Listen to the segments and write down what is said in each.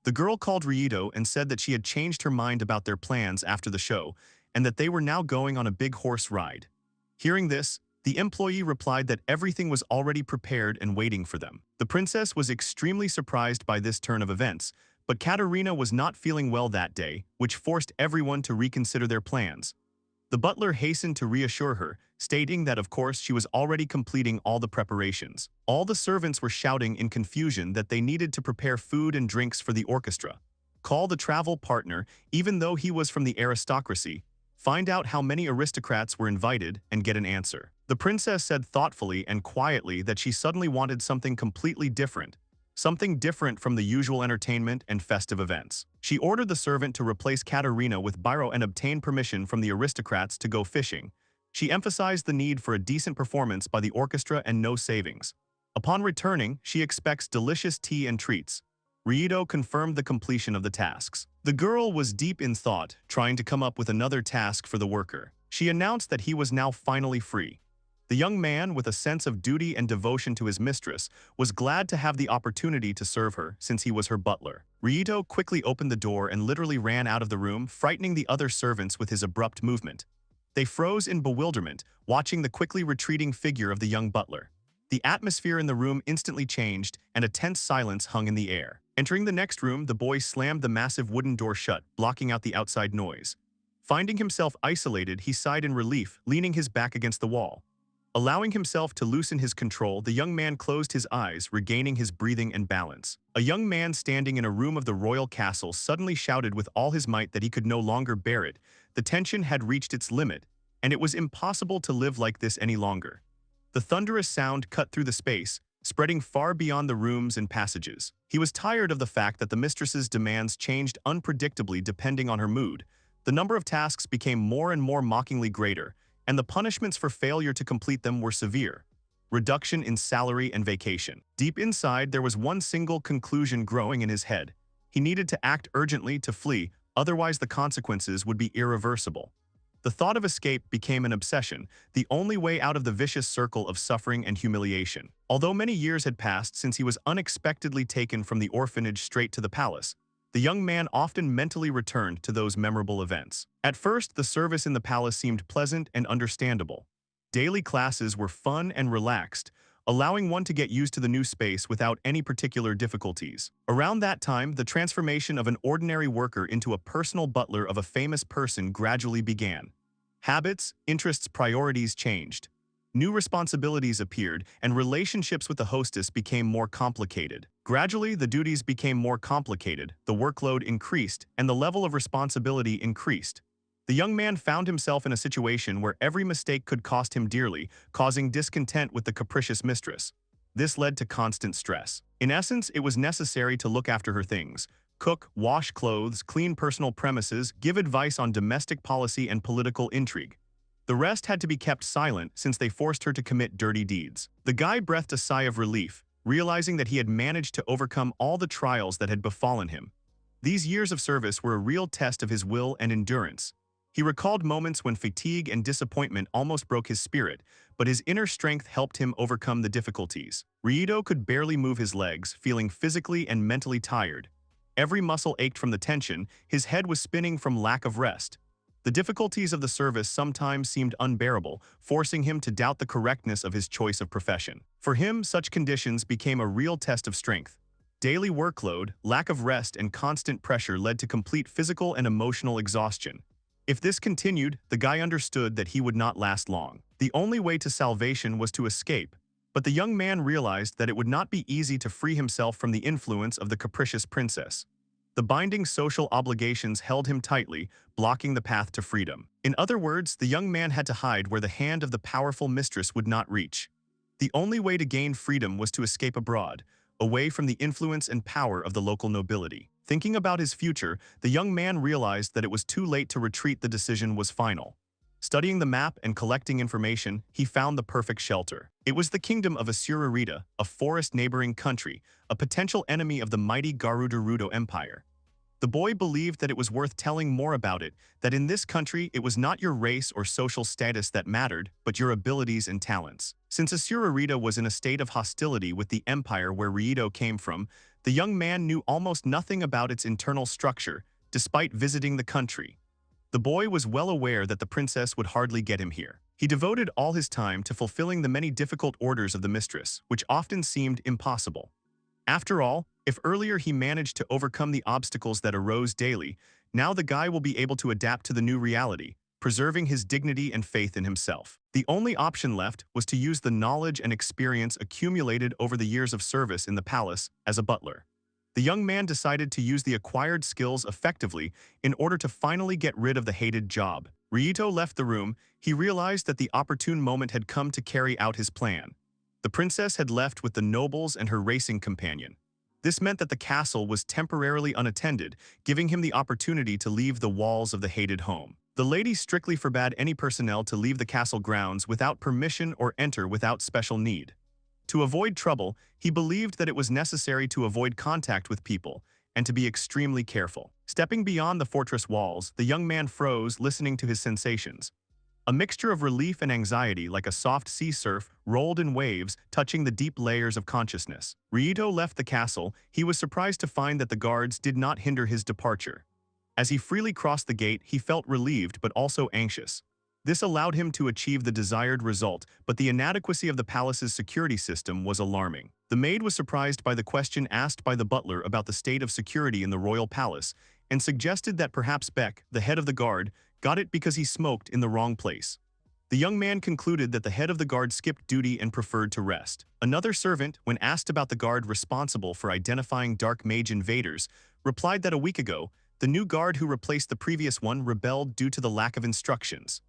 The girl called Ryudo and said that she had changed her mind about their plans after the show, and that they were now going on a big horse ride. Hearing this, the employee replied that everything was already prepared and waiting for them. The princess was extremely surprised by this turn of events, but Katerina was not feeling well that day, which forced everyone to reconsider their plans. The butler hastened to reassure her, stating that of course she was already completing all the preparations. All the servants were shouting in confusion that they needed to prepare food and drinks for the orchestra. Call the travel partner, even though he was from the aristocracy. Find out how many aristocrats were invited and get an answer. The princess said thoughtfully and quietly that she suddenly wanted something completely different. Something different from the usual entertainment and festive events. She ordered the servant to replace Katerina with Biro and obtain permission from the aristocrats to go fishing. She emphasized the need for a decent performance by the orchestra and no savings. Upon returning, she expects delicious tea and treats. Ryudo confirmed the completion of the tasks. The girl was deep in thought, trying to come up with another task for the worker. She announced that he was now finally free. The young man, with a sense of duty and devotion to his mistress, was glad to have the opportunity to serve her since he was her butler. Ryudo quickly opened the door and literally ran out of the room, frightening the other servants with his abrupt movement. They froze in bewilderment, watching the quickly retreating figure of the young butler. The atmosphere in the room instantly changed, and a tense silence hung in the air. Entering the next room, the boy slammed the massive wooden door shut, blocking out the outside noise. Finding himself isolated, he sighed in relief, leaning his back against the wall. Allowing himself to loosen his control, the young man closed his eyes, regaining his breathing and balance. A young man standing in a room of the royal castle suddenly shouted with all his might that he could no longer bear it. The tension had reached its limit, and it was impossible to live like this any longer. The thunderous sound cut through the space, spreading far beyond the rooms and passages. He was tired of the fact that the mistress's demands changed unpredictably depending on her mood. The number of tasks became more and more mockingly greater, and the punishments for failure to complete them were severe. Reduction in salary and vacation. Deep inside, there was one single conclusion growing in his head. He needed to act urgently to flee, otherwise the consequences would be irreversible. The thought of escape became an obsession, the only way out of the vicious circle of suffering and humiliation. Although many years had passed since he was unexpectedly taken from the orphanage straight to the palace, the young man often mentally returned to those memorable events. At first, the service in the palace seemed pleasant and understandable. Daily classes were fun and relaxed, allowing one to get used to the new space without any particular difficulties. Around that time, the transformation of an ordinary worker into a personal butler of a famous person gradually began. Habits, interests, priorities changed. New responsibilities appeared, and relationships with the hostess became more complicated. Gradually, the duties became more complicated, the workload increased, and the level of responsibility increased. The young man found himself in a situation where every mistake could cost him dearly, causing discontent with the capricious mistress. This led to constant stress. In essence, it was necessary to look after her things, cook, wash clothes, clean personal premises, give advice on domestic policy and political intrigue. The rest had to be kept silent since they forced her to commit dirty deeds. The guy breathed a sigh of relief, realizing that he had managed to overcome all the trials that had befallen him. These years of service were a real test of his will and endurance. He recalled moments when fatigue and disappointment almost broke his spirit, but his inner strength helped him overcome the difficulties. Ryudo could barely move his legs, feeling physically and mentally tired. Every muscle ached from the tension, his head was spinning from lack of rest. The difficulties of the service sometimes seemed unbearable, forcing him to doubt the correctness of his choice of profession. For him, such conditions became a real test of strength. Daily workload, lack of rest, and constant pressure led to complete physical and emotional exhaustion. If this continued, the guy understood that he would not last long. The only way to salvation was to escape, but the young man realized that it would not be easy to free himself from the influence of the capricious princess. The binding social obligations held him tightly, blocking the path to freedom. In other words, the young man had to hide where the hand of the powerful mistress would not reach. The only way to gain freedom was to escape abroad, away from the influence and power of the local nobility. Thinking about his future, the young man realized that it was too late to retreat. The decision was final. Studying the map and collecting information, he found the perfect shelter. It was the kingdom of Asurarita, a forest neighboring country, a potential enemy of the mighty Garudarudo Empire. The boy believed that it was worth telling more about it, that in this country it was not your race or social status that mattered, but your abilities and talents. Since Asurarita was in a state of hostility with the empire where Ryudo came from, The young man knew almost nothing about its internal structure, despite visiting the country. The boy was well aware that the princess would hardly get him here. He devoted all his time to fulfilling the many difficult orders of the mistress, which often seemed impossible. After all, if earlier he managed to overcome the obstacles that arose daily, now the guy will be able to adapt to the new reality, preserving his dignity and faith in himself. The only option left was to use the knowledge and experience accumulated over the years of service in the palace as a butler. The young man decided to use the acquired skills effectively in order to finally get rid of the hated job. Ryuto left the room. He realized that the opportune moment had come to carry out his plan. The princess had left with the nobles and her racing companion. This meant that the castle was temporarily unattended, giving him the opportunity to leave the walls of the hated home. The lady strictly forbade any personnel to leave the castle grounds without permission or enter without special need. To avoid trouble, he believed that it was necessary to avoid contact with people and to be extremely careful. Stepping beyond the fortress walls, the young man froze, listening to his sensations. A mixture of relief and anxiety, like a soft sea surf, rolled in waves, touching the deep layers of consciousness. Ryuto left the castle. He was surprised to find that the guards did not hinder his departure. As he freely crossed the gate, he felt relieved but also anxious. This allowed him to achieve the desired result, but the inadequacy of the palace's security system was alarming. The maid was surprised by the question asked by the butler about the state of security in the royal palace, and suggested that perhaps Beck, the head of the guard, got it because he smoked in the wrong place. The young man concluded that the head of the guard skipped duty and preferred to rest. Another servant, when asked about the guard responsible for identifying dark mage invaders, replied that a week ago, the new guard who replaced the previous one rebelled due to the lack of instructions.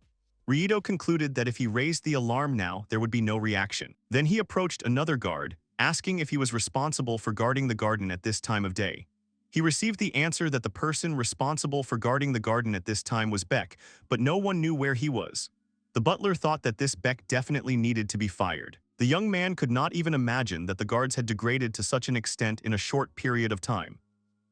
Ryuto concluded that if he raised the alarm now, there would be no reaction. Then he approached another guard, asking if he was responsible for guarding the garden at this time of day. He received the answer that the person responsible for guarding the garden at this time was Beck, but no one knew where he was. The butler thought that this Beck definitely needed to be fired. The young man could not even imagine that the guards had degraded to such an extent in a short period of time.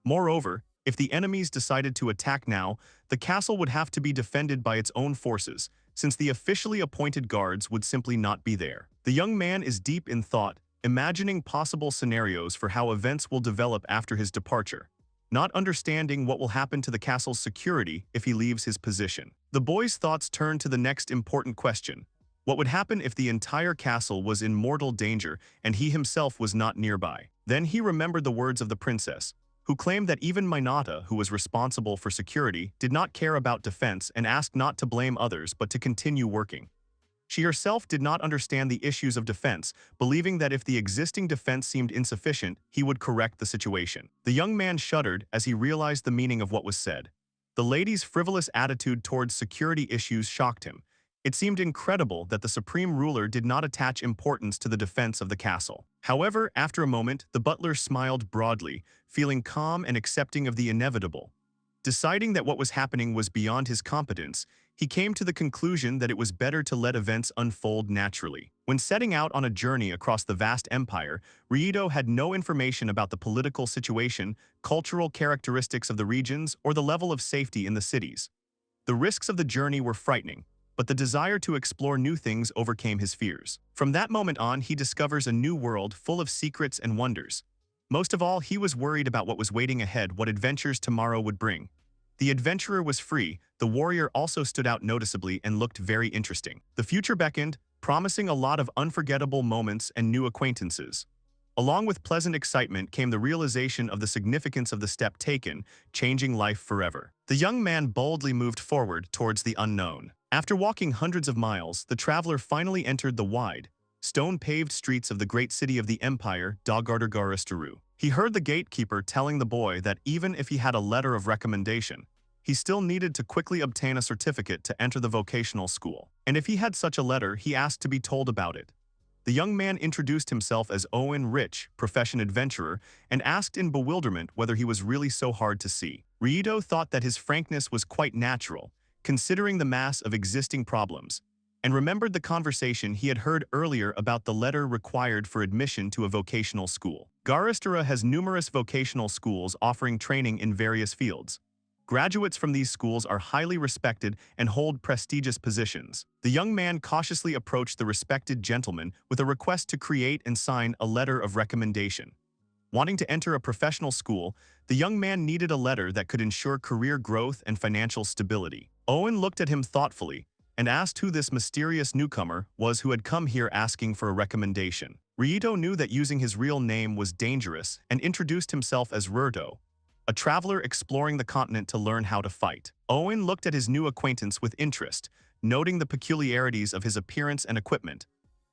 Moreover, if the enemies decided to attack now, the castle would have to be defended by its own forces, since the officially appointed guards would simply not be there. The young man is deep in thought, imagining possible scenarios for how events will develop after his departure, not understanding what will happen to the castle's security if he leaves his position. The boy's thoughts turned to the next important question. What would happen if the entire castle was in mortal danger and he himself was not nearby? Then he remembered the words of the princess, who claimed that even Minata, who was responsible for security, did not care about defense and asked not to blame others but to continue working. She herself did not understand the issues of defense, believing that if the existing defense seemed insufficient, he would correct the situation. The young man shuddered as he realized the meaning of what was said. The lady's frivolous attitude towards security issues shocked him. It seemed incredible that the supreme ruler did not attach importance to the defense of the castle. However, after a moment, the butler smiled broadly, feeling calm and accepting of the inevitable. Deciding that what was happening was beyond his competence, he came to the conclusion that it was better to let events unfold naturally. When setting out on a journey across the vast empire, Ryuto had no information about the political situation, cultural characteristics of the regions, or the level of safety in the cities. The risks of the journey were frightening, but the desire to explore new things overcame his fears. From that moment on, he discovers a new world full of secrets and wonders. Most of all, he was worried about what was waiting ahead, what adventures tomorrow would bring. The adventurer was free, the warrior also stood out noticeably and looked very interesting. The future beckoned, promising a lot of unforgettable moments and new acquaintances. Along with pleasant excitement came the realization of the significance of the step taken, changing life forever. The young man boldly moved forward towards the unknown. After walking hundreds of miles, the traveler finally entered the wide, stone-paved streets of the great city of the empire, Dagardagarastaru. He heard the gatekeeper telling the boy that even if he had a letter of recommendation, he still needed to quickly obtain a certificate to enter the vocational school. And if he had such a letter, he asked to be told about it. The young man introduced himself as Owen Rich, profession adventurer, and asked in bewilderment whether he was really so hard to see. Ryuto thought that his frankness was quite natural, considering the mass of existing problems, and remembered the conversation he had heard earlier about the letter required for admission to a vocational school. Garastara has numerous vocational schools offering training in various fields. Graduates from these schools are highly respected and hold prestigious positions. The young man cautiously approached the respected gentleman with a request to create and sign a letter of recommendation. Wanting to enter a professional school, the young man needed a letter that could ensure career growth and financial stability. Owen looked at him thoughtfully and asked who this mysterious newcomer was who had come here asking for a recommendation. Ryuto knew that using his real name was dangerous and introduced himself as Rurto, a traveler exploring the continent to learn how to fight. Owen looked at his new acquaintance with interest, noting the peculiarities of his appearance and equipment.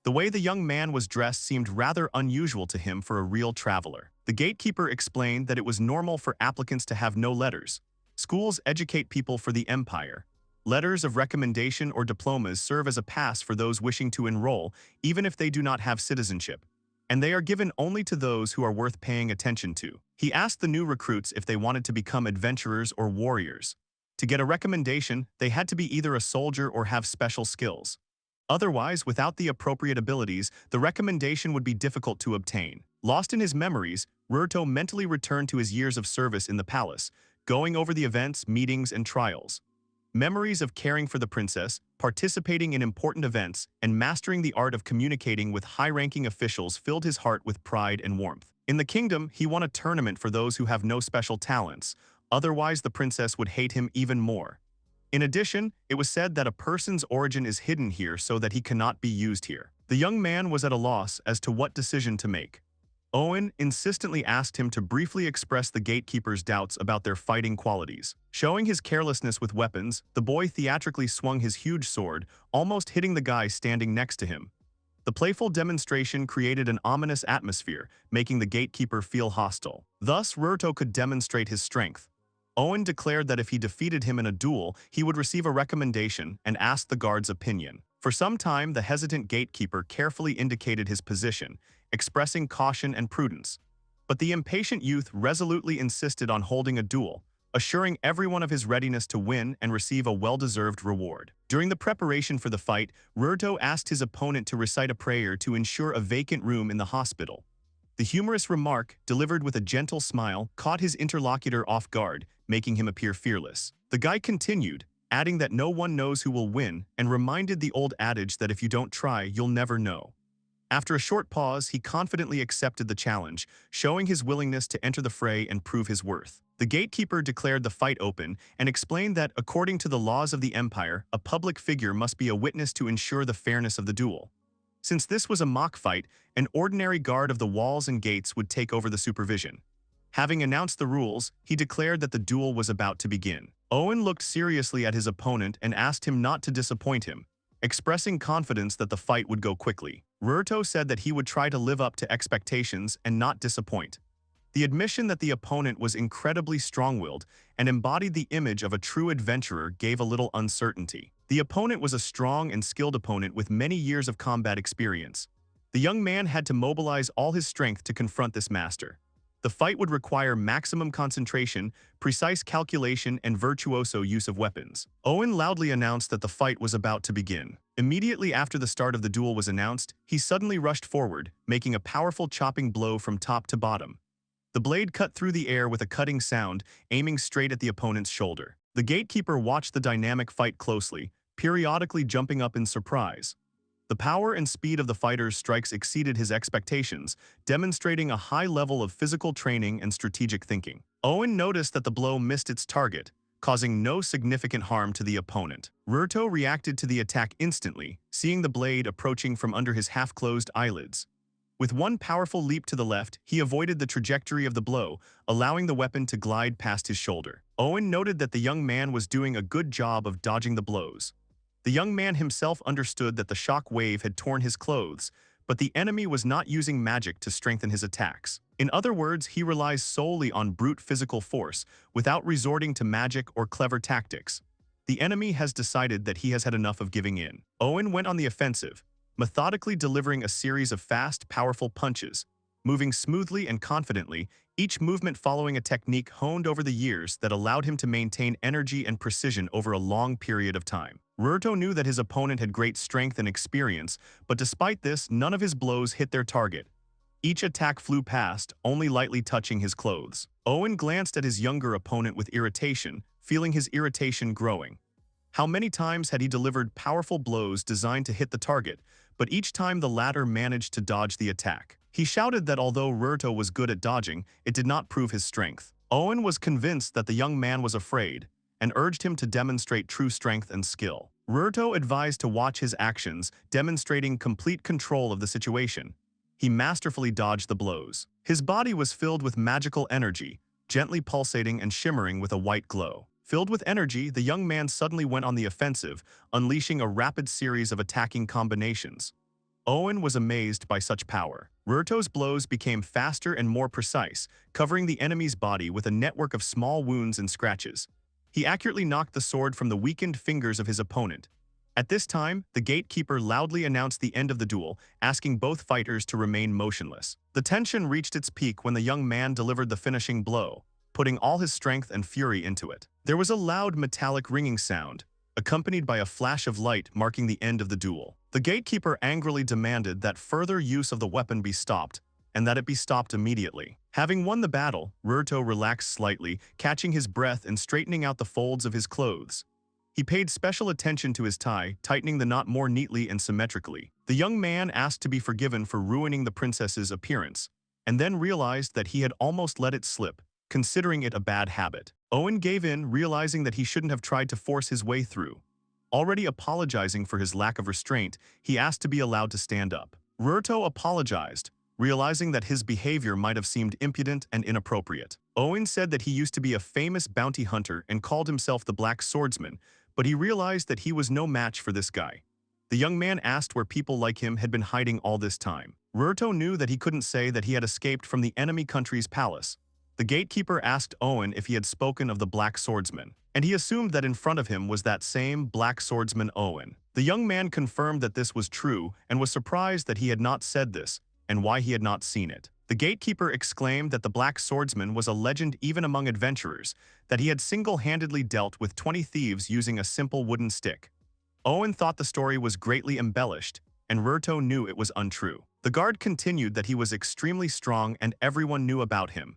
The way the young man was dressed seemed rather unusual to him for a real traveler. The gatekeeper explained that it was normal for applicants to have no letters. Schools educate people for the empire. Letters of recommendation or diplomas serve as a pass for those wishing to enroll, even if they do not have citizenship. And they are given only to those who are worth paying attention to. He asked the new recruits if they wanted to become adventurers or warriors. To get a recommendation, they had to be either a soldier or have special skills. Otherwise, without the appropriate abilities, the recommendation would be difficult to obtain. Lost in his memories, Rurto mentally returned to his years of service in the palace, going over the events, meetings, and trials. Memories of caring for the princess, participating in important events, and mastering the art of communicating with high-ranking officials filled his heart with pride and warmth. In the kingdom, he won a tournament for those who have no special talents. Otherwise, the princess would hate him even more. In addition, it was said that a person's origin is hidden here so that he cannot be used here. The young man was at a loss as to what decision to make. Owen insistently asked him to briefly express the gatekeeper's doubts about their fighting qualities. Showing his carelessness with weapons, the boy theatrically swung his huge sword, almost hitting the guy standing next to him. The playful demonstration created an ominous atmosphere, making the gatekeeper feel hostile. Thus, Rurto could demonstrate his strength. Owen declared that if he defeated him in a duel, he would receive a recommendation and asked the guard's opinion. For some time, the hesitant gatekeeper carefully indicated his position, expressing caution and prudence. But the impatient youth resolutely insisted on holding a duel, assuring everyone of his readiness to win and receive a well-deserved reward. During the preparation for the fight, Rurto asked his opponent to recite a prayer to ensure a vacant room in the hospital. The humorous remark, delivered with a gentle smile, caught his interlocutor off guard, making him appear fearless. The guy continued, adding that no one knows who will win, and reminded the old adage that if you don't try, you'll never know. After a short pause, he confidently accepted the challenge, showing his willingness to enter the fray and prove his worth. The gatekeeper declared the fight open and explained that, according to the laws of the empire, a public figure must be a witness to ensure the fairness of the duel. Since this was a mock fight, an ordinary guard of the walls and gates would take over the supervision. Having announced the rules, he declared that the duel was about to begin. Owen looked seriously at his opponent and asked him not to disappoint him, expressing confidence that the fight would go quickly. Rurto said that he would try to live up to expectations and not disappoint. The admission that the opponent was incredibly strong-willed and embodied the image of a true adventurer gave a little uncertainty. The opponent was a strong and skilled opponent with many years of combat experience. The young man had to mobilize all his strength to confront this master. The fight would require maximum concentration, precise calculation, and virtuoso use of weapons. Owen loudly announced that the fight was about to begin. Immediately after the start of the duel was announced, he suddenly rushed forward, making a powerful chopping blow from top to bottom. The blade cut through the air with a cutting sound, aiming straight at the opponent's shoulder. The gatekeeper watched the dynamic fight closely, periodically jumping up in surprise. The power and speed of the fighter's strikes exceeded his expectations, demonstrating a high level of physical training and strategic thinking. Owen noticed that the blow missed its target, causing no significant harm to the opponent. Rurto reacted to the attack instantly, seeing the blade approaching from under his half-closed eyelids. With one powerful leap to the left, he avoided the trajectory of the blow, allowing the weapon to glide past his shoulder. Owen noted that the young man was doing a good job of dodging the blows. The young man himself understood that the shock wave had torn his clothes, but the enemy was not using magic to strengthen his attacks. In other words, he relies solely on brute physical force, without resorting to magic or clever tactics. The enemy has decided that he has had enough of giving in. Owen went on the offensive, methodically delivering a series of fast, powerful punches, moving smoothly and confidently, each movement following a technique honed over the years that allowed him to maintain energy and precision over a long period of time. Rurto knew that his opponent had great strength and experience, but despite this, none of his blows hit their target. Each attack flew past, only lightly touching his clothes. Owen glanced at his younger opponent with irritation, feeling his irritation growing. How many times had he delivered powerful blows designed to hit the target, but each time the latter managed to dodge the attack? He shouted that although Ruto was good at dodging, it did not prove his strength. Owen was convinced that the young man was afraid and urged him to demonstrate true strength and skill. Ruto advised to watch his actions, demonstrating complete control of the situation. He masterfully dodged the blows. His body was filled with magical energy, gently pulsating and shimmering with a white glow. Filled with energy, the young man suddenly went on the offensive, unleashing a rapid series of attacking combinations. Owen was amazed by such power. Ruto's blows became faster and more precise, covering the enemy's body with a network of small wounds and scratches. He accurately knocked the sword from the weakened fingers of his opponent. At this time, the gatekeeper loudly announced the end of the duel, asking both fighters to remain motionless. The tension reached its peak when the young man delivered the finishing blow, putting all his strength and fury into it. There was a loud metallic ringing sound, accompanied by a flash of light marking the end of the duel. The gatekeeper angrily demanded that further use of the weapon be stopped, and that it be stopped immediately. Having won the battle, Ruto relaxed slightly, catching his breath and straightening out the folds of his clothes. He paid special attention to his tie, tightening the knot more neatly and symmetrically. The young man asked to be forgiven for ruining the princess's appearance, and then realized that he had almost let it slip, considering it a bad habit. Owen gave in, realizing that he shouldn't have tried to force his way through. Already apologizing for his lack of restraint, he asked to be allowed to stand up. Ruto apologized, realizing that his behavior might have seemed impudent and inappropriate. Owen said that he used to be a famous bounty hunter and called himself the Black Swordsman, but he realized that he was no match for this guy. The young man asked where people like him had been hiding all this time. Ruto knew that he couldn't say that he had escaped from the enemy country's palace. The gatekeeper asked Owen if he had spoken of the Black Swordsman, and he assumed that in front of him was that same Black Swordsman Owen. The young man confirmed that this was true and was surprised that he had not said this, and why he had not seen it. The gatekeeper exclaimed that the Black Swordsman was a legend even among adventurers, that he had single-handedly dealt with 20 thieves using a simple wooden stick. Owen thought the story was greatly embellished, and Ruto knew it was untrue. The guard continued that he was extremely strong and everyone knew about him.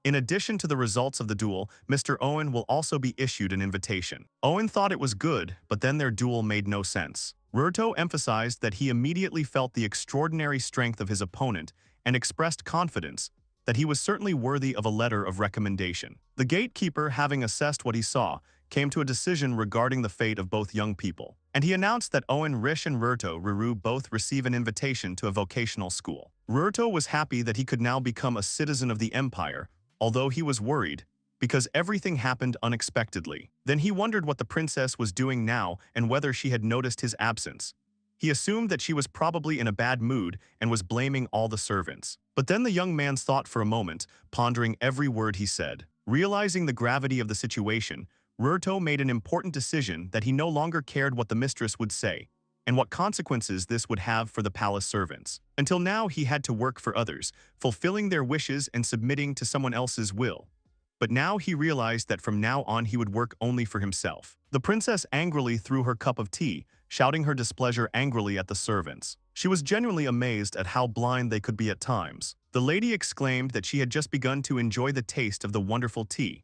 In addition to the results of the duel, Mr. Owen will also be issued an invitation. Owen thought it was good, but then their duel made no sense. Ruto emphasized that he immediately felt the extraordinary strength of his opponent and expressed confidence that he was certainly worthy of a letter of recommendation. The gatekeeper, having assessed what he saw, came to a decision regarding the fate of both young people, and he announced that Owen Rish and Ruto Ruru both receive an invitation to a vocational school. Ruto was happy that he could now become a citizen of the empire, although he was worried, because everything happened unexpectedly. Then he wondered what the princess was doing now and whether she had noticed his absence. He assumed that she was probably in a bad mood and was blaming all the servants. But then the young man thought for a moment, pondering every word he said. Realizing the gravity of the situation, Ruto made an important decision that he no longer cared what the mistress would say, and what consequences this would have for the palace servants. Until now he had to work for others, fulfilling their wishes and submitting to someone else's will. But now he realized that from now on he would work only for himself. The princess angrily threw her cup of tea, shouting her displeasure angrily at the servants. She was genuinely amazed at how blind they could be at times. The lady exclaimed that she had just begun to enjoy the taste of the wonderful tea.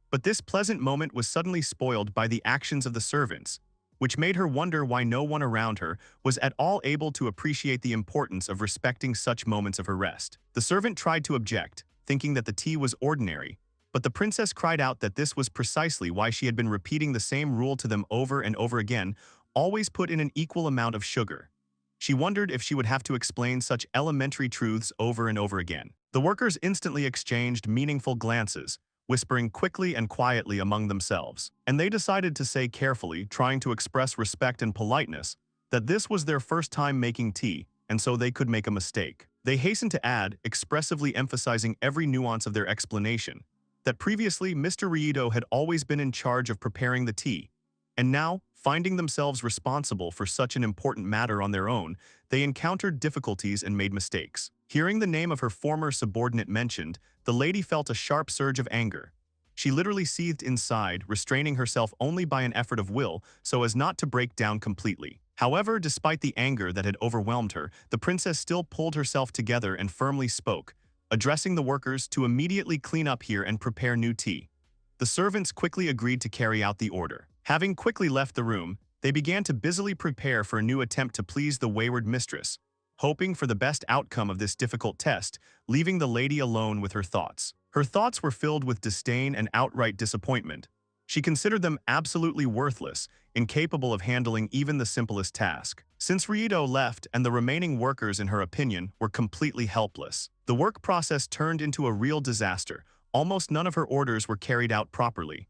But this pleasant moment was suddenly spoiled by the actions of the servants, which made her wonder why no one around her was at all able to appreciate the importance of respecting such moments of her rest. The servant tried to object, thinking that the tea was ordinary, but the princess cried out that this was precisely why she had been repeating the same rule to them over and over again, always put in an equal amount of sugar. She wondered if she would have to explain such elementary truths over and over again. The workers instantly exchanged meaningful glances, whispering quickly and quietly among themselves, and they decided to say carefully, trying to express respect and politeness, that this was their first time making tea, and so they could make a mistake. They hastened to add, expressively emphasizing every nuance of their explanation, that previously Mr. Riedo had always been in charge of preparing the tea, and now, finding themselves responsible for such an important matter on their own, they encountered difficulties and made mistakes. Hearing the name of her former subordinate mentioned, the lady felt a sharp surge of anger. She literally seethed inside, restraining herself only by an effort of will so as not to break down completely. However, despite the anger that had overwhelmed her, the princess still pulled herself together and firmly spoke, addressing the workers to immediately clean up here and prepare new tea. The servants quickly agreed to carry out the order. Having quickly left the room, they began to busily prepare for a new attempt to please the wayward mistress, hoping for the best outcome of this difficult test, leaving the lady alone with her thoughts. Her thoughts were filled with disdain and outright disappointment. She considered them absolutely worthless, incapable of handling even the simplest task. Since Rito left and the remaining workers, in her opinion, were completely helpless, the work process turned into a real disaster. Almost none of her orders were carried out properly.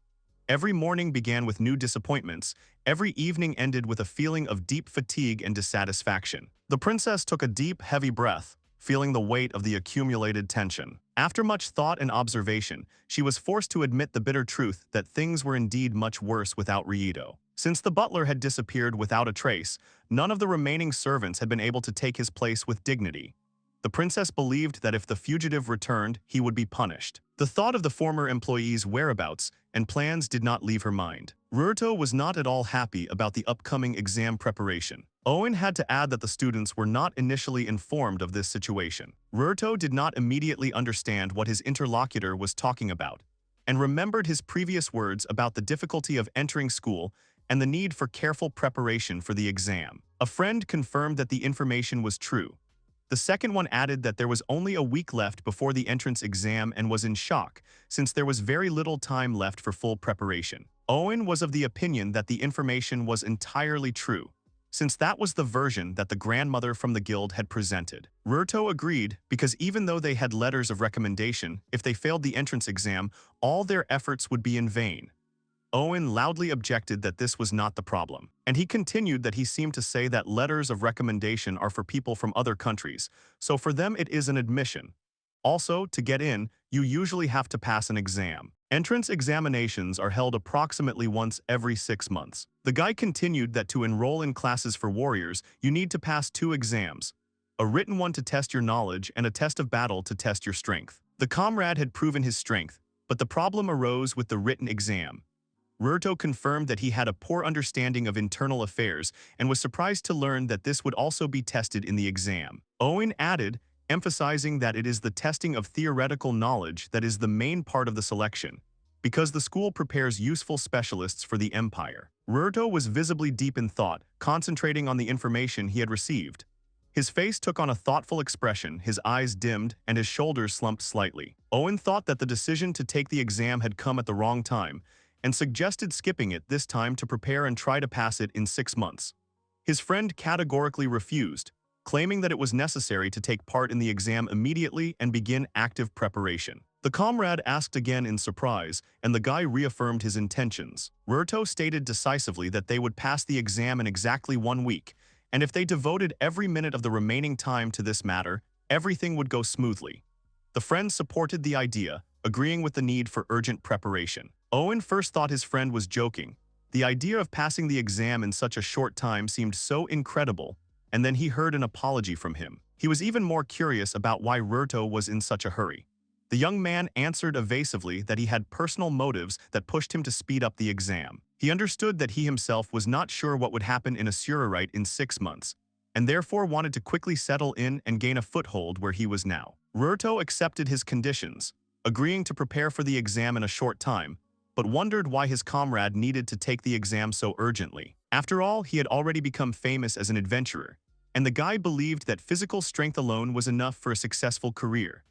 Every morning began with new disappointments. Every evening ended with a feeling of deep fatigue and dissatisfaction. The princess took a deep, heavy breath, feeling the weight of the accumulated tension. After much thought and observation, she was forced to admit the bitter truth that things were indeed much worse without Rito. Since the butler had disappeared without a trace, none of the remaining servants had been able to take his place with dignity. The princess believed that if the fugitive returned, he would be punished. The thought of the former employee's whereabouts and plans did not leave her mind. Ruto was not at all happy about the upcoming exam preparation. Owen had to add that the students were not initially informed of this situation. Ruto did not immediately understand what his interlocutor was talking about, and remembered his previous words about the difficulty of entering school and the need for careful preparation for the exam. A friend confirmed that the information was true. The second one added that there was only a week left before the entrance exam and was in shock, since there was very little time left for full preparation. Owen was of the opinion that the information was entirely true, since that was the version that the grandmother from the guild had presented. Ruto agreed because even though they had letters of recommendation, if they failed the entrance exam, all their efforts would be in vain. Owen loudly objected that this was not the problem, and he continued that he seemed to say that letters of recommendation are for people from other countries, so for them it is an admission. Also, to get in, you usually have to pass an exam. Entrance examinations are held approximately once every 6 months. The guy continued that to enroll in classes for warriors, you need to pass 2 exams, a written one to test your knowledge and a test of battle to test your strength. The comrade had proven his strength, but the problem arose with the written exam. Ruto confirmed that he had a poor understanding of internal affairs and was surprised to learn that this would also be tested in the exam. Owen added, emphasizing that it is the testing of theoretical knowledge that is the main part of the selection, because the school prepares useful specialists for the empire. Ruto was visibly deep in thought, concentrating on the information he had received. His face took on a thoughtful expression, his eyes dimmed, and his shoulders slumped slightly. Owen thought that the decision to take the exam had come at the wrong time, and suggested skipping it this time to prepare and try to pass it in 6 months. His friend categorically refused, claiming that it was necessary to take part in the exam immediately and begin active preparation. The comrade asked again in surprise, and the guy reaffirmed his intentions. Ruto stated decisively that they would pass the exam in exactly 1 week, and if they devoted every minute of the remaining time to this matter, everything would go smoothly. The friend supported the idea, agreeing with the need for urgent preparation. Owen first thought his friend was joking. The idea of passing the exam in such a short time seemed so incredible, and then he heard an apology from him. He was even more curious about why Ruto was in such a hurry. The young man answered evasively that he had personal motives that pushed him to speed up the exam. He understood that he himself was not sure what would happen in a Sururite in 6 months, and therefore wanted to quickly settle in and gain a foothold where he was now. Ruto accepted his conditions, agreeing to prepare for the exam in a short time, but wondered why his comrade needed to take the exam so urgently. After all, he had already become famous as an adventurer, and the guy believed that physical strength alone was enough for a successful career.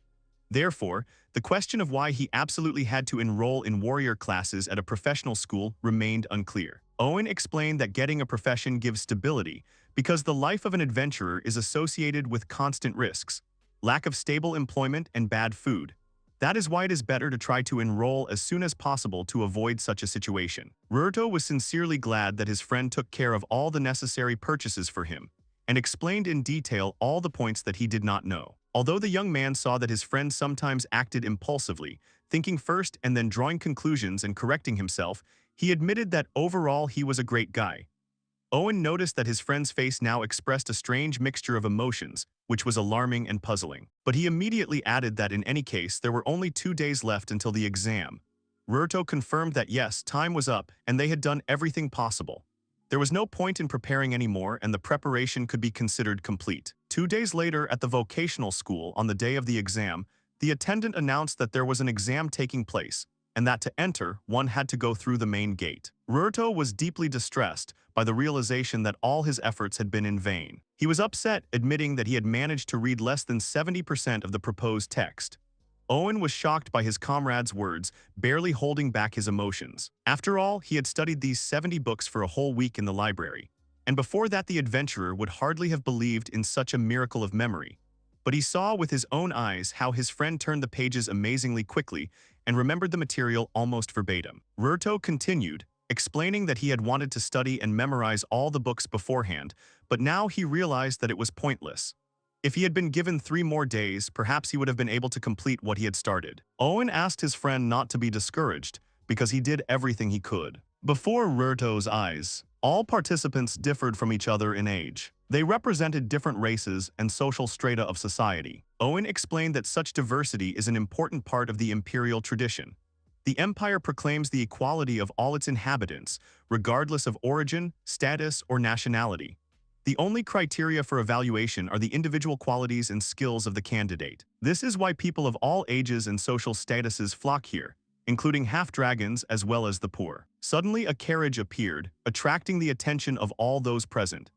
Therefore, the question of why he absolutely had to enroll in warrior classes at a professional school remained unclear. Owen explained that getting a profession gives stability because the life of an adventurer is associated with constant risks, lack of stable employment, and bad food. That is why it is better to try to enroll as soon as possible to avoid such a situation. Ruto was sincerely glad that his friend took care of all the necessary purchases for him, and explained in detail all the points that he did not know. Although the young man saw that his friend sometimes acted impulsively, thinking first and then drawing conclusions and correcting himself, he admitted that overall he was a great guy. Owen noticed that his friend's face now expressed a strange mixture of emotions, which was alarming and puzzling. But he immediately added that in any case there were only 2 days left until the exam. Ruto confirmed that yes, time was up and they had done everything possible. There was no point in preparing anymore and the preparation could be considered complete. 2 days later at the vocational school on the day of the exam, the attendant announced that there was an exam taking place, and that to enter, one had to go through the main gate. Ruto was deeply distressed by the realization that all his efforts had been in vain. He was upset, admitting that he had managed to read less than 70% of the proposed text. Owen was shocked by his comrade's words, barely holding back his emotions. After all, he had studied these 70 books for a whole week in the library, and before that the adventurer would hardly have believed in such a miracle of memory. But he saw with his own eyes how his friend turned the pages amazingly quickly and remembered the material almost verbatim. Ruto continued, explaining that he had wanted to study and memorize all the books beforehand, but now he realized that it was pointless. If he had been given 3 more days, perhaps he would have been able to complete what he had started. Owen asked his friend not to be discouraged, because he did everything he could. Before Ruto's eyes, all participants differed from each other in age. They represented different races and social strata of society. Owen explained that such diversity is an important part of the imperial tradition. The empire proclaims the equality of all its inhabitants, regardless of origin, status, or nationality. The only criteria for evaluation are the individual qualities and skills of the candidate. This is why people of all ages and social statuses flock here, including half-dragons as well as the poor. Suddenly a carriage appeared, attracting the attention of all those present.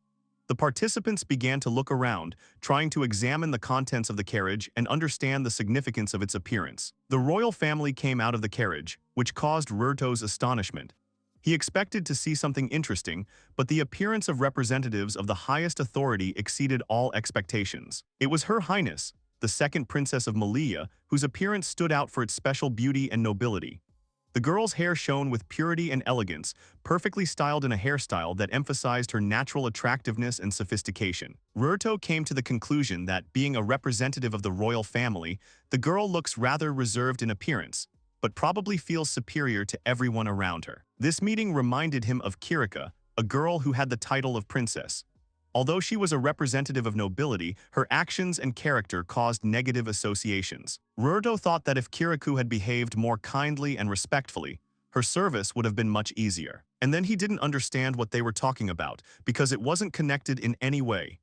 The participants began to look around, trying to examine the contents of the carriage and understand the significance of its appearance. The royal family came out of the carriage, which caused Ruto's astonishment. He expected to see something interesting, but the appearance of representatives of the highest authority exceeded all expectations. It was Her Highness, the second princess of Malaya, whose appearance stood out for its special beauty and nobility. The girl's hair shone with purity and elegance, perfectly styled in a hairstyle that emphasized her natural attractiveness and sophistication. Ruto came to the conclusion that, being a representative of the royal family, the girl looks rather reserved in appearance, but probably feels superior to everyone around her. This meeting reminded him of Kirika, a girl who had the title of princess. Although she was a representative of nobility, her actions and character caused negative associations. Ruto thought that if Kirikou had behaved more kindly and respectfully, her service would have been much easier. And then he didn't understand what they were talking about, because it wasn't connected in any way.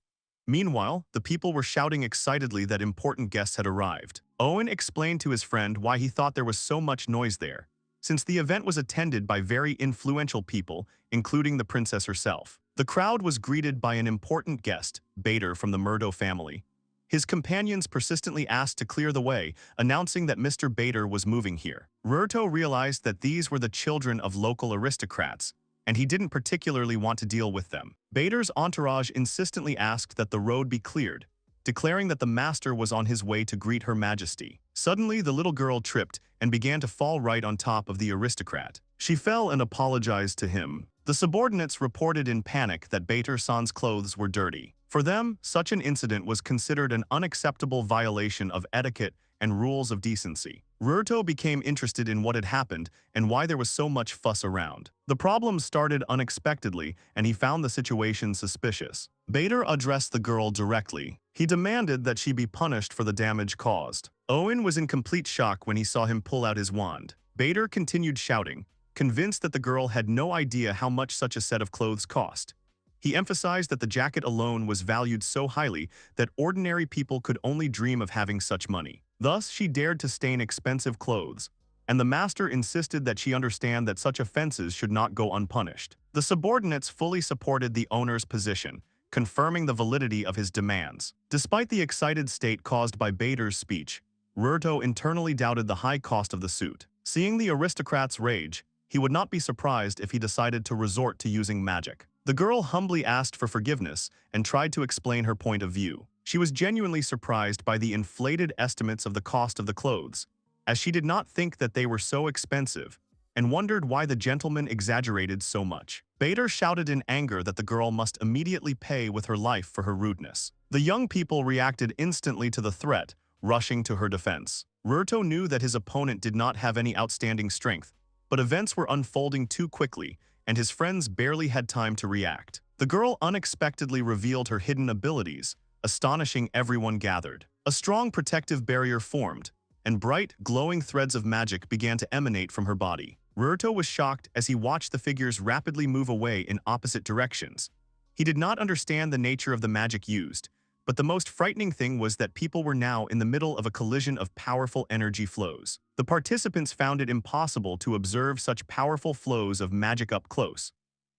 Meanwhile, the people were shouting excitedly that important guests had arrived. Owen explained to his friend why he thought there was so much noise there, since the event was attended by very influential people, including the princess herself. The crowd was greeted by an important guest, Bader from the Murdo family. His companions persistently asked to clear the way, announcing that Mr. Bader was moving here. Ruto realized that these were the children of local aristocrats, and he didn't particularly want to deal with them. Bader's entourage insistently asked that the road be cleared, declaring that the master was on his way to greet Her Majesty. Suddenly, the little girl tripped and began to fall right on top of the aristocrat. She fell and apologized to him. The subordinates reported in panic that Bader-san's clothes were dirty. For them, such an incident was considered an unacceptable violation of etiquette and rules of decency. Ruto became interested in what had happened and why there was so much fuss around. The problem started unexpectedly, and he found the situation suspicious. Bader addressed the girl directly. He demanded that she be punished for the damage caused. Owen was in complete shock when he saw him pull out his wand. Bader continued shouting, convinced that the girl had no idea how much such a set of clothes cost. He emphasized that the jacket alone was valued so highly that ordinary people could only dream of having such money. Thus, she dared to stain expensive clothes, and the master insisted that she understand that such offenses should not go unpunished. The subordinates fully supported the owner's position, confirming the validity of his demands. Despite the excited state caused by Bader's speech, Ruto internally doubted the high cost of the suit. Seeing the aristocrat's rage, he would not be surprised if he decided to resort to using magic. The girl humbly asked for forgiveness and tried to explain her point of view. She was genuinely surprised by the inflated estimates of the cost of the clothes, as she did not think that they were so expensive, and wondered why the gentleman exaggerated so much. Bader shouted in anger that the girl must immediately pay with her life for her rudeness. The young people reacted instantly to the threat, rushing to her defense. Ruto knew that his opponent did not have any outstanding strength, but events were unfolding too quickly, and his friends barely had time to react. The girl unexpectedly revealed her hidden abilities, astonishing everyone gathered. A strong protective barrier formed, and bright, glowing threads of magic began to emanate from her body. Ruto was shocked as he watched the figures rapidly move away in opposite directions. He did not understand the nature of the magic used, But the most frightening thing was that people were now in the middle of a collision of powerful energy flows. The participants found it impossible to observe such powerful flows of magic up close.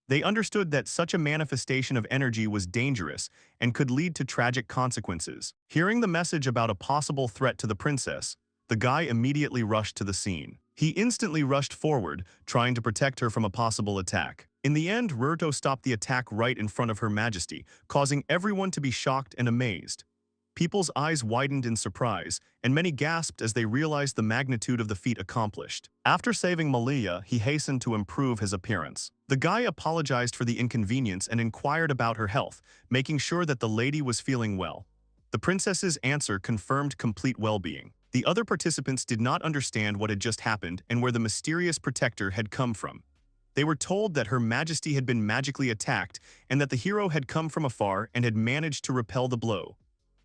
They understood that such a manifestation of energy was dangerous and could lead to tragic consequences. Hearing the message about a possible threat to the princess, the guy immediately rushed to the scene. He instantly rushed forward, trying to protect her from a possible attack. In the end, Ruto stopped the attack right in front of Her Majesty, causing everyone to be shocked and amazed. People's eyes widened in surprise, and many gasped as they realized the magnitude of the feat accomplished. After saving Malia, he hastened to improve his appearance. The guy apologized for the inconvenience and inquired about her health, making sure that the lady was feeling well. The princess's answer confirmed complete well-being. The other participants did not understand what had just happened and where the mysterious protector had come from. They were told that Her Majesty had been magically attacked and that the hero had come from afar and had managed to repel the blow.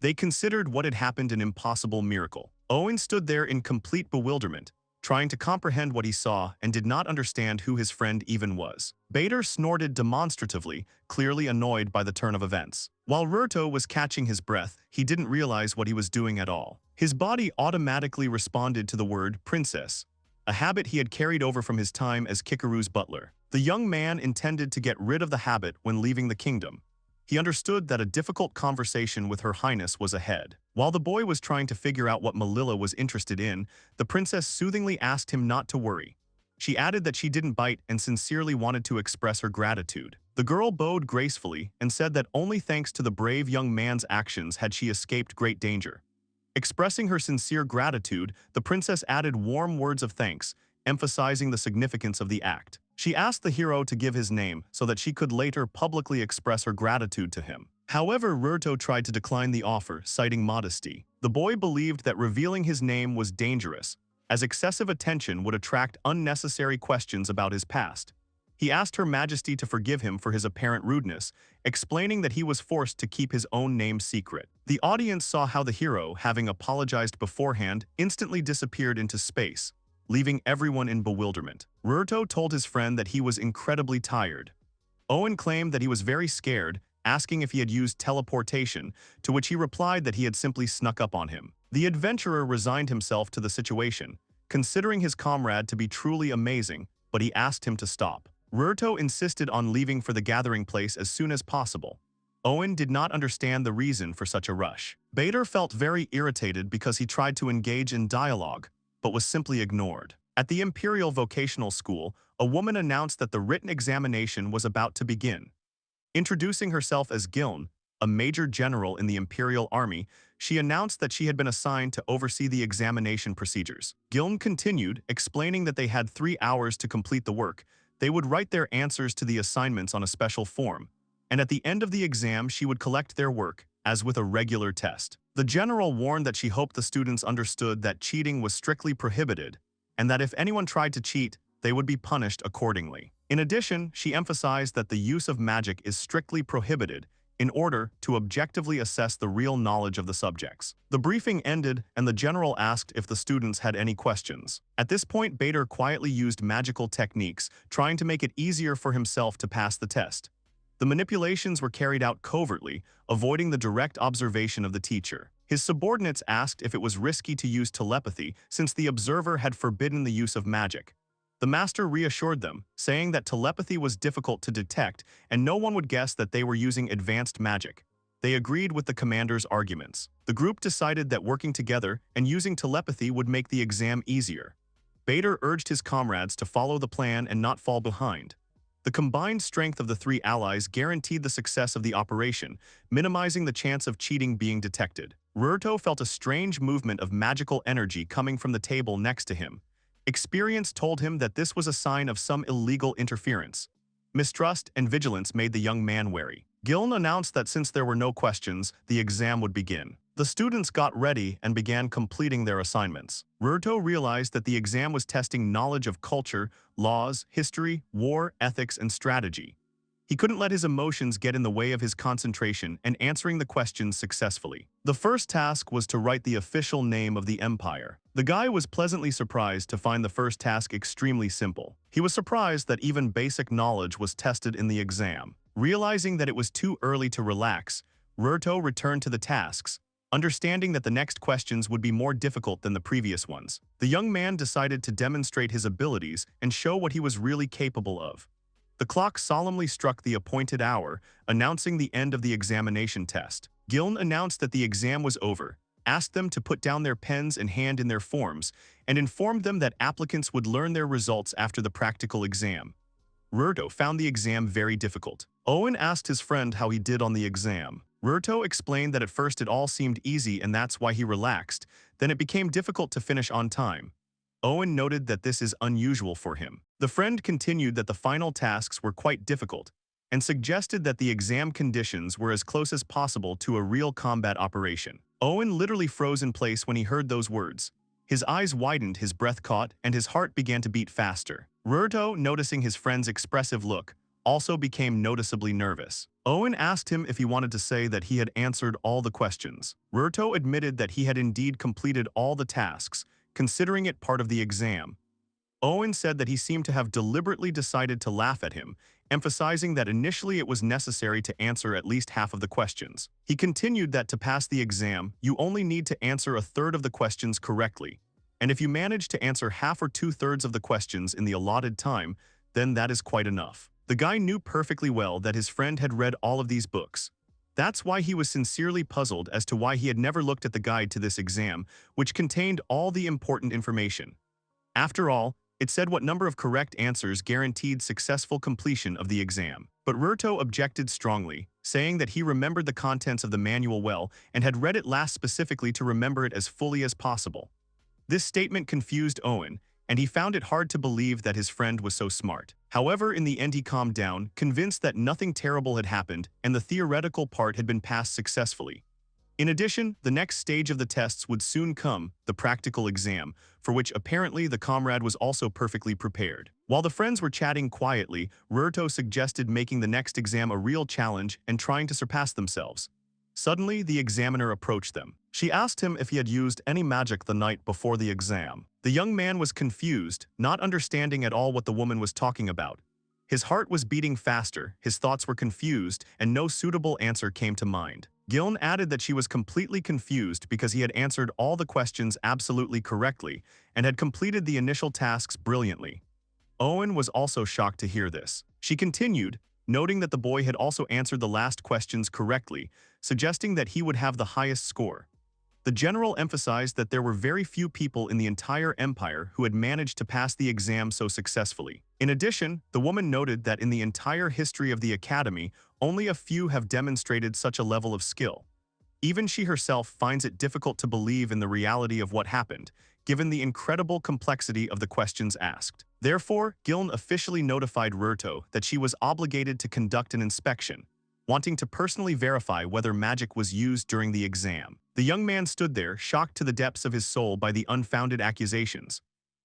They considered what had happened an impossible miracle. Owen stood there in complete bewilderment, trying to comprehend what he saw and did not understand who his friend even was. Bader snorted demonstratively, clearly annoyed by the turn of events. While Ruto was catching his breath, he didn't realize what he was doing at all. His body automatically responded to the word princess, a habit he had carried over from his time as Kikaru's butler. The young man intended to get rid of the habit when leaving the kingdom. He understood that a difficult conversation with Her Highness was ahead. While the boy was trying to figure out what Malila was interested in, the princess soothingly asked him not to worry. She added that she didn't bite and sincerely wanted to express her gratitude. The girl bowed gracefully and said that only thanks to the brave young man's actions had she escaped great danger. Expressing her sincere gratitude, the princess added warm words of thanks, emphasizing the significance of the act. She asked the hero to give his name so that she could later publicly express her gratitude to him. However, Ruto tried to decline the offer, citing modesty. The boy believed that revealing his name was dangerous, as excessive attention would attract unnecessary questions about his past. He asked Her Majesty to forgive him for his apparent rudeness, explaining that he was forced to keep his own name secret. The audience saw how the hero, having apologized beforehand, instantly disappeared into space, leaving everyone in bewilderment. Ruto told his friend that he was incredibly tired. Owen claimed that he was very scared, asking if he had used teleportation, to which he replied that he had simply snuck up on him. The adventurer resigned himself to the situation, considering his comrade to be truly amazing, but he asked him to stop. Ruto insisted on leaving for the gathering place as soon as possible. Owen did not understand the reason for such a rush. Bader felt very irritated because he tried to engage in dialogue, but was simply ignored. At the Imperial Vocational School, a woman announced that the written examination was about to begin. Introducing herself as Giln, a major general in the Imperial Army, she announced that she had been assigned to oversee the examination procedures. Giln continued, explaining that they had 3 hours to complete the work. They would write their answers to the assignments on a special form, and at the end of the exam she would collect their work, as with a regular test. The general warned that she hoped the students understood that cheating was strictly prohibited, and that if anyone tried to cheat, they would be punished accordingly. In addition, she emphasized that the use of magic is strictly prohibited in order to objectively assess the real knowledge of the subjects. The briefing ended, and the general asked if the students had any questions. At this point, Bader quietly used magical techniques, trying to make it easier for himself to pass the test. The manipulations were carried out covertly, avoiding the direct observation of the teacher. His subordinates asked if it was risky to use telepathy since the observer had forbidden the use of magic. The master reassured them, saying that telepathy was difficult to detect and no one would guess that they were using advanced magic. They agreed with the commander's arguments. The group decided that working together and using telepathy would make the exam easier. Bader urged his comrades to follow the plan and not fall behind. The combined strength of the 3 allies guaranteed the success of the operation, minimizing the chance of cheating being detected. Ruto felt a strange movement of magical energy coming from the table next to him. Experience told him that this was a sign of some illegal interference. Mistrust and vigilance made the young man wary. Giln announced that since there were no questions, the exam would begin. The students got ready and began completing their assignments. Ruto realized that the exam was testing knowledge of culture, laws, history, war, ethics, and strategy. He couldn't let his emotions get in the way of his concentration and answering the questions successfully. The first task was to write the official name of the empire. The guy was pleasantly surprised to find the first task extremely simple. He was surprised that even basic knowledge was tested in the exam. Realizing that it was too early to relax, Ruto returned to the tasks, understanding that the next questions would be more difficult than the previous ones. The young man decided to demonstrate his abilities and show what he was really capable of. The clock solemnly struck the appointed hour, announcing the end of the examination test. Giln announced that the exam was over, asked them to put down their pens and hand in their forms, and informed them that applicants would learn their results after the practical exam. Ruto found the exam very difficult. Owen asked his friend how he did on the exam. Ruto explained that at first it all seemed easy and that's why he relaxed, then it became difficult to finish on time. Owen noted that this is unusual for him. The friend continued that the final tasks were quite difficult, and suggested that the exam conditions were as close as possible to a real combat operation. Owen literally froze in place when he heard those words. His eyes widened, his breath caught, and his heart began to beat faster. Ruto, noticing his friend's expressive look, also became noticeably nervous. Owen asked him if he wanted to say that he had answered all the questions. Ruto admitted that he had indeed completed all the tasks, considering it part of the exam. Owen said that he seemed to have deliberately decided to laugh at him, emphasizing that initially it was necessary to answer at least half of the questions. He continued that to pass the exam, you only need to answer a third of the questions correctly, and if you manage to answer half or two-thirds of the questions in the allotted time, then that is quite enough. The guy knew perfectly well that his friend had read all of these books. That's why he was sincerely puzzled as to why he had never looked at the guide to this exam, which contained all the important information. After all, it said what number of correct answers guaranteed successful completion of the exam. But Ruto objected strongly, saying that he remembered the contents of the manual well and had read it last specifically to remember it as fully as possible. This statement confused Owen, and he found it hard to believe that his friend was so smart. However, in the end he calmed down, convinced that nothing terrible had happened and the theoretical part had been passed successfully. In addition, the next stage of the tests would soon come, the practical exam, for which apparently the comrade was also perfectly prepared. While the friends were chatting quietly, Ruto suggested making the next exam a real challenge and trying to surpass themselves. Suddenly, the examiner approached them. She asked him if he had used any magic the night before the exam. The young man was confused, not understanding at all what the woman was talking about. His heart was beating faster, his thoughts were confused, and no suitable answer came to mind. Giln added that she was completely confused because he had answered all the questions absolutely correctly and had completed the initial tasks brilliantly. Owen was also shocked to hear this. She continued, noting that the boy had also answered the last questions correctly, suggesting that he would have the highest score. The general emphasized that there were very few people in the entire empire who had managed to pass the exam so successfully. In addition, the woman noted that in the entire history of the academy, only a few have demonstrated such a level of skill. Even she herself finds it difficult to believe in the reality of what happened, given the incredible complexity of the questions asked. Therefore, Giln officially notified Ruto that she was obligated to conduct an inspection, wanting to personally verify whether magic was used during the exam. The young man stood there, shocked to the depths of his soul by the unfounded accusations.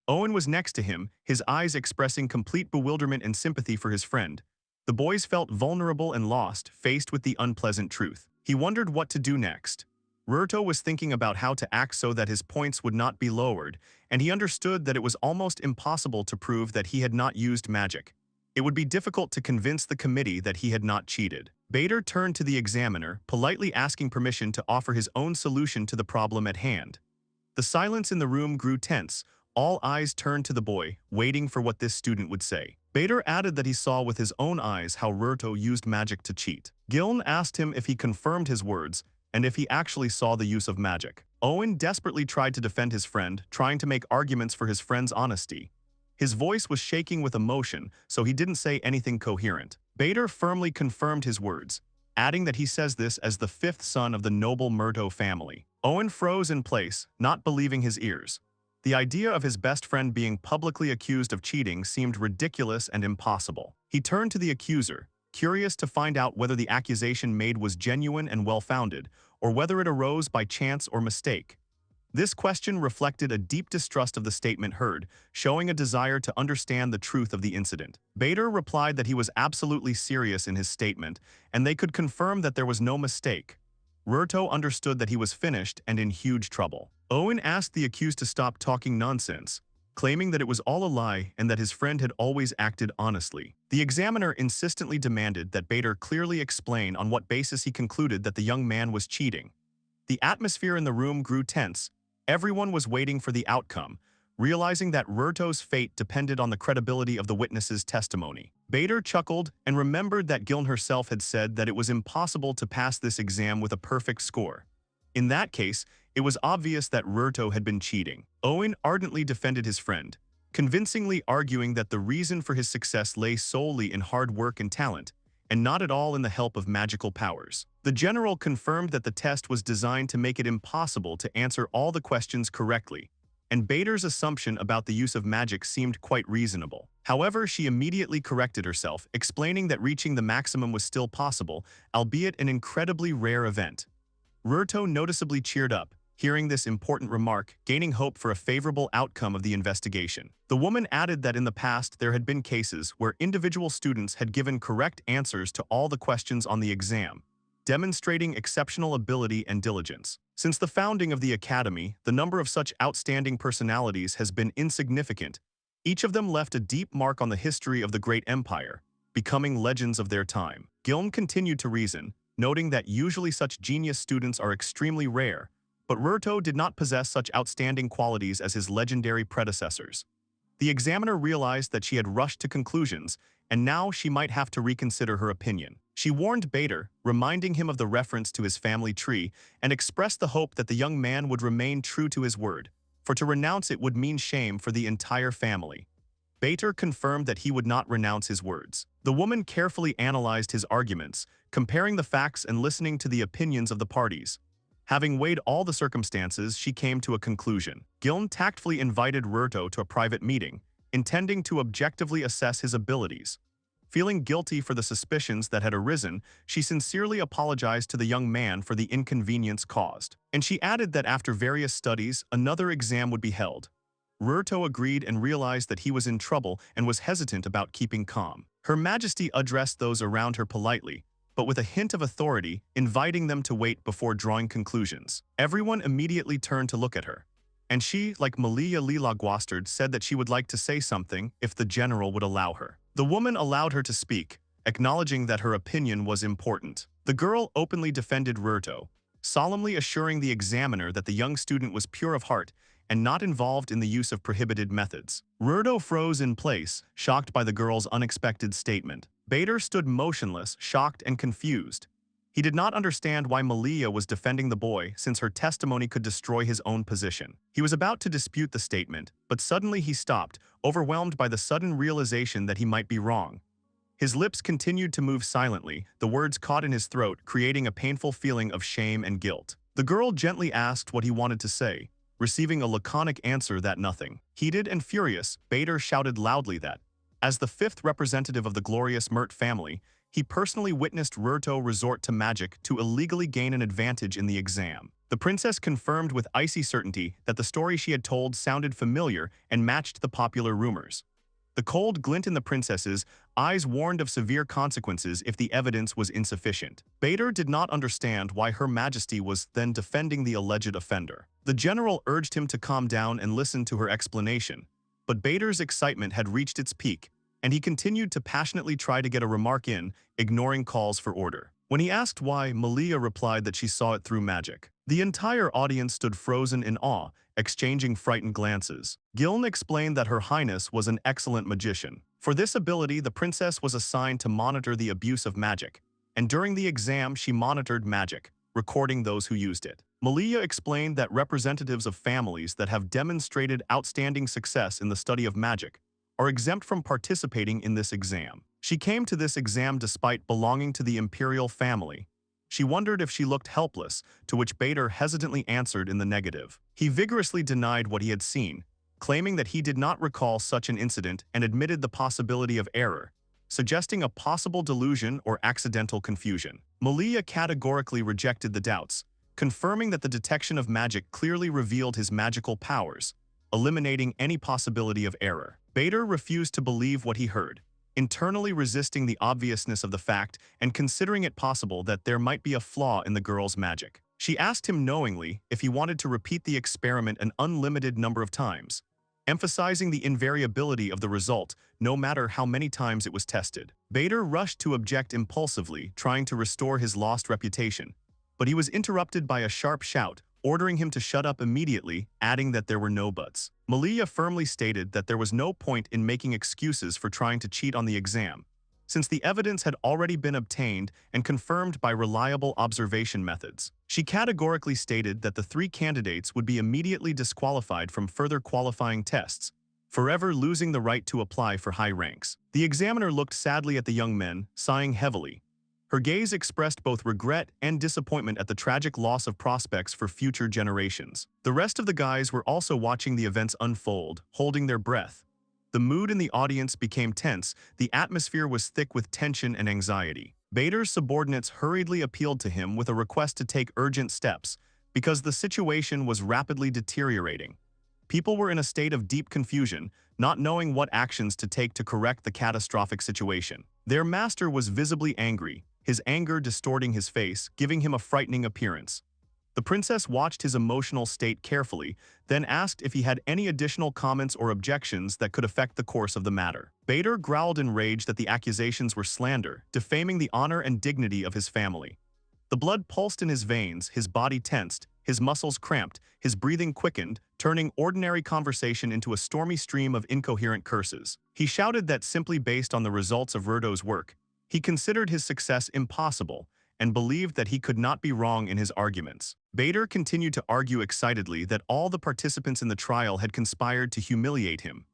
Owen was next to him, his eyes expressing complete bewilderment and sympathy for his friend. The boys felt vulnerable and lost, faced with the unpleasant truth. He wondered what to do next. Ruto was thinking about how to act so that his points would not be lowered, and he understood that it was almost impossible to prove that he had not used magic. It would be difficult to convince the committee that he had not cheated. Bader turned to the examiner, politely asking permission to offer his own solution to the problem at hand. The silence in the room grew tense. All eyes turned to the boy, waiting for what this student would say. Bader added that he saw with his own eyes how Ruto used magic to cheat. Giln asked him if he confirmed his words, and if he actually saw the use of magic. Owen desperately tried to defend his friend, trying to make arguments for his friend's honesty. His voice was shaking with emotion, so he didn't say anything coherent. Bader firmly confirmed his words, adding that he says this as the fifth son of the noble Murto family. Owen froze in place, not believing his ears. The idea of his best friend being publicly accused of cheating seemed ridiculous and impossible. He turned to the accuser, curious to find out whether the accusation made was genuine and well-founded, or whether it arose by chance or mistake. This question reflected a deep distrust of the statement heard, showing a desire to understand the truth of the incident. Bader replied that he was absolutely serious in his statement, and they could confirm that there was no mistake. Ruto understood that he was finished and in huge trouble. Owen asked the accused to stop talking nonsense, claiming that it was all a lie and that his friend had always acted honestly. The examiner insistently demanded that Bader clearly explain on what basis he concluded that the young man was cheating. The atmosphere in the room grew tense. Everyone was waiting for the outcome, realizing that Rurto's fate depended on the credibility of the witness's testimony. Bader chuckled and remembered that Giln herself had said that it was impossible to pass this exam with a perfect score. In that case, it was obvious that Rurto had been cheating. Owen ardently defended his friend, convincingly arguing that the reason for his success lay solely in hard work and talent, and not at all in the help of magical powers. The general confirmed that the test was designed to make it impossible to answer all the questions correctly, and Bader's assumption about the use of magic seemed quite reasonable. However, she immediately corrected herself, explaining that reaching the maximum was still possible, albeit an incredibly rare event. Rurto noticeably cheered up, hearing this important remark, gaining hope for a favorable outcome of the investigation. The woman added that in the past there had been cases where individual students had given correct answers to all the questions on the exam, demonstrating exceptional ability and diligence. Since the founding of the academy, the number of such outstanding personalities has been insignificant. Each of them left a deep mark on the history of the great empire, becoming legends of their time. Giln continued to reason, noting that usually such genius students are extremely rare, but Rurto did not possess such outstanding qualities as his legendary predecessors. The examiner realized that she had rushed to conclusions, and now she might have to reconsider her opinion. She warned Bader, reminding him of the reference to his family tree, and expressed the hope that the young man would remain true to his word, for to renounce it would mean shame for the entire family. Bader confirmed that he would not renounce his words. The woman carefully analyzed his arguments, comparing the facts and listening to the opinions of the parties. Having weighed all the circumstances, she came to a conclusion. Giln tactfully invited Rurto to a private meeting, intending to objectively assess his abilities. Feeling guilty for the suspicions that had arisen, she sincerely apologized to the young man for the inconvenience caused. And she added that after various studies, another exam would be held. Rurto agreed and realized that he was in trouble and was hesitant about keeping calm. Her Majesty addressed those around her politely, but with a hint of authority, inviting them to wait before drawing conclusions. Everyone immediately turned to look at her, and she, like Malia Lila Gwastard, said that she would like to say something if the general would allow her. The woman allowed her to speak, acknowledging that her opinion was important. The girl openly defended Rurto, solemnly assuring the examiner that the young student was pure of heart and not involved in the use of prohibited methods. Rurto froze in place, shocked by the girl's unexpected statement. Bader stood motionless, shocked and confused. He did not understand why Malia was defending the boy, since her testimony could destroy his own position. He was about to dispute the statement, but suddenly he stopped, overwhelmed by the sudden realization that he might be wrong. His lips continued to move silently, the words caught in his throat, creating a painful feeling of shame and guilt. The girl gently asked what he wanted to say, receiving a laconic answer that nothing. Heated and furious, Bader shouted loudly that, as the fifth representative of the glorious Mert family, he personally witnessed Rurto resort to magic to illegally gain an advantage in the exam. The princess confirmed with icy certainty that the story she had told sounded familiar and matched the popular rumors. The cold glint in the princess's eyes warned of severe consequences if the evidence was insufficient. Bader did not understand why Her Majesty was then defending the alleged offender. The general urged him to calm down and listen to her explanation, but Bader's excitement had reached its peak, and he continued to passionately try to get a remark in, ignoring calls for order. When he asked why, Malia replied that she saw it through magic. The entire audience stood frozen in awe, exchanging frightened glances. Giln explained that Her Highness was an excellent magician. For this ability, the princess was assigned to monitor the abuse of magic, and during the exam she monitored magic, recording those who used it. Malia explained that representatives of families that have demonstrated outstanding success in the study of magic are exempt from participating in this exam. She came to this exam despite belonging to the imperial family. She wondered if she looked helpless, to which Bader hesitantly answered in the negative. He vigorously denied what he had seen, claiming that he did not recall such an incident and admitted the possibility of error, suggesting a possible delusion or accidental confusion. Malia categorically rejected the doubts, confirming that the detection of magic clearly revealed his magical powers, eliminating any possibility of error. Bader refused to believe what he heard, internally resisting the obviousness of the fact and considering it possible that there might be a flaw in the girl's magic. She asked him knowingly if he wanted to repeat the experiment an unlimited number of times, emphasizing the invariability of the result, no matter how many times it was tested. Bader rushed to object impulsively, trying to restore his lost reputation. But he was interrupted by a sharp shout, ordering him to shut up immediately, adding that there were no buts. Malia firmly stated that there was no point in making excuses for trying to cheat on the exam, since the evidence had already been obtained and confirmed by reliable observation methods. She categorically stated that the 3 candidates would be immediately disqualified from further qualifying tests, forever losing the right to apply for high ranks. The examiner looked sadly at the young men, sighing heavily. Her gaze expressed both regret and disappointment at the tragic loss of prospects for future generations. The rest of the guys were also watching the events unfold, holding their breath. The mood in the audience became tense, the atmosphere was thick with tension and anxiety. Bader's subordinates hurriedly appealed to him with a request to take urgent steps, because the situation was rapidly deteriorating. People were in a state of deep confusion, not knowing what actions to take to correct the catastrophic situation. Their master was visibly angry, his anger distorting his face, giving him a frightening appearance. The princess watched his emotional state carefully, then asked if he had any additional comments or objections that could affect the course of the matter. Bader growled in rage that the accusations were slander, defaming the honor and dignity of his family. The blood pulsed in his veins, his body tensed, his muscles cramped, his breathing quickened, turning ordinary conversation into a stormy stream of incoherent curses. He shouted that simply based on the results of Rurto's work, he considered his success impossible and believed that he could not be wrong in his arguments. Bader continued to argue excitedly that all the participants in the trial had conspired to humiliate him.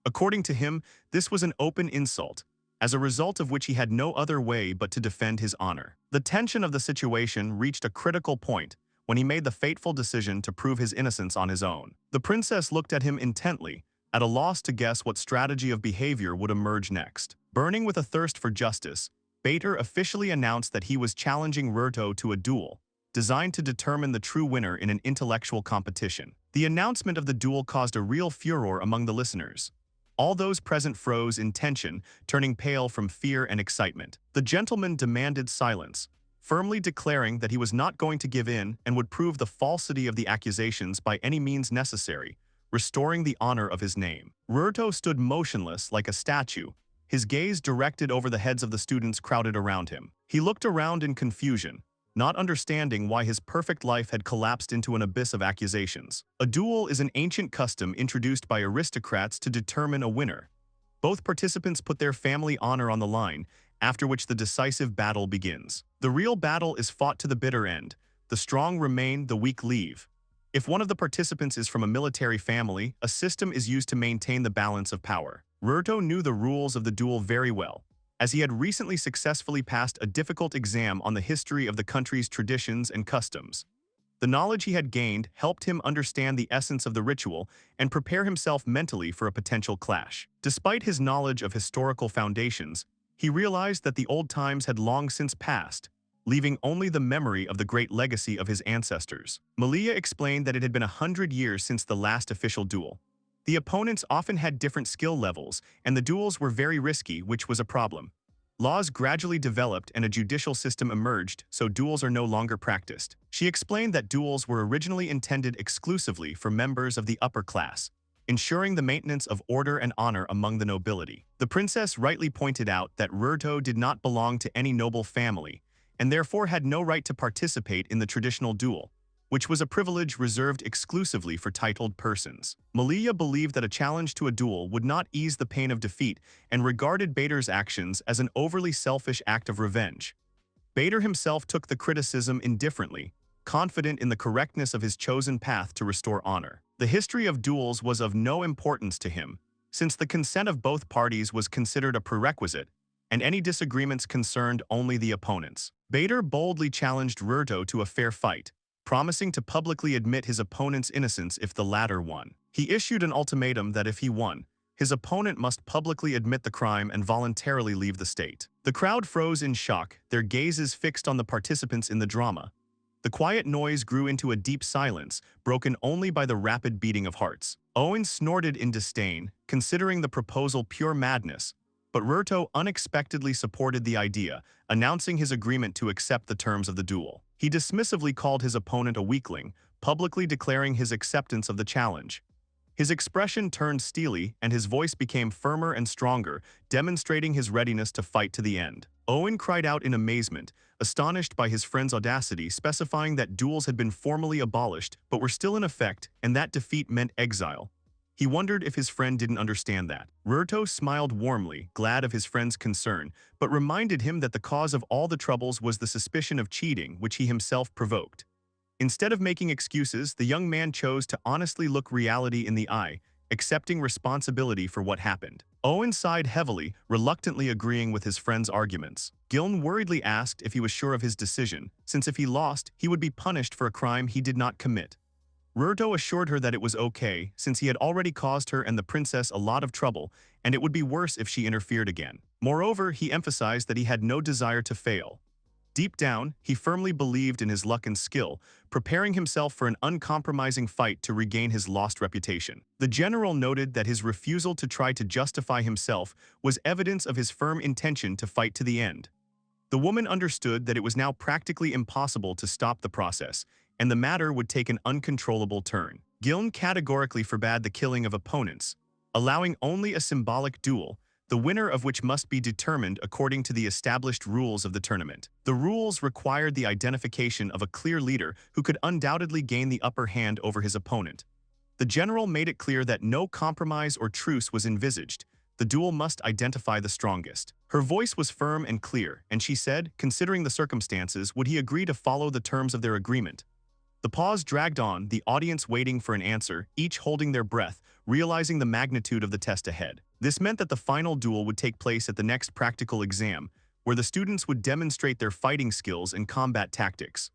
According to him, this was an open insult, as a result of which he had no other way but to defend his honor. The tension of the situation reached a critical point when he made the fateful decision to prove his innocence on his own. The princess looked at him intently, at a loss to guess what strategy of behavior would emerge next. Burning with a thirst for justice, Bader officially announced that he was challenging Rurto to a duel, designed to determine the true winner in an intellectual competition. The announcement of the duel caused a real furor among the listeners. All those present froze in tension, turning pale from fear and excitement. The gentleman demanded silence, firmly declaring that he was not going to give in and would prove the falsity of the accusations by any means necessary, restoring the honor of his name. Rurto stood motionless like a statue, his gaze directed over the heads of the students crowded around him. He looked around in confusion, not understanding why his perfect life had collapsed into an abyss of accusations. A duel is an ancient custom introduced by aristocrats to determine a winner. Both participants put their family honor on the line, after which the decisive battle begins. The real battle is fought to the bitter end. The strong remain, the weak leave. If one of the participants is from a military family, a system is used to maintain the balance of power. Rurto knew the rules of the duel very well, as he had recently successfully passed a difficult exam on the history of the country's traditions and customs. The knowledge he had gained helped him understand the essence of the ritual and prepare himself mentally for a potential clash. Despite his knowledge of historical foundations, he realized that the old times had long since passed, leaving only the memory of the great legacy of his ancestors. Malia explained that it had been 100 years since the last official duel. The opponents often had different skill levels, and the duels were very risky, which was a problem. Laws gradually developed and a judicial system emerged, so duels are no longer practiced. She explained that duels were originally intended exclusively for members of the upper class, ensuring the maintenance of order and honor among the nobility. The princess rightly pointed out that Rurto did not belong to any noble family, and therefore had no right to participate in the traditional duel, which was a privilege reserved exclusively for titled persons. Malia believed that a challenge to a duel would not ease the pain of defeat and regarded Bader's actions as an overly selfish act of revenge. Bader himself took the criticism indifferently, confident in the correctness of his chosen path to restore honor. The history of duels was of no importance to him, since the consent of both parties was considered a prerequisite, and any disagreements concerned only the opponents. Bader boldly challenged Rurto to a fair fight, promising to publicly admit his opponent's innocence if the latter won. He issued an ultimatum that if he won, his opponent must publicly admit the crime and voluntarily leave the state. The crowd froze in shock, their gazes fixed on the participants in the drama. The quiet noise grew into a deep silence, broken only by the rapid beating of hearts. Owen snorted in disdain, considering the proposal pure madness, but Rurto unexpectedly supported the idea, announcing his agreement to accept the terms of the duel. He dismissively called his opponent a weakling, publicly declaring his acceptance of the challenge. His expression turned steely and his voice became firmer and stronger, demonstrating his readiness to fight to the end. Owen cried out in amazement, astonished by his friend's audacity, specifying that duels had been formally abolished but were still in effect and that defeat meant exile. He wondered if his friend didn't understand that. Ruto smiled warmly, glad of his friend's concern, but reminded him that the cause of all the troubles was the suspicion of cheating, which he himself provoked. Instead of making excuses, the young man chose to honestly look reality in the eye, accepting responsibility for what happened. Owen sighed heavily, reluctantly agreeing with his friend's arguments. Giln worriedly asked if he was sure of his decision, since if he lost, he would be punished for a crime he did not commit. Ruto assured her that it was okay, since he had already caused her and the princess a lot of trouble, and it would be worse if she interfered again. Moreover, he emphasized that he had no desire to fail. Deep down, he firmly believed in his luck and skill, preparing himself for an uncompromising fight to regain his lost reputation. The general noted that his refusal to try to justify himself was evidence of his firm intention to fight to the end. The woman understood that it was now practically impossible to stop the process, and the matter would take an uncontrollable turn. Giln categorically forbade the killing of opponents, allowing only a symbolic duel, the winner of which must be determined according to the established rules of the tournament. The rules required the identification of a clear leader who could undoubtedly gain the upper hand over his opponent. The general made it clear that no compromise or truce was envisaged. The duel must identify the strongest. Her voice was firm and clear, and she said, considering the circumstances, would he agree to follow the terms of their agreement? The pause dragged on, the audience waiting for an answer, each holding their breath, realizing the magnitude of the test ahead. This meant that the final duel would take place at the next practical exam, where the students would demonstrate their fighting skills and combat tactics.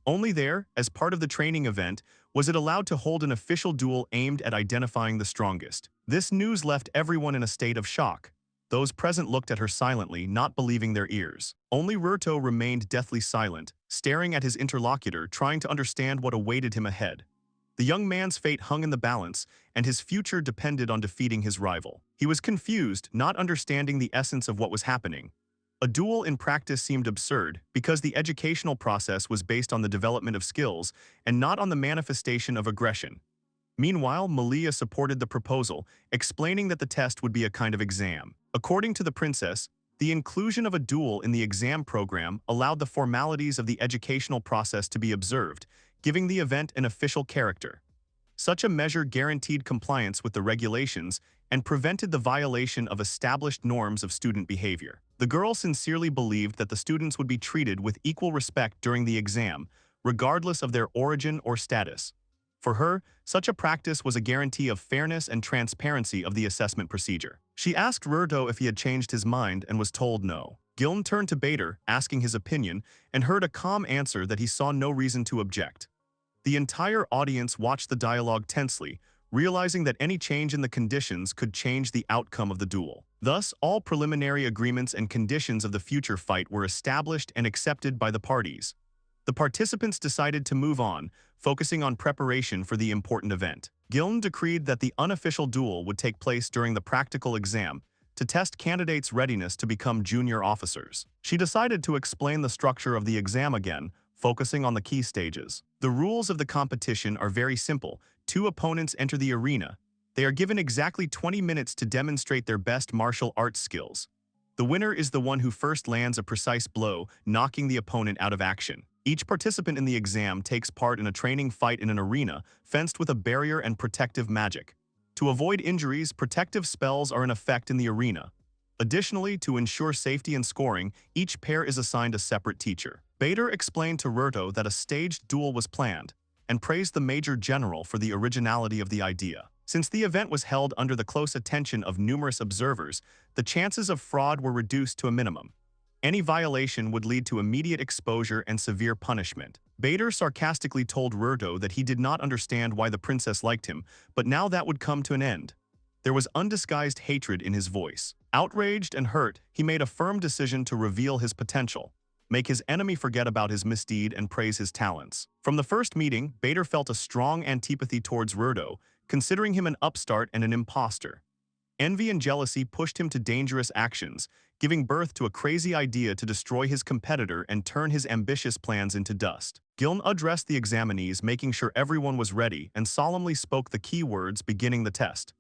Only there, as part of the training event, was it allowed to hold an official duel aimed at identifying the strongest. This news left everyone in a state of shock. Those present looked at her silently, not believing their ears. Only Ruto remained deathly silent, staring at his interlocutor, trying to understand what awaited him ahead. The young man's fate hung in the balance, and his future depended on defeating his rival. He was confused, not understanding the essence of what was happening. A duel in practice seemed absurd, because the educational process was based on the development of skills and not on the manifestation of aggression. Meanwhile, Malia supported the proposal, explaining that the test would be a kind of exam. According to the princess, the inclusion of a duel in the exam program allowed the formalities of the educational process to be observed, giving the event an official character. Such a measure guaranteed compliance with the regulations and prevented the violation of established norms of student behavior. The girl sincerely believed that the students would be treated with equal respect during the exam, regardless of their origin or status. For her, such a practice was a guarantee of fairness and transparency of the assessment procedure. She asked Ruto if he had changed his mind and was told no. Giln turned to Bader, asking his opinion, and heard a calm answer that he saw no reason to object. The entire audience watched the dialogue tensely, realizing that any change in the conditions could change the outcome of the duel. Thus, all preliminary agreements and conditions of the future fight were established and accepted by the parties. The participants decided to move on, focusing on preparation for the important event. Giln decreed that the unofficial duel would take place during the practical exam to test candidates' readiness to become junior officers. She decided to explain the structure of the exam again, focusing on the key stages. The rules of the competition are very simple. 2 opponents enter the arena. They are given exactly 20 minutes to demonstrate their best martial arts skills. The winner is the one who first lands a precise blow, knocking the opponent out of action. Each participant in the exam takes part in a training fight in an arena, fenced with a barrier and protective magic. To avoid injuries, protective spells are in effect in the arena. Additionally, to ensure safety and scoring, each pair is assigned a separate teacher. Bader explained to Ruto that a staged duel was planned, and praised the Major General for the originality of the idea. Since the event was held under the close attention of numerous observers, the chances of fraud were reduced to a minimum. Any violation would lead to immediate exposure and severe punishment. Bader sarcastically told Ruto that he did not understand why the princess liked him, but now that would come to an end. There was undisguised hatred in his voice. Outraged and hurt, he made a firm decision to reveal his potential, make his enemy forget about his misdeed and praise his talents. From the first meeting, Bader felt a strong antipathy towards Ruto, considering him an upstart and an imposter. Envy and jealousy pushed him to dangerous actions, giving birth to a crazy idea to destroy his competitor and turn his ambitious plans into dust. Giln addressed the examinees, making sure everyone was ready, and solemnly spoke the key words beginning the test.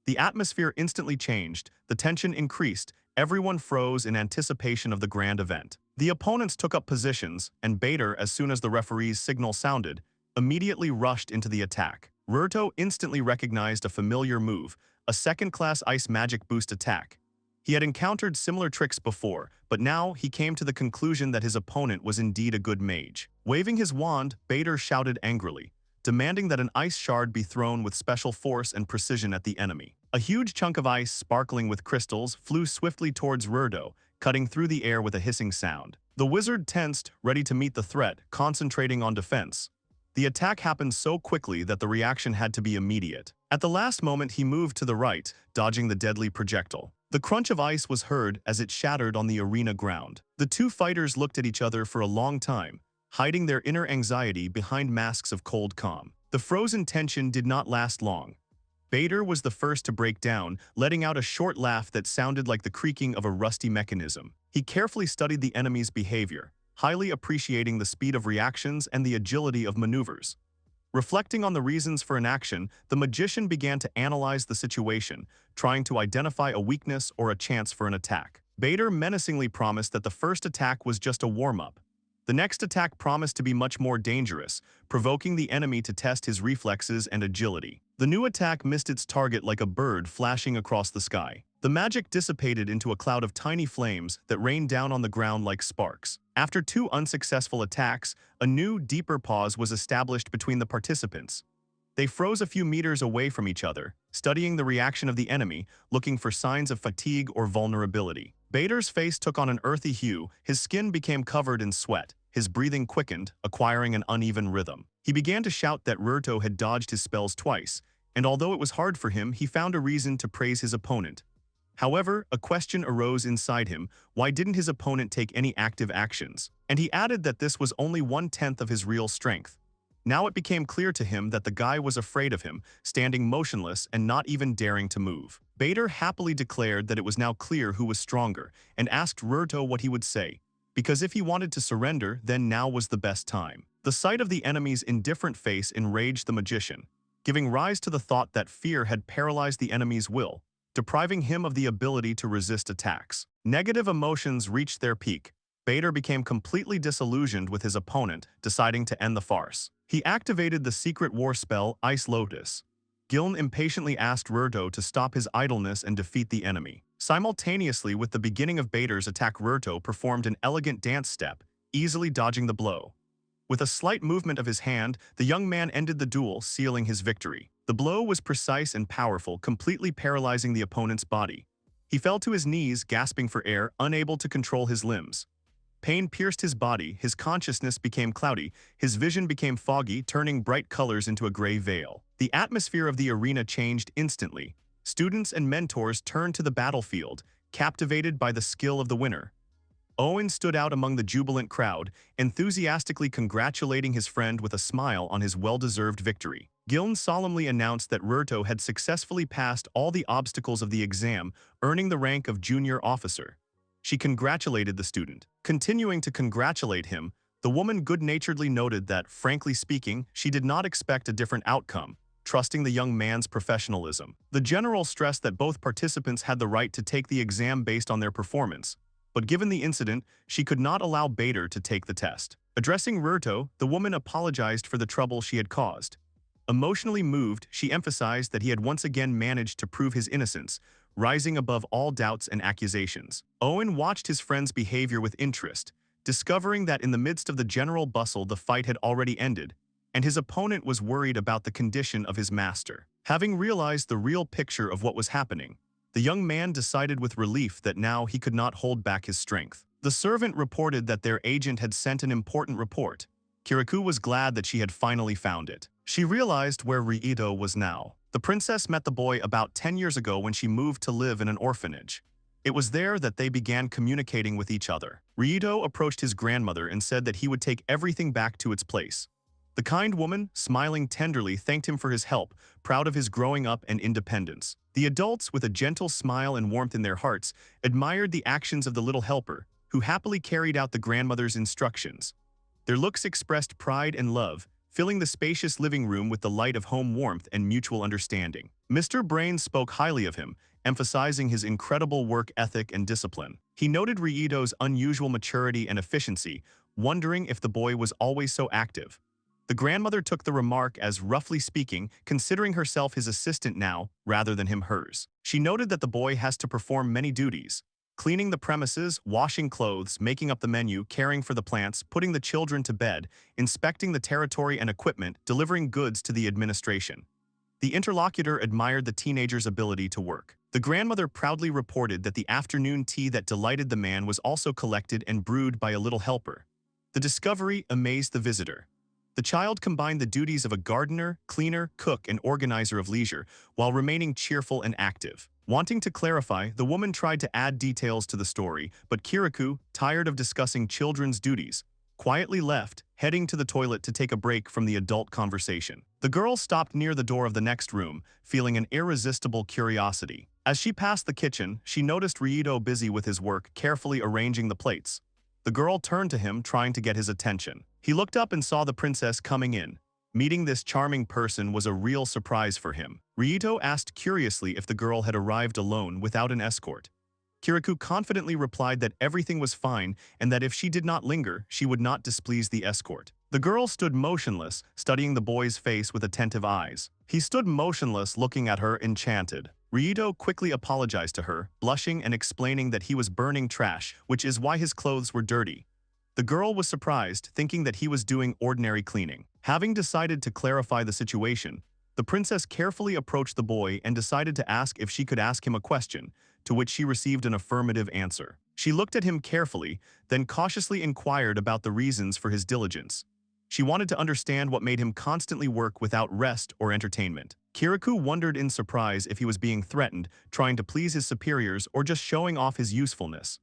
The atmosphere instantly changed, the tension increased, everyone froze in anticipation of the grand event. The opponents took up positions, and Bader, as soon as the referee's signal sounded, immediately rushed into the attack. Ruto instantly recognized a familiar move, a second-class ice magic boost attack. He had encountered similar tricks before, but now he came to the conclusion that his opponent was indeed a good mage. Waving his wand, Bader shouted angrily, demanding that an ice shard be thrown with special force and precision at the enemy. A huge chunk of ice, sparkling with crystals, flew swiftly towards Ruto, cutting through the air with a hissing sound. The wizard tensed, ready to meet the threat, concentrating on defense. The attack happened so quickly that the reaction had to be immediate. At the last moment, he moved to the right, dodging the deadly projectile. The crunch of ice was heard as it shattered on the arena ground. The two fighters looked at each other for a long time, hiding their inner anxiety behind masks of cold calm. The frozen tension did not last long. Bader was the first to break down, letting out a short laugh that sounded like the creaking of a rusty mechanism. He carefully studied the enemy's behavior, highly appreciating the speed of reactions and the agility of maneuvers. Reflecting on the reasons for an action, the magician began to analyze the situation, trying to identify a weakness or a chance for an attack. Bader menacingly promised that the first attack was just a warm-up. The next attack promised to be much more dangerous, provoking the enemy to test his reflexes and agility. The new attack missed its target like a bird flashing across the sky. The magic dissipated into a cloud of tiny flames that rained down on the ground like sparks. After two unsuccessful attacks, a new, deeper pause was established between the participants. They froze a few meters away from each other, studying the reaction of the enemy, looking for signs of fatigue or vulnerability. Bader's face took on an earthy hue, his skin became covered in sweat, his breathing quickened, acquiring an uneven rhythm. He began to shout that Ruto had dodged his spells twice, and although it was hard for him, he found a reason to praise his opponent. However, a question arose inside him: why didn't his opponent take any active actions? And he added that this was only 1/10 of his real strength. Now it became clear to him that the guy was afraid of him, standing motionless and not even daring to move. Bader happily declared that it was now clear who was stronger, and asked Ruto what he would say, because if he wanted to surrender, then now was the best time. The sight of the enemy's indifferent face enraged the magician, giving rise to the thought that fear had paralyzed the enemy's will, depriving him of the ability to resist attacks. Negative emotions reached their peak. Bader became completely disillusioned with his opponent, deciding to end the farce. He activated the secret war spell, Ice Lotus. Giln impatiently asked Ruto to stop his idleness and defeat the enemy. Simultaneously with the beginning of Bader's attack, Ruto performed an elegant dance step, easily dodging the blow. With a slight movement of his hand, the young man ended the duel, sealing his victory. The blow was precise and powerful, completely paralyzing the opponent's body. He fell to his knees, gasping for air, unable to control his limbs. Pain pierced his body, his consciousness became cloudy, his vision became foggy, turning bright colors into a gray veil. The atmosphere of the arena changed instantly. Students and mentors turned to the battlefield, captivated by the skill of the winner. Owen stood out among the jubilant crowd, enthusiastically congratulating his friend with a smile on his well-deserved victory. Giln solemnly announced that Ruto had successfully passed all the obstacles of the exam, earning the rank of junior officer. She congratulated the student. Continuing to congratulate him, the woman good-naturedly noted that, frankly speaking, she did not expect a different outcome, trusting the young man's professionalism. The general stressed that both participants had the right to take the exam based on their performance, but given the incident, she could not allow Bader to take the test. Addressing Ruto, the woman apologized for the trouble she had caused. Emotionally moved, she emphasized that he had once again managed to prove his innocence, rising above all doubts and accusations. Owen watched his friend's behavior with interest, discovering that in the midst of the general bustle the fight had already ended, and his opponent was worried about the condition of his master. Having realized the real picture of what was happening, the young man decided with relief that now he could not hold back his strength. The servant reported that their agent had sent an important report. Kirikou was glad that she had finally found it. She realized where Riito was now. The princess met the boy about 10 years ago when she moved to live in an orphanage. It was there that they began communicating with each other. Riito approached his grandmother and said that he would take everything back to its place. The kind woman, smiling tenderly, thanked him for his help, proud of his growing up and independence. The adults, with a gentle smile and warmth in their hearts, admired the actions of the little helper, who happily carried out the grandmother's instructions. Their looks expressed pride and love, filling the spacious living room with the light of home warmth and mutual understanding. Mr. Brain spoke highly of him, emphasizing his incredible work ethic and discipline. He noted Ryito's unusual maturity and efficiency, wondering if the boy was always so active. The grandmother took the remark as, roughly speaking, considering herself his assistant now, rather than him hers. She noted that the boy has to perform many duties: cleaning the premises, washing clothes, making up the menu, caring for the plants, putting the children to bed, inspecting the territory and equipment, delivering goods to the administration. The interlocutor admired the teenager's ability to work. The grandmother proudly reported that the afternoon tea that delighted the man was also collected and brewed by a little helper. The discovery amazed the visitor. The child combined the duties of a gardener, cleaner, cook, and organizer of leisure, while remaining cheerful and active. Wanting to clarify, the woman tried to add details to the story, but Kirikou, tired of discussing children's duties, quietly left, heading to the toilet to take a break from the adult conversation. The girl stopped near the door of the next room, feeling an irresistible curiosity. As she passed the kitchen, she noticed Ryito busy with his work, carefully arranging the plates. The girl turned to him, trying to get his attention. He looked up and saw the princess coming in. Meeting this charming person was a real surprise for him. Ryito asked curiously if the girl had arrived alone without an escort. Kirikou confidently replied that everything was fine and that if she did not linger, she would not displease the escort. The girl stood motionless, studying the boy's face with attentive eyes. He stood motionless, looking at her, enchanted. Ryito quickly apologized to her, blushing and explaining that he was burning trash, which is why his clothes were dirty. The girl was surprised, thinking that he was doing ordinary cleaning. Having decided to clarify the situation, the princess carefully approached the boy and decided to ask if she could ask him a question, to which she received an affirmative answer. She looked at him carefully, then cautiously inquired about the reasons for his diligence. She wanted to understand what made him constantly work without rest or entertainment. Kirikou wondered in surprise if he was being threatened, trying to please his superiors, or just showing off his usefulness.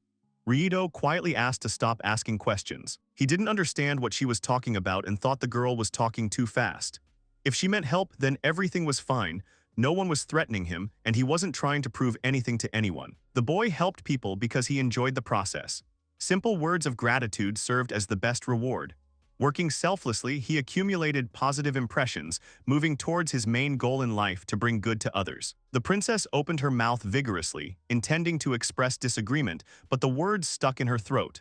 Ryito quietly asked to stop asking questions. He didn't understand what she was talking about and thought the girl was talking too fast. If she meant help, then everything was fine. No one was threatening him, and he wasn't trying to prove anything to anyone. The boy helped people because he enjoyed the process. Simple words of gratitude served as the best reward. Working selflessly, he accumulated positive impressions, moving towards his main goal in life: to bring good to others. The princess opened her mouth vigorously, intending to express disagreement, but the words stuck in her throat.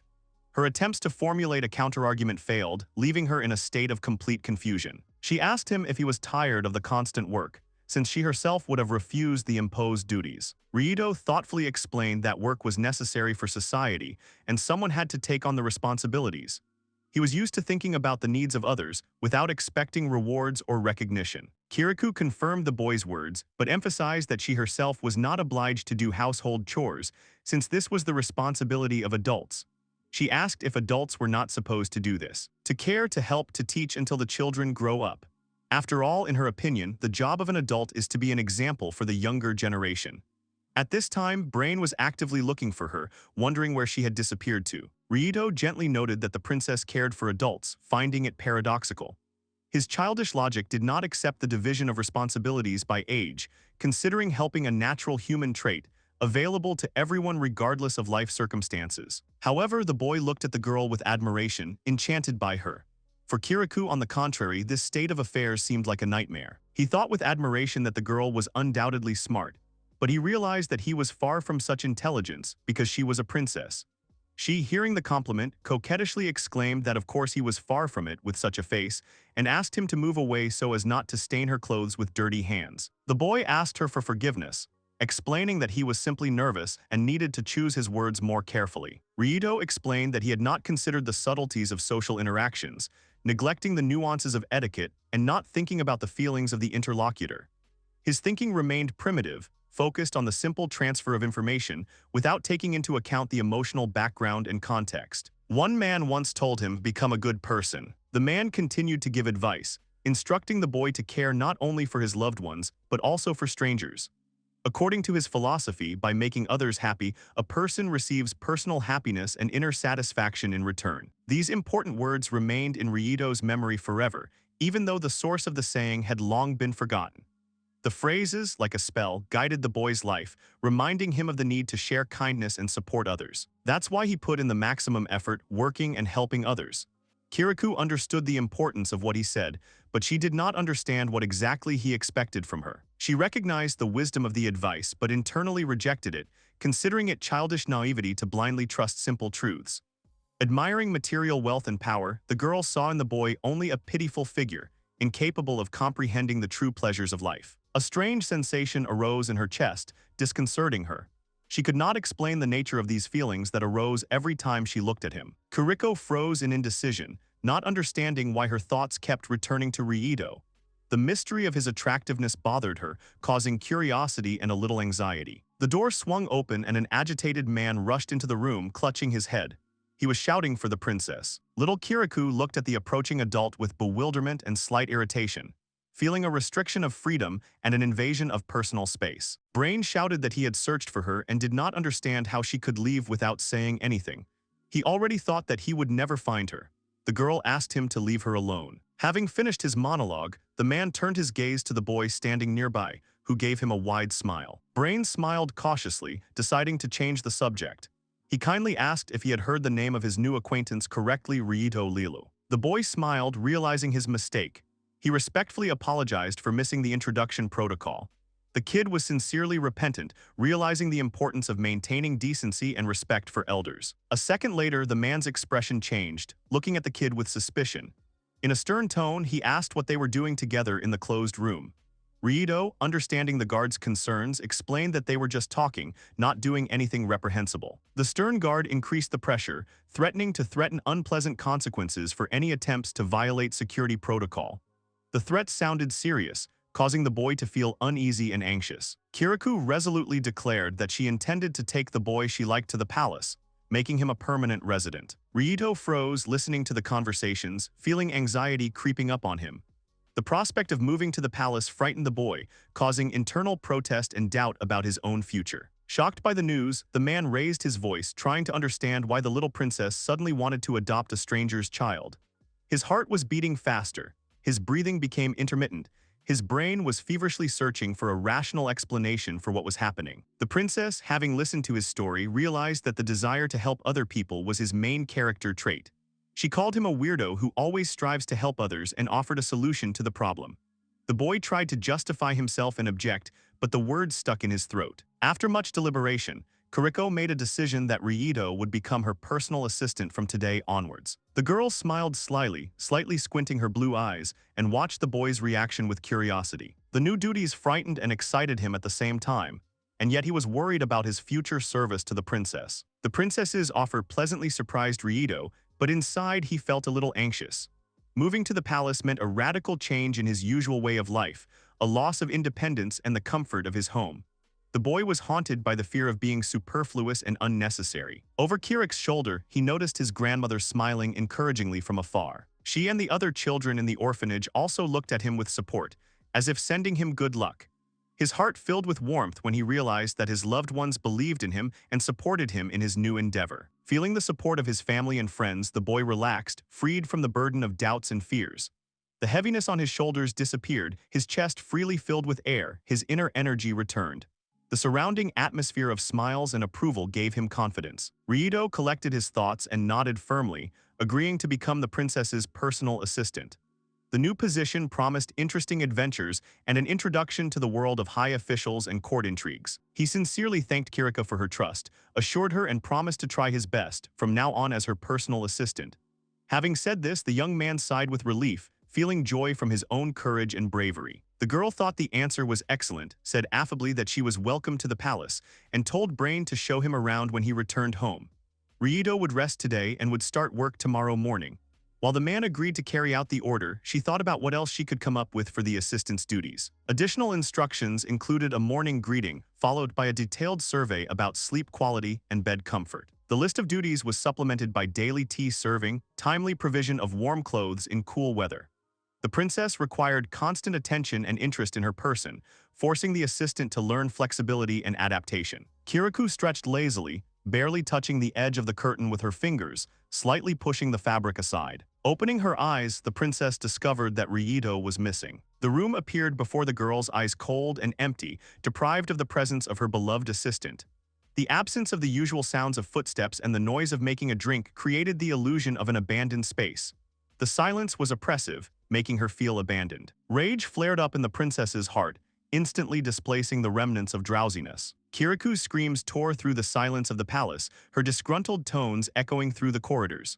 Her attempts to formulate a counterargument failed, leaving her in a state of complete confusion. She asked him if he was tired of the constant work, since she herself would have refused the imposed duties. Ryito thoughtfully explained that work was necessary for society, and someone had to take on the responsibilities. He was used to thinking about the needs of others without expecting rewards or recognition. Kirikou confirmed the boy's words, but emphasized that she herself was not obliged to do household chores, since this was the responsibility of adults. She asked if adults were not supposed to do this: to care, to help, to teach until the children grow up. After all, in her opinion, the job of an adult is to be an example for the younger generation. At this time, Brain was actively looking for her, wondering where she had disappeared to. Ryito gently noted that the princess cared for adults, finding it paradoxical. His childish logic did not accept the division of responsibilities by age, considering helping a natural human trait, available to everyone regardless of life circumstances. However, the boy looked at the girl with admiration, enchanted by her. For Kirikou, on the contrary, this state of affairs seemed like a nightmare. He thought with admiration that the girl was undoubtedly smart, but he realized that he was far from such intelligence because she was a princess. She, hearing the compliment, coquettishly exclaimed that of course he was far from it with such a face, and asked him to move away so as not to stain her clothes with dirty hands. The boy asked her for forgiveness, explaining that he was simply nervous and needed to choose his words more carefully. Ryito explained that he had not considered the subtleties of social interactions, neglecting the nuances of etiquette and not thinking about the feelings of the interlocutor. His thinking remained primitive, focused on the simple transfer of information without taking into account the emotional background and context. One man once told him, "Become a good person." The man continued to give advice, instructing the boy to care not only for his loved ones, but also for strangers. According to his philosophy, by making others happy, a person receives personal happiness and inner satisfaction in return. These important words remained in Ryito's memory forever, even though the source of the saying had long been forgotten. The phrases, like a spell, guided the boy's life, reminding him of the need to share kindness and support others. That's why he put in the maximum effort, working and helping others. Kirikou understood the importance of what he said, but she did not understand what exactly he expected from her. She recognized the wisdom of the advice, but internally rejected it, considering it childish naivety to blindly trust simple truths. Admiring material wealth and power, the girl saw in the boy only a pitiful figure, incapable of comprehending the true pleasures of life. A strange sensation arose in her chest, disconcerting her. She could not explain the nature of these feelings that arose every time she looked at him. Kuriko froze in indecision, not understanding why her thoughts kept returning to Ryito. The mystery of his attractiveness bothered her, causing curiosity and a little anxiety. The door swung open and an agitated man rushed into the room, clutching his head. He was shouting for the princess. Little Kirikou looked at the approaching adult with bewilderment and slight irritation, feeling a restriction of freedom and an invasion of personal space. Brain shouted that he had searched for her and did not understand how she could leave without saying anything. He already thought that he would never find her. The girl asked him to leave her alone. Having finished his monologue, the man turned his gaze to the boy standing nearby, who gave him a wide smile. Brain smiled cautiously, deciding to change the subject. He kindly asked if he had heard the name of his new acquaintance correctly, Ryito Lilu. The boy smiled, realizing his mistake. He respectfully apologized for missing the introduction protocol. The kid was sincerely repentant, realizing the importance of maintaining decency and respect for elders. A second later, the man's expression changed, looking at the kid with suspicion. In a stern tone, he asked what they were doing together in the closed room. Ryito, understanding the guard's concerns, explained that they were just talking, not doing anything reprehensible. The stern guard increased the pressure, threatening unpleasant consequences for any attempts to violate security protocol. The threat sounded serious, causing the boy to feel uneasy and anxious. Kirikou resolutely declared that she intended to take the boy she liked to the palace, making him a permanent resident. Ryito froze, listening to the conversations, feeling anxiety creeping up on him. The prospect of moving to the palace frightened the boy, causing internal protest and doubt about his own future. Shocked by the news, the man raised his voice, trying to understand why the little princess suddenly wanted to adopt a stranger's child. His heart was beating faster. His breathing became intermittent. His brain was feverishly searching for a rational explanation for what was happening. The princess, having listened to his story, realized that the desire to help other people was his main character trait. She called him a weirdo who always strives to help others and offered a solution to the problem. The boy tried to justify himself and object, but the words stuck in his throat. After much deliberation, Kuriko made a decision that Ryito would become her personal assistant from today onwards. The girl smiled slyly, slightly squinting her blue eyes, and watched the boy's reaction with curiosity. The new duties frightened and excited him at the same time, and yet he was worried about his future service to the princess. The princess's offer pleasantly surprised Ryito, but inside he felt a little anxious. Moving to the palace meant a radical change in his usual way of life, a loss of independence and the comfort of his home. The boy was haunted by the fear of being superfluous and unnecessary. Over Kirik's shoulder, he noticed his grandmother smiling encouragingly from afar. She and the other children in the orphanage also looked at him with support, as if sending him good luck. His heart filled with warmth when he realized that his loved ones believed in him and supported him in his new endeavor. Feeling the support of his family and friends, the boy relaxed, freed from the burden of doubts and fears. The heaviness on his shoulders disappeared, his chest freely filled with air, his inner energy returned. The surrounding atmosphere of smiles and approval gave him confidence. Ryito collected his thoughts and nodded firmly, agreeing to become the princess's personal assistant. The new position promised interesting adventures and an introduction to the world of high officials and court intrigues. He sincerely thanked Kiriko for her trust, assured her and promised to try his best, from now on as her personal assistant. Having said this, the young man sighed with relief, feeling joy from his own courage and bravery. The girl thought the answer was excellent, said affably that she was welcome to the palace, and told Brain to show him around when he returned home. Ryito would rest today and would start work tomorrow morning. While the man agreed to carry out the order, she thought about what else she could come up with for the assistant's duties. Additional instructions included a morning greeting, followed by a detailed survey about sleep quality and bed comfort. The list of duties was supplemented by daily tea serving, timely provision of warm clothes in cool weather. The princess required constant attention and interest in her person, forcing the assistant to learn flexibility and adaptation. Kirikou stretched lazily, barely touching the edge of the curtain with her fingers, slightly pushing the fabric aside. Opening her eyes, the princess discovered that Ryito was missing. The room appeared before the girl's eyes, cold and empty, deprived of the presence of her beloved assistant. The absence of the usual sounds of footsteps and the noise of making a drink created the illusion of an abandoned space. The silence was oppressive, making her feel abandoned. Rage flared up in the princess's heart, instantly displacing the remnants of drowsiness. Kiriku's screams tore through the silence of the palace, her disgruntled tones echoing through the corridors.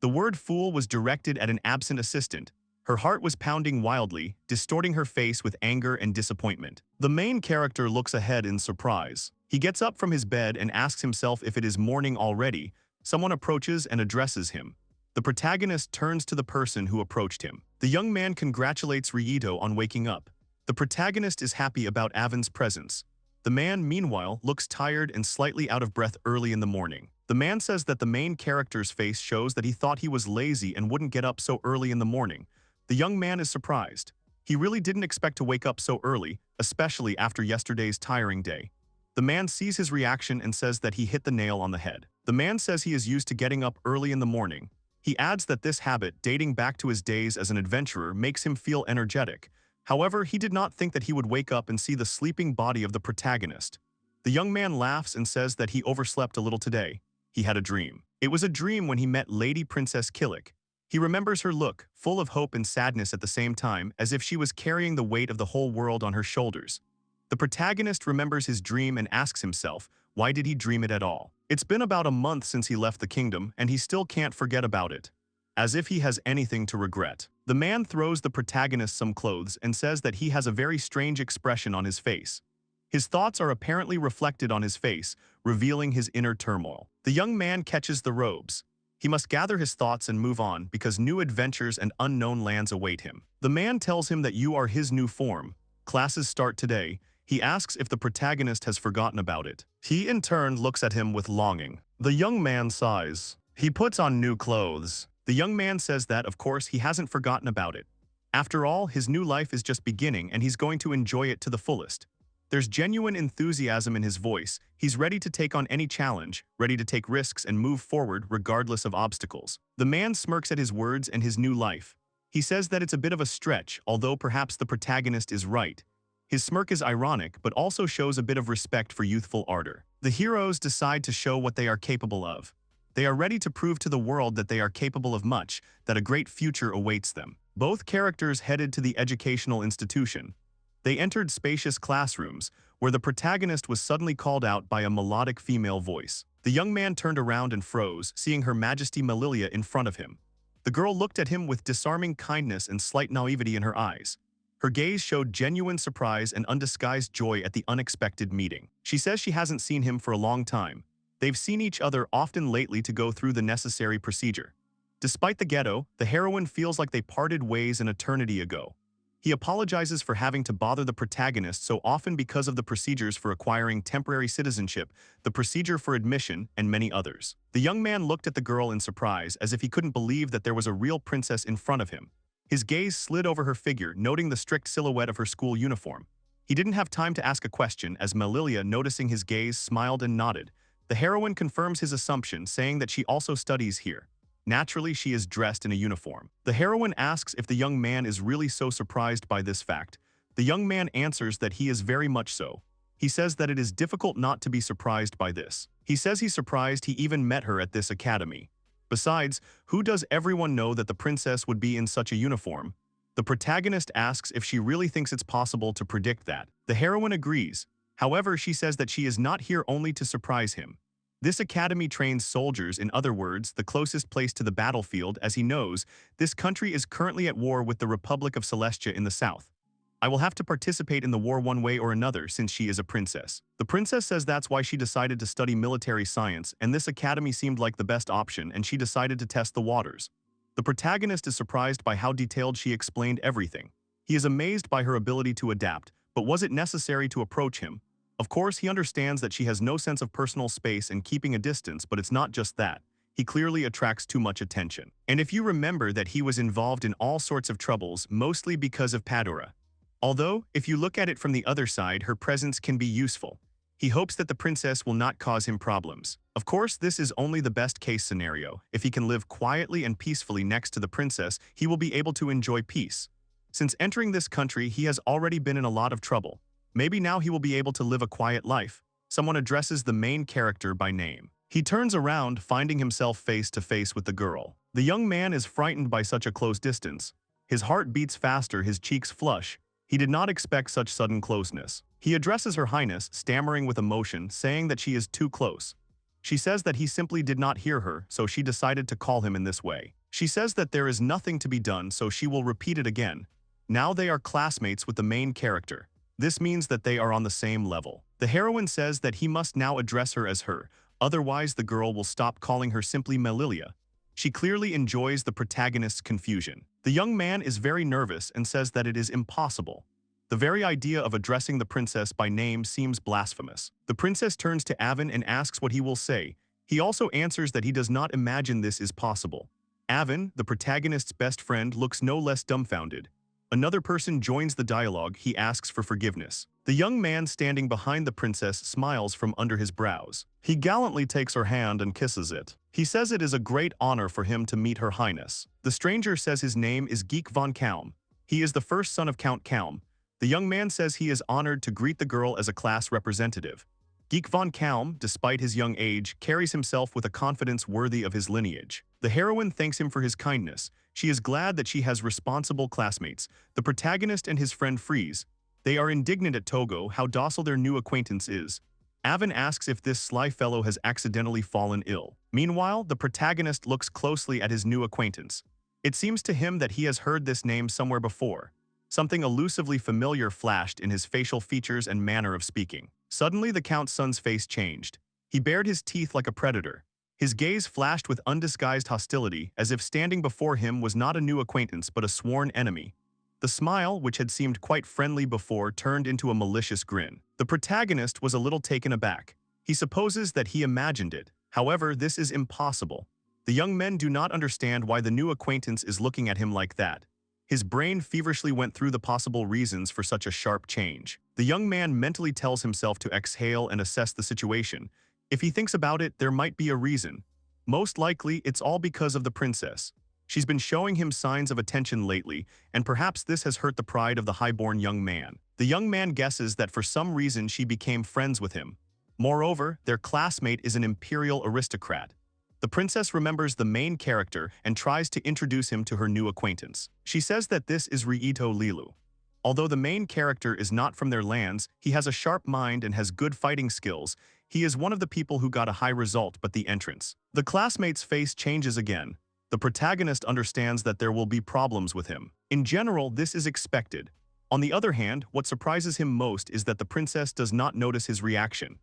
The word fool was directed at an absent assistant. Her heart was pounding wildly, distorting her face with anger and disappointment. The main character looks ahead in surprise. He gets up from his bed and asks himself if it is morning already. Someone approaches and addresses him. The protagonist turns to the person who approached him. The young man congratulates Ryito on waking up. The protagonist is happy about Avin's presence. The man, meanwhile, looks tired and slightly out of breath early in the morning. The man says that the main character's face shows that he thought he was lazy and wouldn't get up so early in the morning. The young man is surprised. He really didn't expect to wake up so early, especially after yesterday's tiring day. The man sees his reaction and says that he hit the nail on the head. The man says he is used to getting up early in the morning. He adds that this habit, dating back to his days as an adventurer, makes him feel energetic. However, he did not think that he would wake up and see the sleeping body of the protagonist. The young man laughs and says that he overslept a little today. He had a dream. It was a dream when he met Lady Princess Killick. He remembers her look, full of hope and sadness at the same time, as if she was carrying the weight of the whole world on her shoulders. The protagonist remembers his dream and asks himself, why did he dream it at all? It's been about a month since he left the kingdom, and he still can't forget about it. As if he has anything to regret. The man throws the protagonist some clothes and says that he has a very strange expression on his face. His thoughts are apparently reflected on his face, revealing his inner turmoil. The young man catches the robes. He must gather his thoughts and move on because new adventures and unknown lands await him. The man tells him that you are his new form. Classes start today. He asks if the protagonist has forgotten about it. He in turn looks at him with longing. The young man sighs. He puts on new clothes. The young man says that, of course, he hasn't forgotten about it. After all, his new life is just beginning and he's going to enjoy it to the fullest. There's genuine enthusiasm in his voice. He's ready to take on any challenge, ready to take risks and move forward regardless of obstacles. The man smirks at his words and his new life. He says that it's a bit of a stretch, although perhaps the protagonist is right. His smirk is ironic, but also shows a bit of respect for youthful ardor. The heroes decide to show what they are capable of. They are ready to prove to the world that they are capable of much, that a great future awaits them. Both characters headed to the educational institution. They entered spacious classrooms, where the protagonist was suddenly called out by a melodic female voice. The young man turned around and froze, seeing Her Majesty Melilia in front of him. The girl looked at him with disarming kindness and slight naivety in her eyes. Her gaze showed genuine surprise and undisguised joy at the unexpected meeting. She says she hasn't seen him for a long time. They've seen each other often lately to go through the necessary procedure. Despite the ghetto, the heroine feels like they parted ways an eternity ago. He apologizes for having to bother the protagonist so often because of the procedures for acquiring temporary citizenship, the procedure for admission, and many others. The young man looked at the girl in surprise as if he couldn't believe that there was a real princess in front of him. His gaze slid over her figure, noting the strict silhouette of her school uniform. He didn't have time to ask a question as Melilia, noticing his gaze, smiled and nodded. The heroine confirms his assumption, saying that she also studies here. Naturally, she is dressed in a uniform. The heroine asks if the young man is really so surprised by this fact. The young man answers that he is very much so. He says that it is difficult not to be surprised by this. He says he's surprised he even met her at this academy. Besides, who does everyone know that the princess would be in such a uniform? The protagonist asks if she really thinks it's possible to predict that. The heroine agrees. However, she says that she is not here only to surprise him. This academy trains soldiers, in other words, the closest place to the battlefield, as he knows, this country is currently at war with the Republic of Celestia in the south. I will have to participate in the war one way or another since she is a princess. The princess says that's why she decided to study military science, and this academy seemed like the best option, and she decided to test the waters. The protagonist is surprised by how detailed she explained everything. He is amazed by her ability to adapt, but was it necessary to approach him? Of course, he understands that she has no sense of personal space and keeping a distance, but it's not just that. He clearly attracts too much attention. And if you remember that he was involved in all sorts of troubles, mostly because of Padura. Although, if you look at it from the other side, her presence can be useful. He hopes that the princess will not cause him problems. Of course, this is only the best case scenario. If he can live quietly and peacefully next to the princess, he will be able to enjoy peace. Since entering this country, he has already been in a lot of trouble. Maybe now he will be able to live a quiet life. Someone addresses the main character by name. He turns around, finding himself face to face with the girl. The young man is frightened by such a close distance. His heart beats faster, his cheeks flush. He did not expect such sudden closeness. He addresses Her Highness, stammering with emotion, saying that she is too close. She says that he simply did not hear her, so she decided to call him in this way. She says that there is nothing to be done, so she will repeat it again. Now they are classmates with the main character. This means that they are on the same level. The heroine says that he must now address her as her, otherwise the girl will stop calling her simply Melilia. She clearly enjoys the protagonist's confusion. The young man is very nervous and says that it is impossible. The very idea of addressing the princess by name seems blasphemous. The princess turns to Avin and asks what he will say. He also answers that he does not imagine this is possible. Avin, the protagonist's best friend, looks no less dumbfounded. Another person joins the dialogue. He asks for forgiveness. The young man standing behind the princess smiles from under his brows. He gallantly takes her hand and kisses it. He says it is a great honor for him to meet Her Highness. The stranger says his name is Geek von Kaum. He is the first son of Count Kaum. The young man says he is honored to greet the girl as a class representative. Geek von Kaum, despite his young age, carries himself with a confidence worthy of his lineage. The heroine thanks him for his kindness. She is glad that she has responsible classmates. The protagonist and his friend freeze. They are indignant at Togo, how docile their new acquaintance is. Avin asks if this sly fellow has accidentally fallen ill. Meanwhile, the protagonist looks closely at his new acquaintance. It seems to him that he has heard this name somewhere before. Something elusively familiar flashed in his facial features and manner of speaking. Suddenly, the Count's son's face changed. He bared his teeth like a predator. His gaze flashed with undisguised hostility, as if standing before him was not a new acquaintance but a sworn enemy. The smile, which had seemed quite friendly before, turned into a malicious grin. The protagonist was a little taken aback. He supposes that he imagined it. However, this is impossible. The young men do not understand why the new acquaintance is looking at him like that. His brain feverishly went through the possible reasons for such a sharp change. The young man mentally tells himself to exhale and assess the situation. If he thinks about it, there might be a reason. Most likely, it's all because of the princess. She's been showing him signs of attention lately, and perhaps this has hurt the pride of the highborn young man. The young man guesses that for some reason she became friends with him. Moreover, their classmate is an imperial aristocrat. The princess remembers the main character and tries to introduce him to her new acquaintance. She says that this is Ryito Lilu. Although the main character is not from their lands, he has a sharp mind and has good fighting skills. He is one of the people who got a high result but the entrance. The classmate's face changes again. The protagonist understands that there will be problems with him. In general, this is expected. On the other hand, what surprises him most is that the princess does not notice his reaction.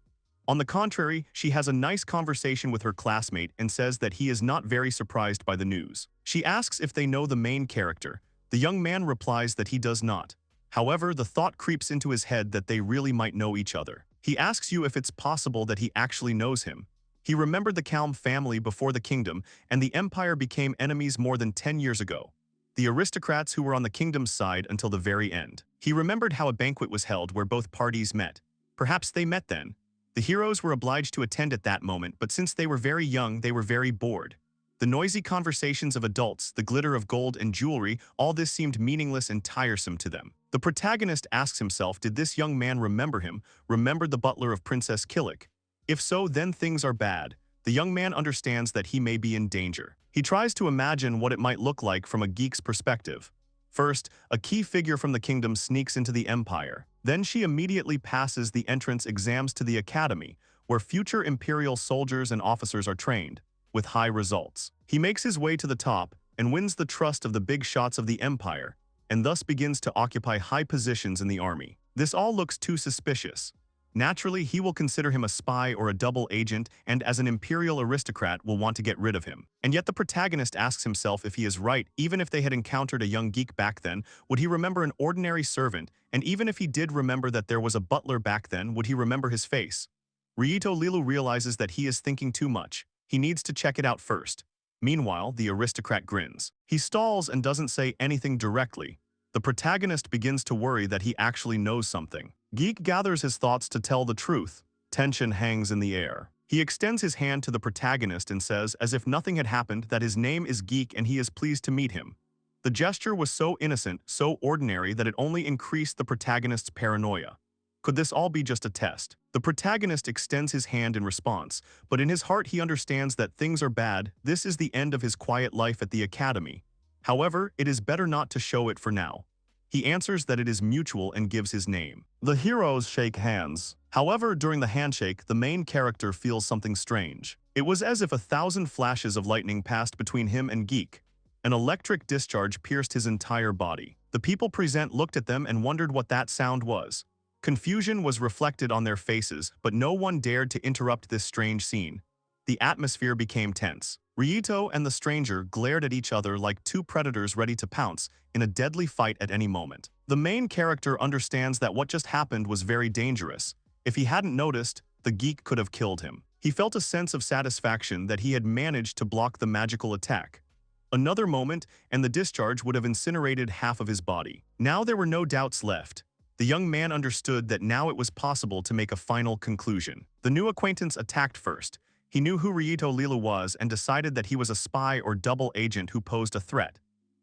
On the contrary, she has a nice conversation with her classmate and says that he is not very surprised by the news. She asks if they know the main character. The young man replies that he does not. However, the thought creeps into his head that they really might know each other. He asks you if it's possible that he actually knows him. He remembered the Kalm family before the kingdom, and the empire became enemies more than 10 years ago. The aristocrats who were on the kingdom's side until the very end. He remembered how a banquet was held where both parties met. Perhaps they met then. The heroes were obliged to attend at that moment, but since they were very young, they were very bored. The noisy conversations of adults, the glitter of gold and jewelry, all this seemed meaningless and tiresome to them. The protagonist asks himself, did this young man remember him, remember the butler of Princess Killick? If so, then things are bad. The young man understands that he may be in danger. He tries to imagine what it might look like from a geek's perspective. First, a key figure from the kingdom sneaks into the empire. Then she immediately passes the entrance exams to the academy, where future imperial soldiers and officers are trained, with high results. He makes his way to the top and wins the trust of the big shots of the empire, and thus begins to occupy high positions in the army. This all looks too suspicious. Naturally, he will consider him a spy or a double agent, and as an imperial aristocrat will want to get rid of him. And yet the protagonist asks himself if he is right. Even if they had encountered a young geek back then, would he remember an ordinary servant? And even if he did remember that there was a butler back then, would he remember his face? Ryito Lilu realizes that he is thinking too much. He needs to check it out first. Meanwhile, the aristocrat grins. He stalls and doesn't say anything directly. The protagonist begins to worry that he actually knows something. Geek gathers his thoughts to tell the truth. Tension hangs in the air. He extends his hand to the protagonist and says, as if nothing had happened, that his name is Geek and he is pleased to meet him. The gesture was so innocent, so ordinary that it only increased the protagonist's paranoia. Could this all be just a test? The protagonist extends his hand in response, but in his heart he understands that things are bad. This is the end of his quiet life at the academy. However, it is better not to show it for now. He answers that it is mutual and gives his name. The heroes shake hands. However, during the handshake, the main character feels something strange. It was as if 1,000 flashes of lightning passed between him and Geek. An electric discharge pierced his entire body. The people present looked at them and wondered what that sound was. Confusion was reflected on their faces, but no one dared to interrupt this strange scene. The atmosphere became tense. Ryuto and the stranger glared at each other like two predators ready to pounce in a deadly fight at any moment. The main character understands that what just happened was very dangerous. If he hadn't noticed, the geek could have killed him. He felt a sense of satisfaction that he had managed to block the magical attack. Another moment, and the discharge would have incinerated half of his body. Now there were no doubts left. The young man understood that now it was possible to make a final conclusion. The new acquaintance attacked first. He knew who Ryuto Lila was and decided that he was a spy or double agent who posed a threat.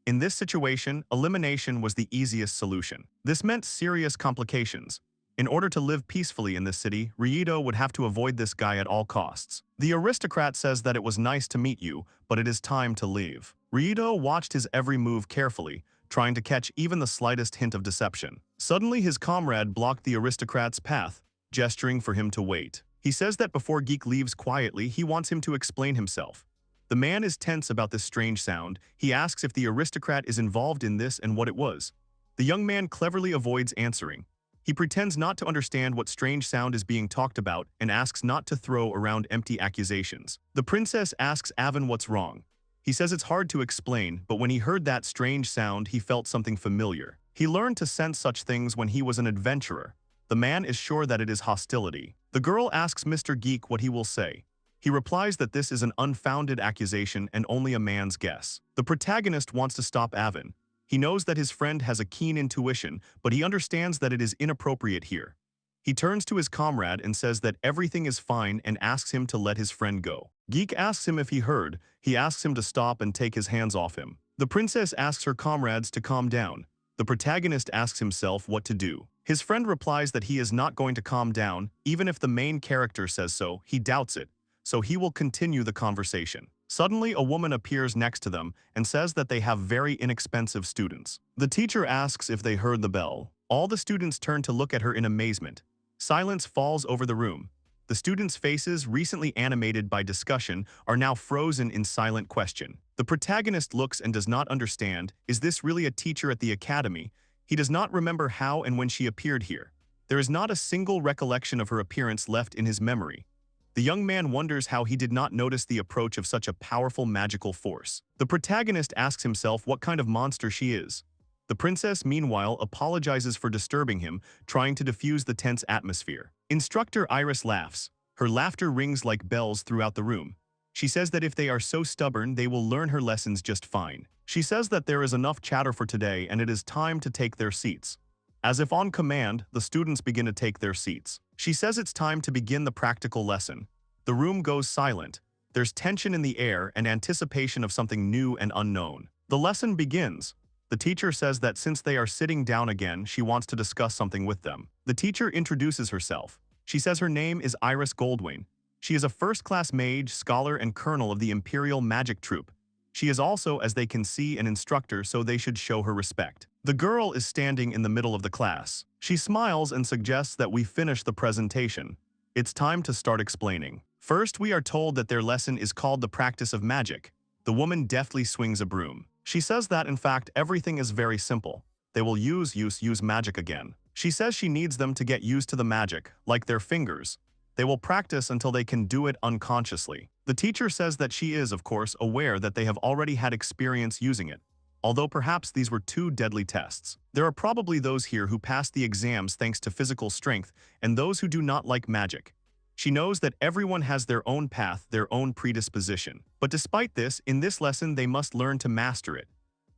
In this situation, elimination was the easiest solution. This meant serious complications. In order to live peacefully in this city, Ryuto would have to avoid this guy at all costs. The aristocrat says that it was nice to meet you, but it is time to leave. Ryuto watched his every move carefully, trying to catch even the slightest hint of deception. Suddenly, his comrade blocked the aristocrat's path, gesturing for him to wait. He says that before Geek leaves quietly, he wants him to explain himself. The man is tense about this strange sound. He asks if the aristocrat is involved in this and what it was. The young man cleverly avoids answering. He pretends not to understand what strange sound is being talked about and asks not to throw around empty accusations. The princess asks Avin what's wrong. He says it's hard to explain, but when he heard that strange sound, he felt something familiar. He learned to sense such things when he was an adventurer. The man is sure that it is hostility. The girl asks Mr. Geek what he will say. He replies that this is an unfounded accusation and only a man's guess. The protagonist wants to stop Avin. He knows that his friend has a keen intuition, but he understands that it is inappropriate here. He turns to his comrade and says that everything is fine and asks him to let his friend go. Geek asks him if he heard. He asks him to stop and take his hands off him. The princess asks her comrades to calm down. The protagonist asks himself what to do. His friend replies that he is not going to calm down, even if the main character says so. He doubts it, so he will continue the conversation. Suddenly, a woman appears next to them and says that they have very inexpensive students. The teacher asks if they heard the bell. All the students turn to look at her in amazement. Silence falls over the room. The students' faces, recently animated by discussion, are now frozen in silent question. The protagonist looks and does not understand. Is this really a teacher at the academy? He does not remember how and when she appeared here. There is not a single recollection of her appearance left in his memory. The young man wonders how he did not notice the approach of such a powerful magical force. The protagonist asks himself what kind of monster she is. The princess, meanwhile, apologizes for disturbing him, trying to diffuse the tense atmosphere. Instructor Iris laughs. Her laughter rings like bells throughout the room. She says that if they are so stubborn, they will learn her lessons just fine. She says that there is enough chatter for today and it is time to take their seats. As if on command, the students begin to take their seats. She says it's time to begin the practical lesson. The room goes silent. There's tension in the air and anticipation of something new and unknown. The lesson begins. The teacher says that since they are sitting down again, she wants to discuss something with them. The teacher introduces herself. She says her name is Iris Goldwyn. She is a first-class mage, scholar, and colonel of the Imperial Magic Troop. She is also, as they can see, an instructor, so they should show her respect. The girl is standing in the middle of the class. She smiles and suggests that we finish the presentation. It's time to start explaining. First, we are told that their lesson is called the practice of magic. The woman deftly swings a broom. She says that, in fact, everything is very simple. They will use magic again. She says she needs them to get used to the magic, like their fingers. They will practice until they can do it unconsciously. The teacher says that she is, of course, aware that they have already had experience using it. Although perhaps these were two deadly tests. There are probably those here who passed the exams thanks to physical strength, and those who do not like magic. She knows that everyone has their own path, their own predisposition. But despite this, in this lesson they must learn to master it.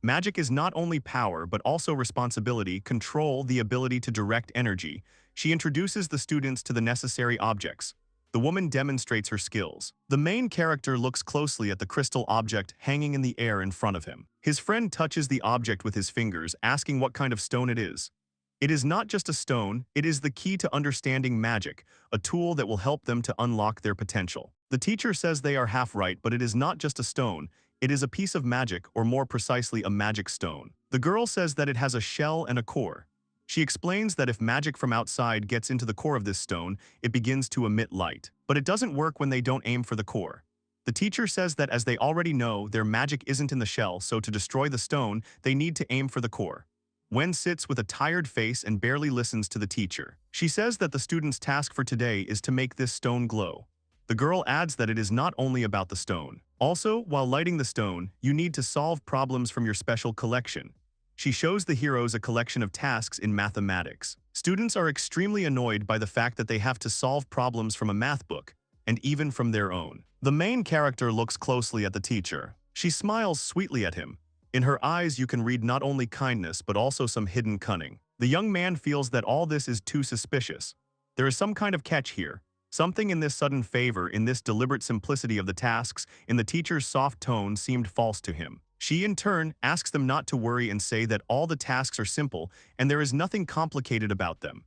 Magic is not only power but also responsibility, control, the ability to direct energy. She introduces the students to the necessary objects. The woman demonstrates her skills. The main character looks closely at the crystal object hanging in the air in front of him. His friend touches the object with his fingers, asking what kind of stone it is. It is not just a stone, it is the key to understanding magic, a tool that will help them to unlock their potential. The teacher says they are half right, but it is not just a stone, it is a piece of magic, or more precisely a magic stone. The girl says that it has a shell and a core. She explains that if magic from outside gets into the core of this stone, it begins to emit light. But it doesn't work when they don't aim for the core. The teacher says that as they already know, their magic isn't in the shell, so to destroy the stone, they need to aim for the core. Wen sits with a tired face and barely listens to the teacher. She says that the student's task for today is to make this stone glow. The girl adds that it is not only about the stone. Also, while lighting the stone, you need to solve problems from your special collection. She shows the heroes a collection of tasks in mathematics. Students are extremely annoyed by the fact that they have to solve problems from a math book, and even from their own. The main character looks closely at the teacher. She smiles sweetly at him. In her eyes you can read not only kindness but also some hidden cunning. The young man feels that all this is too suspicious. There is some kind of catch here. Something in this sudden favor, in this deliberate simplicity of the tasks, in the teacher's soft tone seemed false to him. She in turn asks them not to worry and say that all the tasks are simple and there is nothing complicated about them.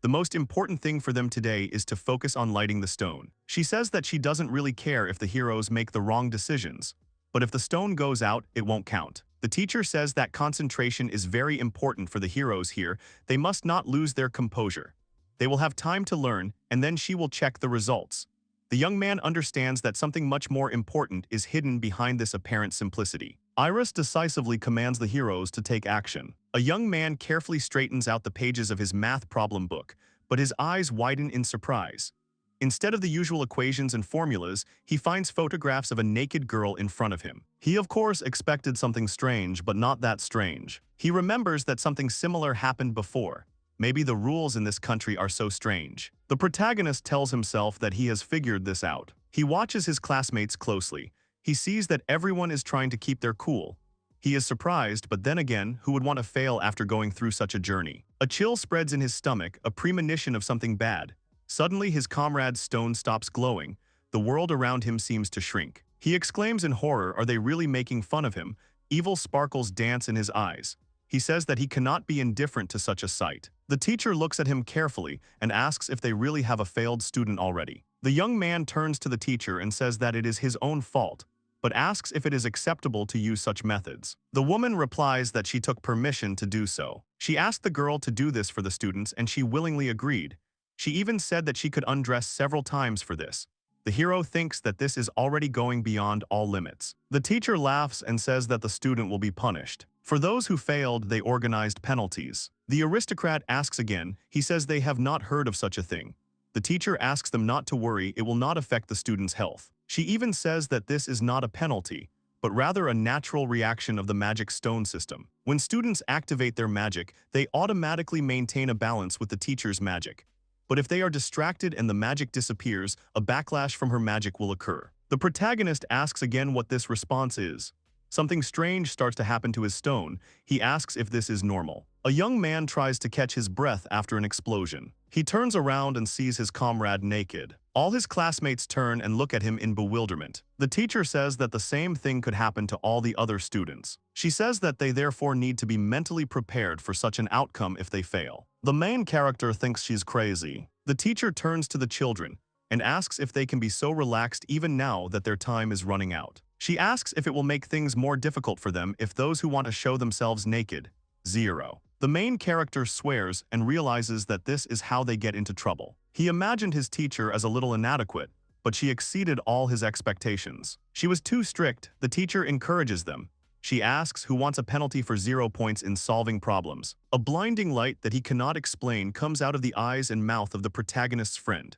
The most important thing for them today is to focus on lighting the stone. She says that she doesn't really care if the heroes make the wrong decisions. But if the stone goes out, it won't count. The teacher says that concentration is very important for the heroes here. They must not lose their composure. They will have time to learn, and then she will check the results. The young man understands that something much more important is hidden behind this apparent simplicity. Iris decisively commands the heroes to take action. A young man carefully straightens out the pages of his math problem book, but his eyes widen in surprise. Instead of the usual equations and formulas, he finds photographs of a naked girl in front of him. He of course expected something strange, but not that strange. He remembers that something similar happened before. Maybe the rules in this country are so strange. The protagonist tells himself that he has figured this out. He watches his classmates closely. He sees that everyone is trying to keep their cool. He is surprised, but then again, who would want to fail after going through such a journey? A chill spreads in his stomach, a premonition of something bad. Suddenly his comrade's stone stops glowing. The world around him seems to shrink. He exclaims in horror, are they really making fun of him? Evil sparkles dance in his eyes. He says that he cannot be indifferent to such a sight. The teacher looks at him carefully and asks if they really have a failed student already. The young man turns to the teacher and says that it is his own fault, but asks if it is acceptable to use such methods. The woman replies that she took permission to do so. She asked the girl to do this for the students and she willingly agreed. She even said that she could undress several times for this. The hero thinks that this is already going beyond all limits. The teacher laughs and says that the student will be punished. For those who failed, they organized penalties. The aristocrat asks again. He says they have not heard of such a thing. The teacher asks them not to worry, it will not affect the student's health. She even says that this is not a penalty, but rather a natural reaction of the magic stone system. When students activate their magic, they automatically maintain a balance with the teacher's magic. But if they are distracted and the magic disappears, a backlash from her magic will occur. The protagonist asks again what this response is. Something strange starts to happen to his stone. He asks if this is normal. A young man tries to catch his breath after an explosion. He turns around and sees his comrade naked. All his classmates turn and look at him in bewilderment. The teacher says that the same thing could happen to all the other students. She says that they therefore need to be mentally prepared for such an outcome if they fail. The main character thinks she's crazy. The teacher turns to the children and asks if they can be so relaxed even now that their time is running out. She asks if it will make things more difficult for them if those who want to show themselves naked. 0. The main character swears and realizes that this is how they get into trouble. He imagined his teacher as a little inadequate, but she exceeded all his expectations. She was too strict. The teacher encourages them. She asks who wants a penalty for 0 points in solving problems. A blinding light that he cannot explain comes out of the eyes and mouth of the protagonist's friend.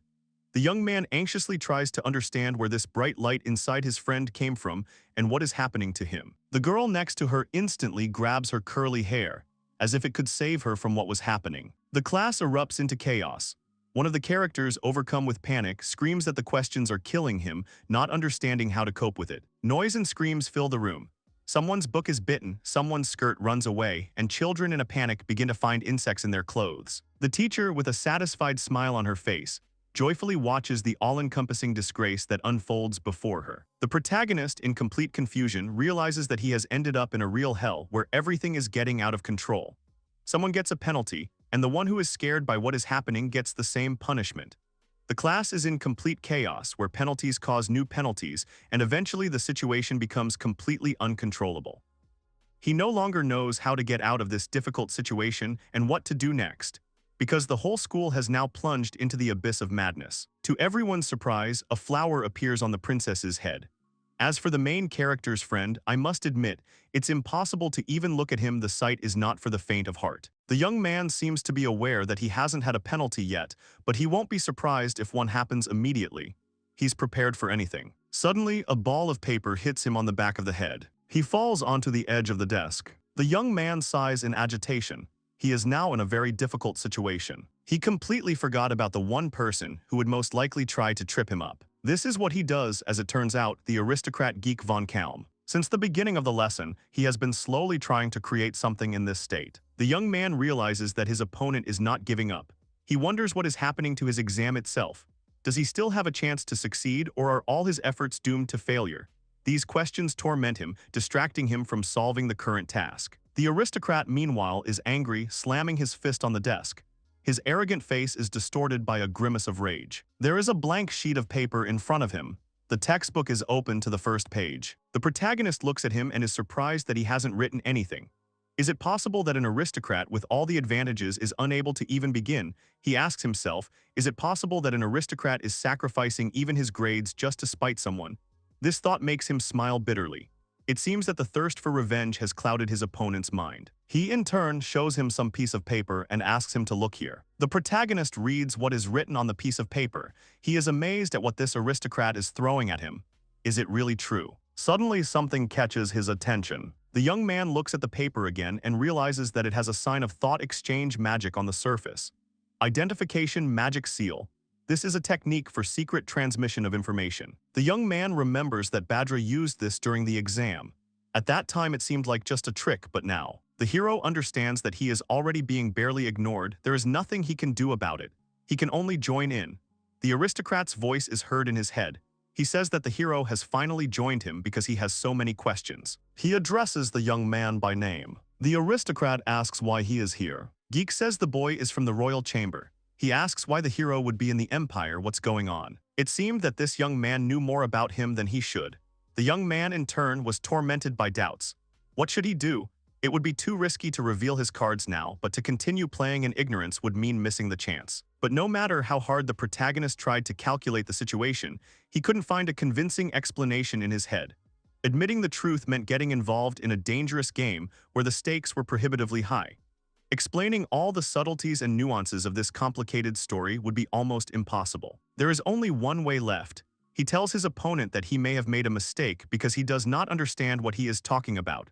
The young man anxiously tries to understand where this bright light inside his friend came from and what is happening to him. The girl next to her instantly grabs her curly hair, as if it could save her from what was happening. The class erupts into chaos. One of the characters, overcome with panic, screams that the questions are killing him, not understanding how to cope with it. Noise and screams fill the room. Someone's book is bitten, someone's skirt runs away, and children in a panic begin to find insects in their clothes. The teacher, with a satisfied smile on her face, joyfully watches the all-encompassing disgrace that unfolds before her. The protagonist, in complete confusion, realizes that he has ended up in a real hell where everything is getting out of control. Someone gets a penalty, and the one who is scared by what is happening gets the same punishment. The class is in complete chaos where penalties cause new penalties, and eventually the situation becomes completely uncontrollable. He no longer knows how to get out of this difficult situation and what to do next, because the whole school has now plunged into the abyss of madness. To everyone's surprise, a flower appears on the princess's head. As for the main character's friend, I must admit, it's impossible to even look at him. The sight is not for the faint of heart. The young man seems to be aware that he hasn't had a penalty yet, but he won't be surprised if one happens immediately. He's prepared for anything. Suddenly, a ball of paper hits him on the back of the head. He falls onto the edge of the desk. The young man sighs in agitation. He is now in a very difficult situation. He completely forgot about the one person who would most likely try to trip him up. This is what he does, as it turns out, the aristocrat Geek von Kalm. Since the beginning of the lesson, he has been slowly trying to create something in this state. The young man realizes that his opponent is not giving up. He wonders what is happening to his exam itself. Does he still have a chance to succeed, or are all his efforts doomed to failure? These questions torment him, distracting him from solving the current task. The aristocrat, meanwhile, is angry, slamming his fist on the desk. His arrogant face is distorted by a grimace of rage. There is a blank sheet of paper in front of him. The textbook is open to the first page. The protagonist looks at him and is surprised that he hasn't written anything. Is it possible that an aristocrat with all the advantages is unable to even begin? He asks himself, is it possible that an aristocrat is sacrificing even his grades just to spite someone? This thought makes him smile bitterly. It seems that the thirst for revenge has clouded his opponent's mind. He, in turn, shows him some piece of paper and asks him to look here. The protagonist reads what is written on the piece of paper. He is amazed at what this aristocrat is throwing at him. Is it really true? Suddenly, something catches his attention. The young man looks at the paper again and realizes that it has a sign of thought exchange magic on the surface. Identification magic seal. This is a technique for secret transmission of information. The young man remembers that Badra used this during the exam. At that time it seemed like just a trick, but now the hero understands that he is already being barely ignored. There is nothing he can do about it. He can only join in. The aristocrat's voice is heard in his head. He says that the hero has finally joined him because he has so many questions. He addresses the young man by name. The aristocrat asks why he is here. Geek says the boy is from the royal chamber. He asks why the hero would be in the empire, what's going on. It seemed that this young man knew more about him than he should. The young man, in turn, was tormented by doubts. What should he do? It would be too risky to reveal his cards now, but to continue playing in ignorance would mean missing the chance. But no matter how hard the protagonist tried to calculate the situation, he couldn't find a convincing explanation in his head. Admitting the truth meant getting involved in a dangerous game where the stakes were prohibitively high. Explaining all the subtleties and nuances of this complicated story would be almost impossible. There is only one way left. He tells his opponent that he may have made a mistake because he does not understand what he is talking about.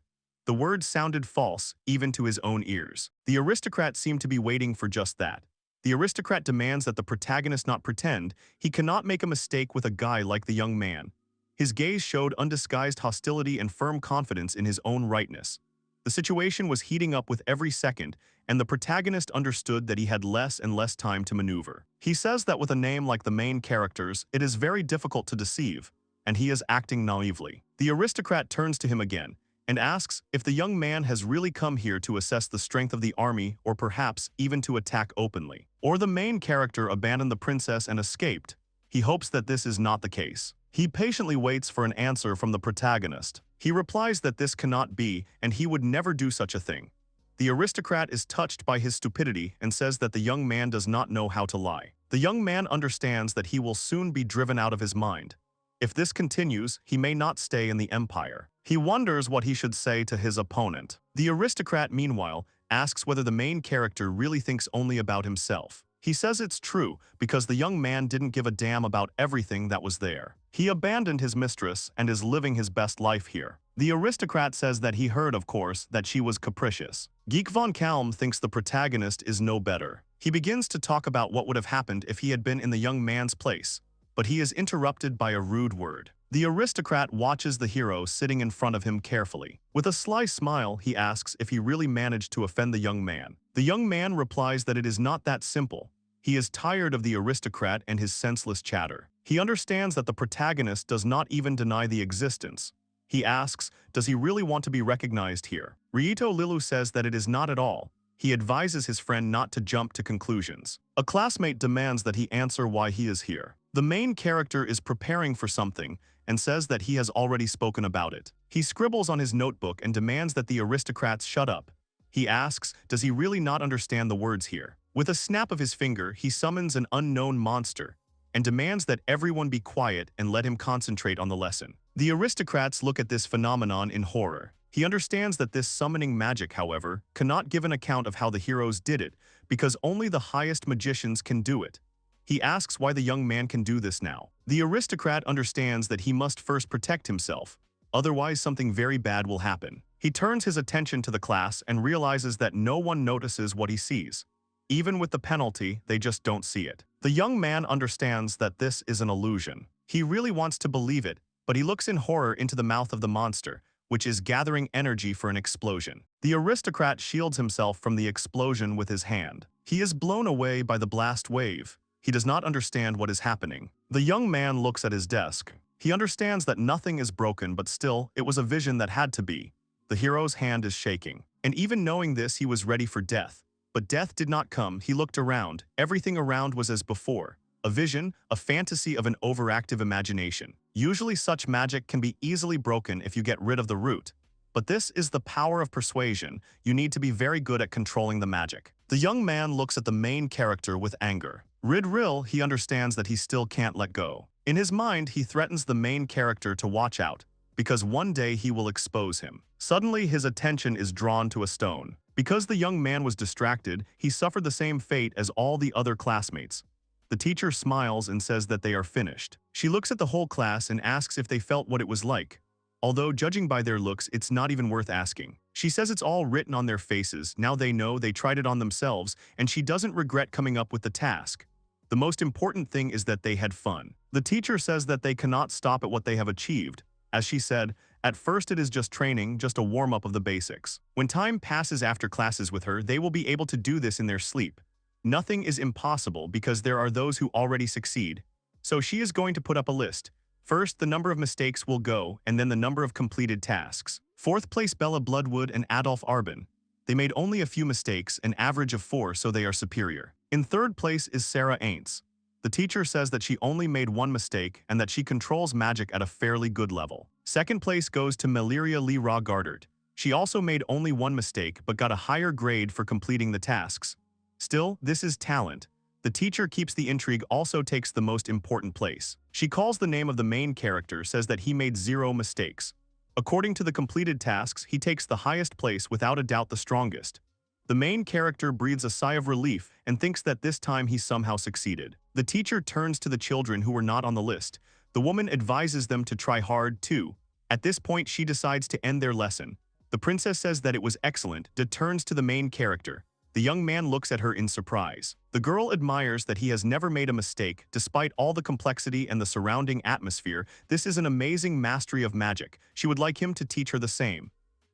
The words sounded false, even to his own ears. The aristocrat seemed to be waiting for just that. The aristocrat demands that the protagonist not pretend. He cannot make a mistake with a guy like the young man. His gaze showed undisguised hostility and firm confidence in his own rightness. The situation was heating up with every second, and the protagonist understood that he had less and less time to maneuver. He says that with a name like the main character's, it is very difficult to deceive, and he is acting naively. The aristocrat turns to him again and asks if the young man has really come here to assess the strength of the army, or perhaps even to attack openly. Or the main character abandoned the princess and escaped. He hopes that this is not the case. He patiently waits for an answer from the protagonist. He replies that this cannot be, and he would never do such a thing. The aristocrat is touched by his stupidity and says that the young man does not know how to lie. The young man understands that he will soon be driven out of his mind. If this continues, he may not stay in the empire. He wonders what he should say to his opponent. The aristocrat, meanwhile, asks whether the main character really thinks only about himself. He says it's true because the young man didn't give a damn about everything that was there. He abandoned his mistress and is living his best life here. The aristocrat says that he heard, of course, that she was capricious. Geek von Kalm thinks the protagonist is no better. He begins to talk about what would have happened if he had been in the young man's place, but he is interrupted by a rude word. The aristocrat watches the hero sitting in front of him carefully. With a sly smile, he asks if he really managed to offend the young man. The young man replies that it is not that simple. He is tired of the aristocrat and his senseless chatter. He understands that the protagonist does not even deny the existence. He asks, does he really want to be recognized here? Ryuto Lilu says that it is not at all. He advises his friend not to jump to conclusions. A classmate demands that he answer why he is here. The main character is preparing for something and says that he has already spoken about it. He scribbles on his notebook and demands that the aristocrats shut up. He asks, does he really not understand the words here? With a snap of his finger, he summons an unknown monster and demands that everyone be quiet and let him concentrate on the lesson. The aristocrats look at this phenomenon in horror. He understands that this summoning magic, however, cannot give an account of how the heroes did it, because only the highest magicians can do it. He asks why the young man can do this now. The aristocrat understands that he must first protect himself, otherwise something very bad will happen. He turns his attention to the class and realizes that no one notices what he sees. Even with the penalty, they just don't see it. The young man understands that this is an illusion. He really wants to believe it, but he looks in horror into the mouth of the monster, which is gathering energy for an explosion. The aristocrat shields himself from the explosion with his hand. He is blown away by the blast wave. He does not understand what is happening. The young man looks at his desk. He understands that nothing is broken, but still, it was a vision that had to be. The hero's hand is shaking. And even knowing this, he was ready for death. But death did not come. He looked around. Everything around was as before. A vision, a fantasy of an overactive imagination. Usually such magic can be easily broken if you get rid of the root. But this is the power of persuasion. You need to be very good at controlling the magic. The young man looks at the main character with anger. Ridril, he understands that he still can't let go. In his mind, he threatens the main character to watch out, because one day he will expose him. Suddenly, his attention is drawn to a stone. Because the young man was distracted, he suffered the same fate as all the other classmates. The teacher smiles and says that they are finished. She looks at the whole class and asks if they felt what it was like. Although judging by their looks, it's not even worth asking. She says it's all written on their faces. Now they know they tried it on themselves, and she doesn't regret coming up with the task. The most important thing is that they had fun. The teacher says that they cannot stop at what they have achieved. As she said, at first it is just training, just a warm-up of the basics. When time passes after classes with her, they will be able to do this in their sleep. Nothing is impossible because there are those who already succeed. So she is going to put up a list. First, the number of mistakes will go, and then the number of completed tasks. Fourth place Bella Bloodwood and Adolf Arbin. They made only a few mistakes, an average of 4, so they are superior. In third place is Sarah Aints. The teacher says that she only made 1 mistake and that she controls magic at a fairly good level. Second place goes to Meliria Lee Ra Gardert. She also made only 1 mistake but got a higher grade for completing the tasks. Still, this is talent. The teacher keeps the intrigue, also takes the most important place. She calls the name of the main character, says that he made 0 mistakes. According to the completed tasks, he takes the highest place, without a doubt the strongest. The main character breathes a sigh of relief and thinks that this time he somehow succeeded. The teacher turns to the children who were not on the list. The woman advises them to try hard too. At this point, she decides to end their lesson. The princess says that it was excellent, turns to the main character. The young man looks at her in surprise. The girl admires that he has never made a mistake, despite all the complexity and the surrounding atmosphere. This is an amazing mastery of magic. She would like him to teach her the same.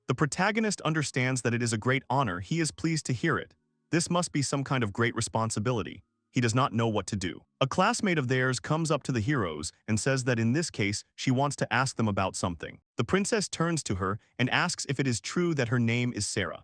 The protagonist understands that it is a great honor. He is pleased to hear it. This must be some kind of great responsibility. He does not know what to do. A classmate of theirs comes up to the heroes and says that in this case, she wants to ask them about something. The princess turns to her and asks if it is true that her name is Sarah.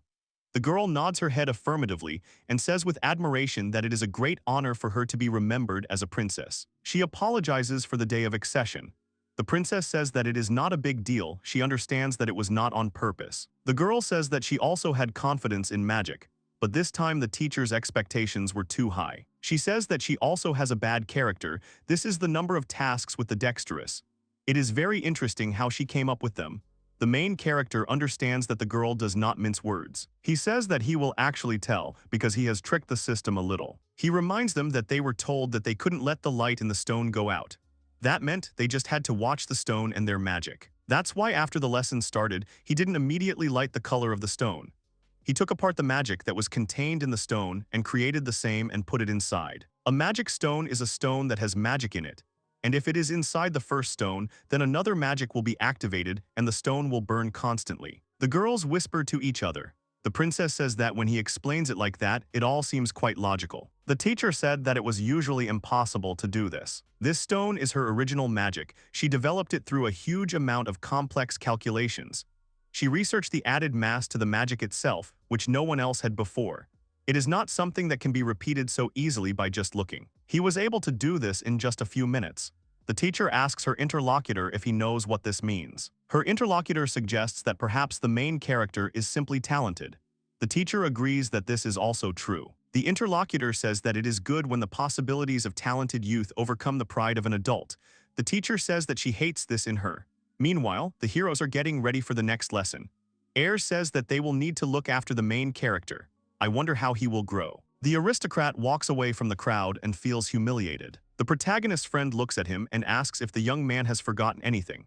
The girl nods her head affirmatively and says with admiration that it is a great honor for her to be remembered as a princess. She apologizes for the day of accession. The princess says that it is not a big deal. She understands that it was not on purpose. The girl says that she also had confidence in magic, but this time the teacher's expectations were too high. She says that she also has a bad character. This is the number of tasks with the dexterous. It is very interesting how she came up with them. The main character understands that the girl does not mince words. He says that he will actually tell because he has tricked the system a little. He reminds them that they were told that they couldn't let the light in the stone go out. That meant they just had to watch the stone and their magic. That's why after the lesson started, he didn't immediately light the color of the stone. He took apart the magic that was contained in the stone and created the same and put it inside. A magic stone is a stone that has magic in it, and if it is inside the first stone, then another magic will be activated and the stone will burn constantly. The girls whisper to each other. The princess says that when he explains it like that, it all seems quite logical. The teacher said that it was usually impossible to do this. This stone is her original magic. She developed it through a huge amount of complex calculations. She researched the added mass to the magic itself, which no one else had before. It is not something that can be repeated so easily by just looking. He was able to do this in just a few minutes. The teacher asks her interlocutor if he knows what this means. Her interlocutor suggests that perhaps the main character is simply talented. The teacher agrees that this is also true. The interlocutor says that it is good when the possibilities of talented youth overcome the pride of an adult. The teacher says that she hates this in her. Meanwhile, the heroes are getting ready for the next lesson. Air says that they will need to look after the main character. I wonder how he will grow. The aristocrat walks away from the crowd and feels humiliated. The protagonist's friend looks at him and asks if the young man has forgotten anything.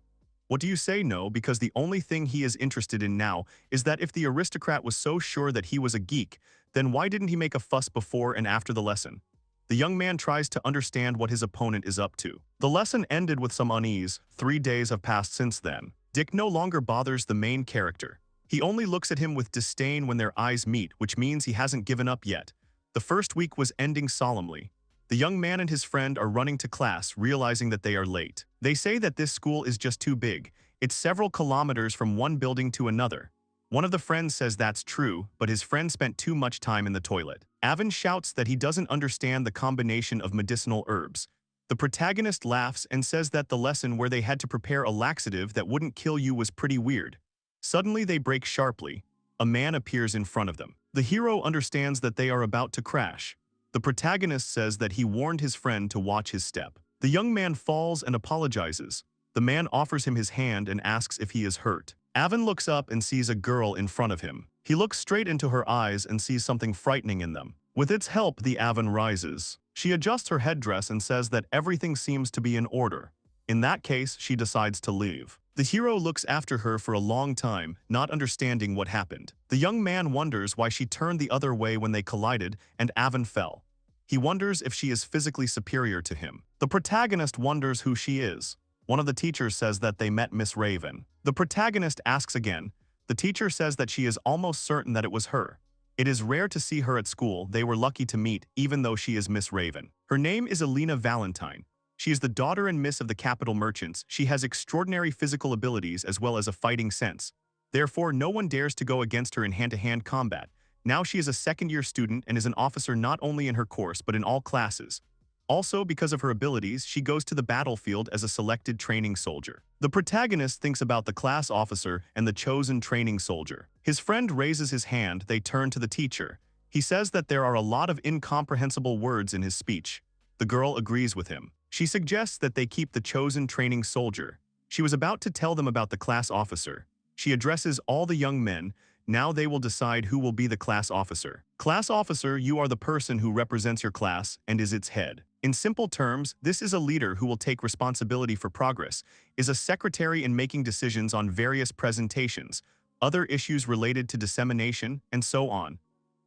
What do you say? No, because the only thing he is interested in now is that if the aristocrat was so sure that he was a geek, then why didn't he make a fuss before and after the lesson? The young man tries to understand what his opponent is up to. The lesson ended with some unease. 3 days have passed since then. Dick no longer bothers the main character. He only looks at him with disdain when their eyes meet, which means he hasn't given up yet. The first week was ending solemnly. The young man and his friend are running to class, realizing that they are late. They say that this school is just too big. It's several kilometers from one building to another. One of the friends says that's true, but his friend spent too much time in the toilet. Avin shouts that he doesn't understand the combination of medicinal herbs. The protagonist laughs and says that the lesson where they had to prepare a laxative that wouldn't kill you was pretty weird. Suddenly they break sharply. A man appears in front of them. The hero understands that they are about to crash. The protagonist says that he warned his friend to watch his step. The young man falls and apologizes. The man offers him his hand and asks if he is hurt. Avin looks up and sees a girl in front of him. He looks straight into her eyes and sees something frightening in them. With its help, the Avin rises. She adjusts her headdress and says that everything seems to be in order. In that case, she decides to leave. The hero looks after her for a long time, not understanding what happened. The young man wonders why she turned the other way when they collided and Avin fell. He wonders if she is physically superior to him. The protagonist wonders who she is. One of the teachers says that they met Miss Raven. The protagonist asks again. The teacher says that she is almost certain that it was her. It is rare to see her at school. They were lucky to meet, even though she is Miss Raven. Her name is Elena Valentine. She is the daughter and miss of the capital merchants. She has extraordinary physical abilities as well as a fighting sense. Therefore, no one dares to go against her in hand-to-hand combat. Now she is a second-year student and is an officer not only in her course but in all classes. Also, because of her abilities, she goes to the battlefield as a selected training soldier. The protagonist thinks about the class officer and the chosen training soldier. His friend raises his hand. They turn to the teacher. He says that there are a lot of incomprehensible words in his speech. The girl agrees with him. She suggests that they keep the chosen training soldier. She was about to tell them about the class officer. She addresses all the young men. Now they will decide who will be the class officer. Class officer, you are the person who represents your class and is its head. In simple terms, this is a leader who will take responsibility for progress, is a secretary in making decisions on various presentations, other issues related to dissemination, and so on.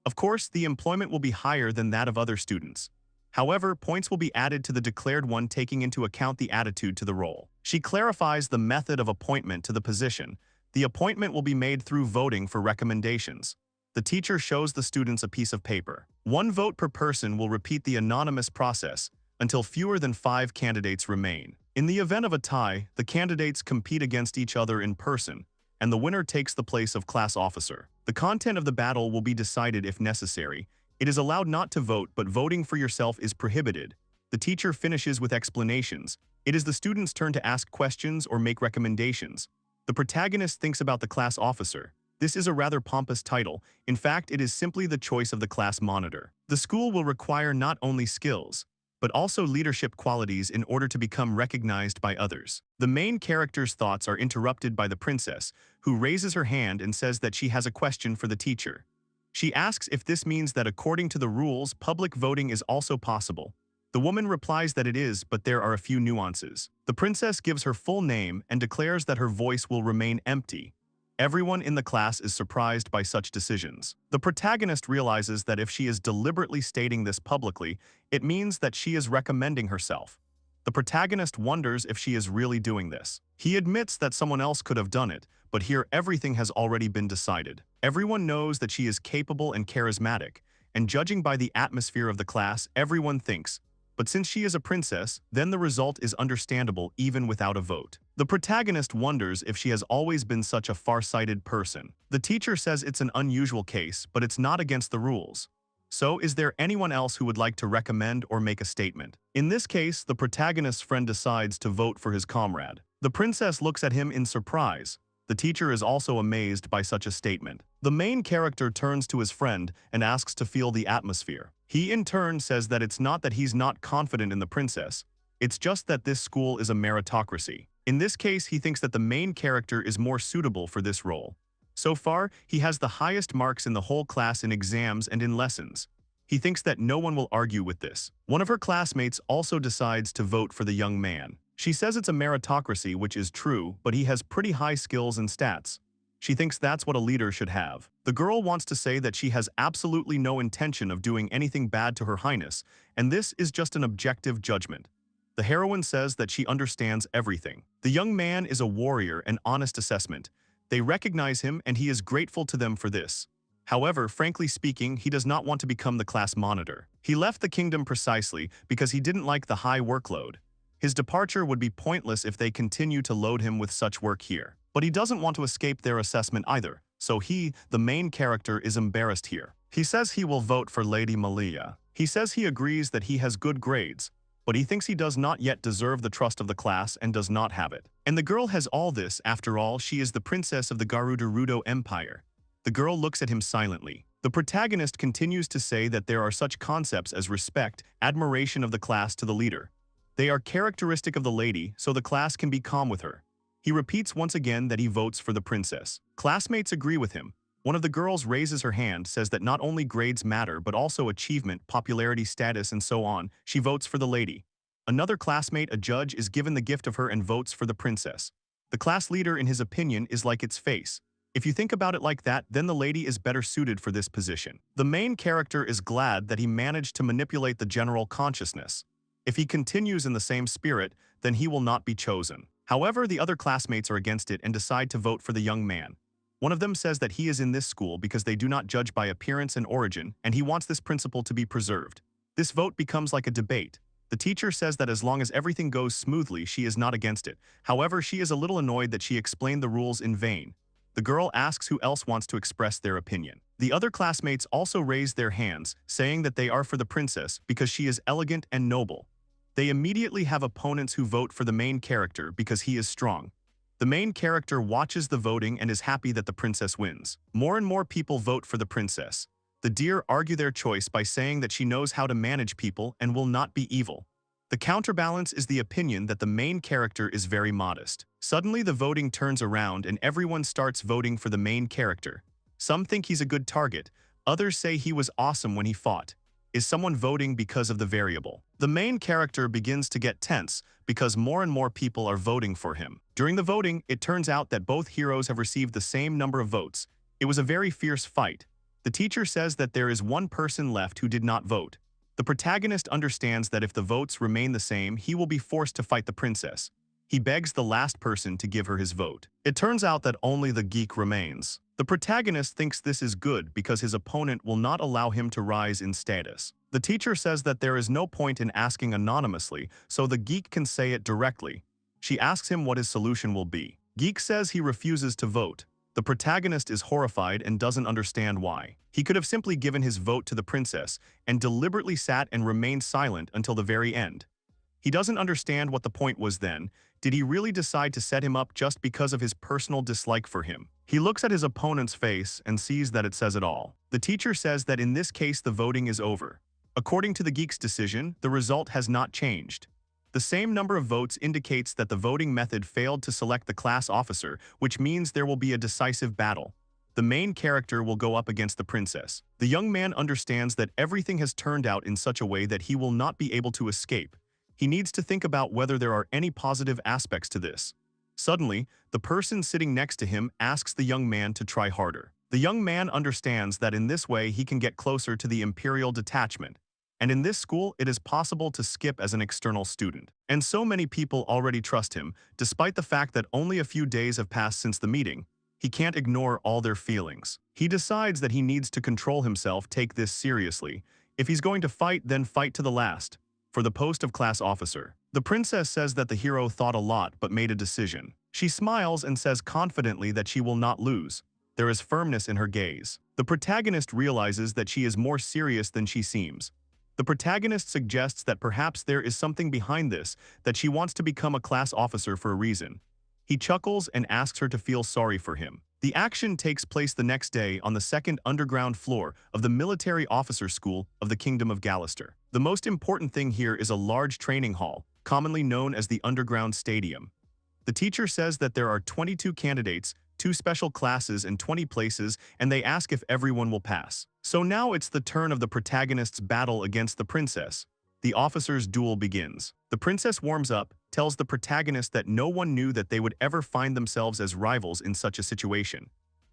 Of course, the employment will be higher than that of other students. However, points will be added to the declared one taking into account the attitude to the role. She clarifies the method of appointment to the position. The appointment will be made through voting for recommendations. The teacher shows the students a piece of paper. 1 vote per person will repeat the anonymous process until fewer than 5 candidates remain. In the event of a tie, the candidates compete against each other in person, and the winner takes the place of class officer. The content of the battle will be decided if necessary. It is allowed not to vote, but voting for yourself is prohibited. The teacher finishes with explanations. It is the student's turn to ask questions or make recommendations. The protagonist thinks about the class officer. This is a rather pompous title. In fact, it is simply the choice of the class monitor. The school will require not only skills, but also leadership qualities in order to become recognized by others. The main character's thoughts are interrupted by the princess, who raises her hand and says that she has a question for the teacher. She asks if this means that according to the rules, public voting is also possible. The woman replies that it is, but there are a few nuances. The princess gives her full name and declares that her voice will remain empty. Everyone in the class is surprised by such decisions. The protagonist realizes that if she is deliberately stating this publicly, it means that she is recommending herself. The protagonist wonders if she is really doing this. He admits that someone else could have done it, but here everything has already been decided. Everyone knows that she is capable and charismatic, and judging by the atmosphere of the class, everyone thinks, but since she is a princess, then the result is understandable even without a vote. The protagonist wonders if she has always been such a far-sighted person. The teacher says it's an unusual case, but it's not against the rules. So, is there anyone else who would like to recommend or make a statement? In this case, the protagonist's friend decides to vote for his comrade. The princess looks at him in surprise. The teacher is also amazed by such a statement. The main character turns to his friend and asks to feel the atmosphere. He in turn says that it's not that he's not confident in the princess, it's just that this school is a meritocracy. In this case, he thinks that the main character is more suitable for this role. So far, he has the highest marks in the whole class in exams and in lessons. He thinks that no one will argue with this. One of her classmates also decides to vote for the young man. She says it's a meritocracy, which is true, but he has pretty high skills and stats. She thinks that's what a leader should have. The girl wants to say that she has absolutely no intention of doing anything bad to Her Highness, and this is just an objective judgment. The heroine says that she understands everything. The young man is a warrior, an honest assessment. They recognize him and he is grateful to them for this. However, frankly speaking, he does not want to become the class monitor. He left the kingdom precisely because he didn't like the high workload. His departure would be pointless if they continue to load him with such work here. But he doesn't want to escape their assessment either, so he, the main character, is embarrassed here. He says he will vote for Lady Malia. He says he agrees that he has good grades, but he thinks he does not yet deserve the trust of the class and does not have it. And the girl has all this. After all, she is the princess of the Garudarudo Empire. The girl looks at him silently. The protagonist continues to say that there are such concepts as respect, admiration of the class to the leader. They are characteristic of the lady, so the class can be calm with her. He repeats once again that he votes for the princess. Classmates agree with him. One of the girls raises her hand, says that not only grades matter but also achievement, popularity, status, and so on. She votes for the lady. Another classmate, a judge, is given the gift of her and votes for the princess. The class leader, in his opinion, is like its face. If you think about it like that, then the lady is better suited for this position. The main character is glad that he managed to manipulate the general consciousness. If he continues in the same spirit, then he will not be chosen. However, the other classmates are against it and decide to vote for the young man. One of them says that he is in this school because they do not judge by appearance and origin, and he wants this principle to be preserved. This vote becomes like a debate. The teacher says that as long as everything goes smoothly, she is not against it. However, she is a little annoyed that she explained the rules in vain. The girl asks who else wants to express their opinion. The other classmates also raise their hands, saying that they are for the princess because she is elegant and noble. They immediately have opponents who vote for the main character because he is strong. The main character watches the voting and is happy that the princess wins. More and more people vote for the princess. The deer argue their choice by saying that she knows how to manage people and will not be evil. The counterbalance is the opinion that the main character is very modest. Suddenly the voting turns around and everyone starts voting for the main character. Some think he's a good target. Others say he was awesome when he fought. Is someone voting because of the variable? The main character begins to get tense because more and more people are voting for him. During the voting, it turns out that both heroes have received the same number of votes. It was a very fierce fight. The teacher says that there is one person left who did not vote. The protagonist understands that if the votes remain the same, he will be forced to fight the princess. He begs the last person to give her his vote. It turns out that only the geek remains. The protagonist thinks this is good because his opponent will not allow him to rise in status. The teacher says that there is no point in asking anonymously, so the geek can say it directly. She asks him what his solution will be. Geek says he refuses to vote. The protagonist is horrified and doesn't understand why. He could have simply given his vote to the princess and deliberately sat and remained silent until the very end. He doesn't understand what the point was then. Did he really decide to set him up just because of his personal dislike for him? He looks at his opponent's face and sees that it says it all. The teacher says that in this case the voting is over. According to the geek's decision, the result has not changed. The same number of votes indicates that the voting method failed to select the class officer, which means there will be a decisive battle. The main character will go up against the princess. The young man understands that everything has turned out in such a way that he will not be able to escape. He needs to think about whether there are any positive aspects to this. Suddenly, the person sitting next to him asks the young man to try harder. The young man understands that in this way he can get closer to the imperial detachment, and in this school it is possible to skip as an external student. And so many people already trust him, despite the fact that only a few days have passed since the meeting. He can't ignore all their feelings. He decides that he needs to control himself, take this seriously. If he's going to fight, then fight to the last. For the post of class officer, the princess says that the hero thought a lot but made a decision. She smiles and says confidently that she will not lose. There is firmness in her gaze. The protagonist realizes that she is more serious than she seems. The protagonist suggests that perhaps there is something behind this, that she wants to become a class officer for a reason. He chuckles and asks her to feel sorry for him. The action takes place the next day on the second underground floor of the military officer school of the Kingdom of Gallister. The most important thing here is a large training hall, commonly known as the underground stadium. The teacher says that there are 22 candidates, 2 special classes and 20 places, and they ask if everyone will pass. So now it's the turn of the protagonist's battle against the princess. The officers' duel begins. The princess warms up, tells the protagonist that no one knew that they would ever find themselves as rivals in such a situation.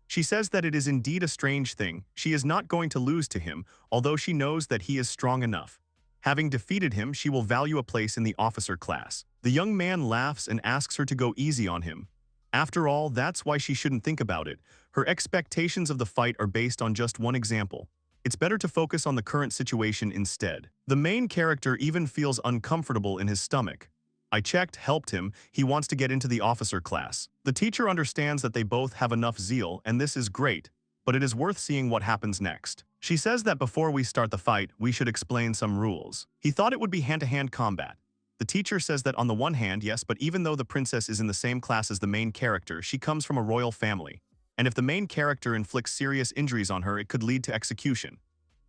She says that it is indeed a strange thing. She is not going to lose to him, although she knows that he is strong enough. Having defeated him, she will value a place in the officer class. The young man laughs and asks her to go easy on him. After all, that's why she shouldn't think about it. Her expectations of the fight are based on just one example. It's better to focus on the current situation instead. The main character even feels uncomfortable in his stomach. I checked, helped him, he wants to get into the officer class. The teacher understands that they both have enough zeal, and this is great, but it is worth seeing what happens next. She says that before we start the fight, we should explain some rules. He thought it would be hand-to-hand combat. The teacher says that on the one hand, yes, but even though the princess is in the same class as the main character, she comes from a royal family. And if the main character inflicts serious injuries on her, it could lead to execution.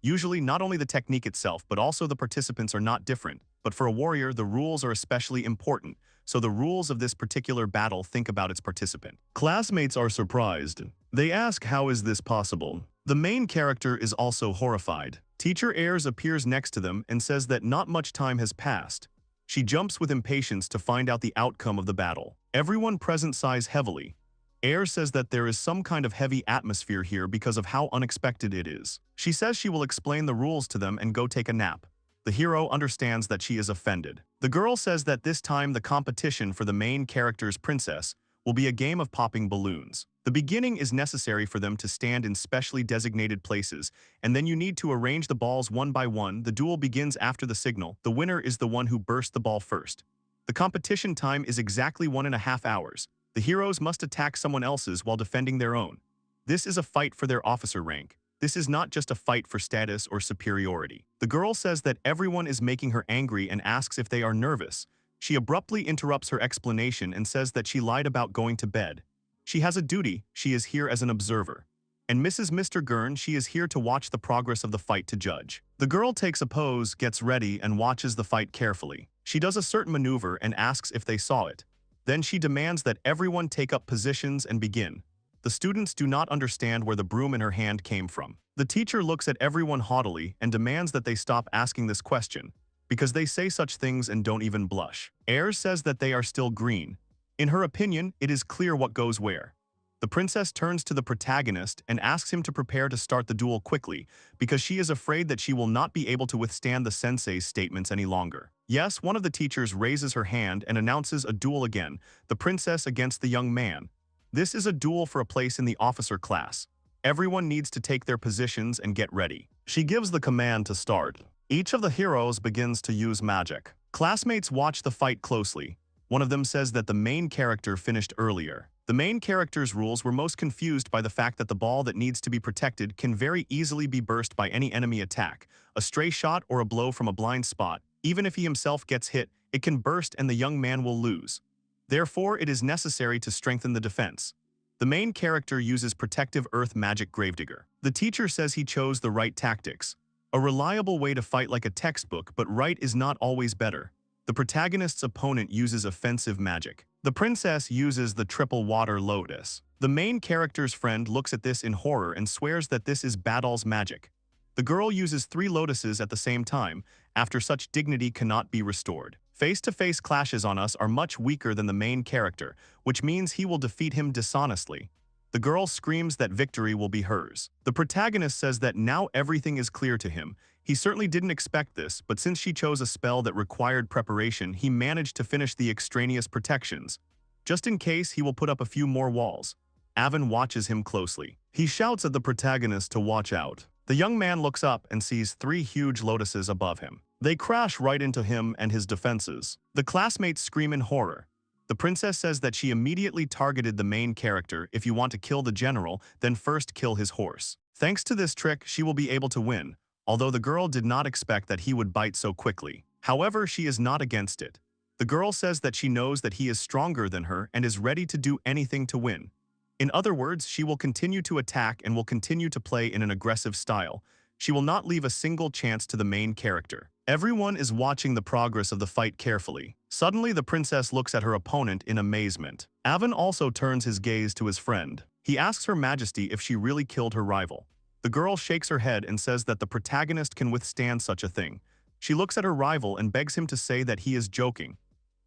Usually, not only the technique itself, but also the participants are not different. But for a warrior, the rules are especially important, so the rules of this particular battle think about its participant. Classmates are surprised. They ask, how is this possible? The main character is also horrified. Teacher Ayres appears next to them and says that not much time has passed. She jumps with impatience to find out the outcome of the battle. Everyone present sighs heavily. Ayres says that there is some kind of heavy atmosphere here because of how unexpected it is. She says she will explain the rules to them and go take a nap. The hero understands that she is offended. The girl says that this time the competition for the main character's princess will be a game of popping balloons. The beginning is necessary for them to stand in specially designated places, and then you need to arrange the balls one by one. The duel begins after the signal. The winner is the one who bursts the ball first. The competition time is exactly 1.5 hours. The heroes must attack someone else's while defending their own. This is a fight for their officer rank. This is not just a fight for status or superiority. The girl says that everyone is making her angry and asks if they are nervous. She abruptly interrupts her explanation and says that she lied about going to bed. She has a duty, she is here as an observer. And Mr. Gurn, she is here to watch the progress of the fight to judge. The girl takes a pose, gets ready, and watches the fight carefully. She does a certain maneuver and asks if they saw it. Then she demands that everyone take up positions and begin. The students do not understand where the broom in her hand came from. The teacher looks at everyone haughtily and demands that they stop asking this question, because they say such things and don't even blush. Ayres says that they are still green. In her opinion, it is clear what goes where. The princess turns to the protagonist and asks him to prepare to start the duel quickly, because she is afraid that she will not be able to withstand the sensei's statements any longer. Yes, one of the teachers raises her hand and announces a duel again, the princess against the young man. This is a duel for a place in the officer class. Everyone needs to take their positions and get ready. She gives the command to start. Each of the heroes begins to use magic. Classmates watch the fight closely. One of them says that the main character finished earlier. The main character's rules were most confused by the fact that the ball that needs to be protected can very easily be burst by any enemy attack, a stray shot or a blow from a blind spot. Even if he himself gets hit, it can burst and the young man will lose. Therefore, it is necessary to strengthen the defense. The main character uses protective earth magic gravedigger. The teacher says he chose the right tactics. A reliable way to fight like a textbook, but right is not always better. The protagonist's opponent uses offensive magic. The princess uses the triple water lotus. The main character's friend looks at this in horror and swears that this is Badal's magic. The girl uses 3 lotuses at the same time, after such dignity cannot be restored. Face-to-face clashes on us are much weaker than the main character, which means he will defeat him dishonestly. The girl screams that victory will be hers. The protagonist says that now everything is clear to him. He certainly didn't expect this, but since she chose a spell that required preparation, he managed to finish the extraneous protections. Just in case, he will put up a few more walls. Avon watches him closely. He shouts at the protagonist to watch out. The young man looks up and sees 3 huge lotuses above him. They crash right into him and his defenses. The classmates scream in horror. The princess says that she immediately targeted the main character. If you want to kill the general, then first kill his horse. Thanks to this trick, she will be able to win, although the girl did not expect that he would bite so quickly. However, she is not against it. The girl says that she knows that he is stronger than her and is ready to do anything to win. In other words, she will continue to attack and will continue to play in an aggressive style. She will not leave a single chance to the main character. Everyone is watching the progress of the fight carefully. Suddenly, the princess looks at her opponent in amazement. Avon also turns his gaze to his friend. He asks Her Majesty if she really killed her rival. The girl shakes her head and says that the protagonist can withstand such a thing. She looks at her rival and begs him to say that he is joking.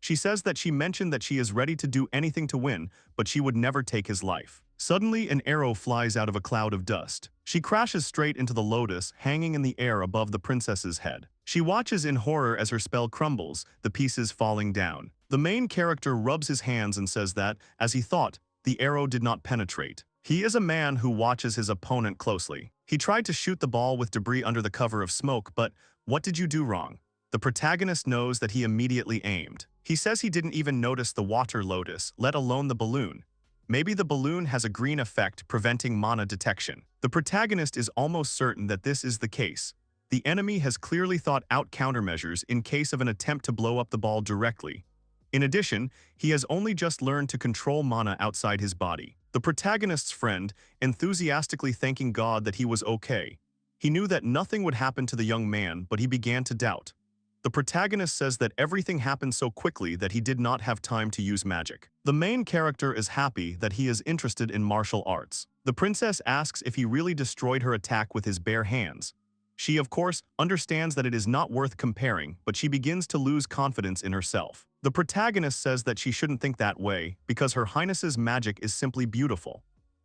She says that she mentioned that she is ready to do anything to win, but she would never take his life. Suddenly, an arrow flies out of a cloud of dust. She crashes straight into the lotus hanging in the air above the princess's head. She watches in horror as her spell crumbles, the pieces falling down. The main character rubs his hands and says that, as he thought, the arrow did not penetrate. He is a man who watches his opponent closely. He tried to shoot the ball with debris under the cover of smoke, but what did you do wrong? The protagonist knows that he immediately aimed. He says he didn't even notice the water lotus, let alone the balloon. Maybe the balloon has a green effect preventing mana detection. The protagonist is almost certain that this is the case. The enemy has clearly thought out countermeasures in case of an attempt to blow up the ball directly. In addition, he has only just learned to control mana outside his body. The protagonist's friend, enthusiastically thanking God that he was okay. He knew that nothing would happen to the young man, but he began to doubt. The protagonist says that everything happened so quickly that he did not have time to use magic. The main character is happy that he is interested in martial arts. The princess asks if he really destroyed her attack with his bare hands. She, of course, understands that it is not worth comparing, but she begins to lose confidence in herself. The protagonist says that she shouldn't think that way because Her Highness's magic is simply beautiful.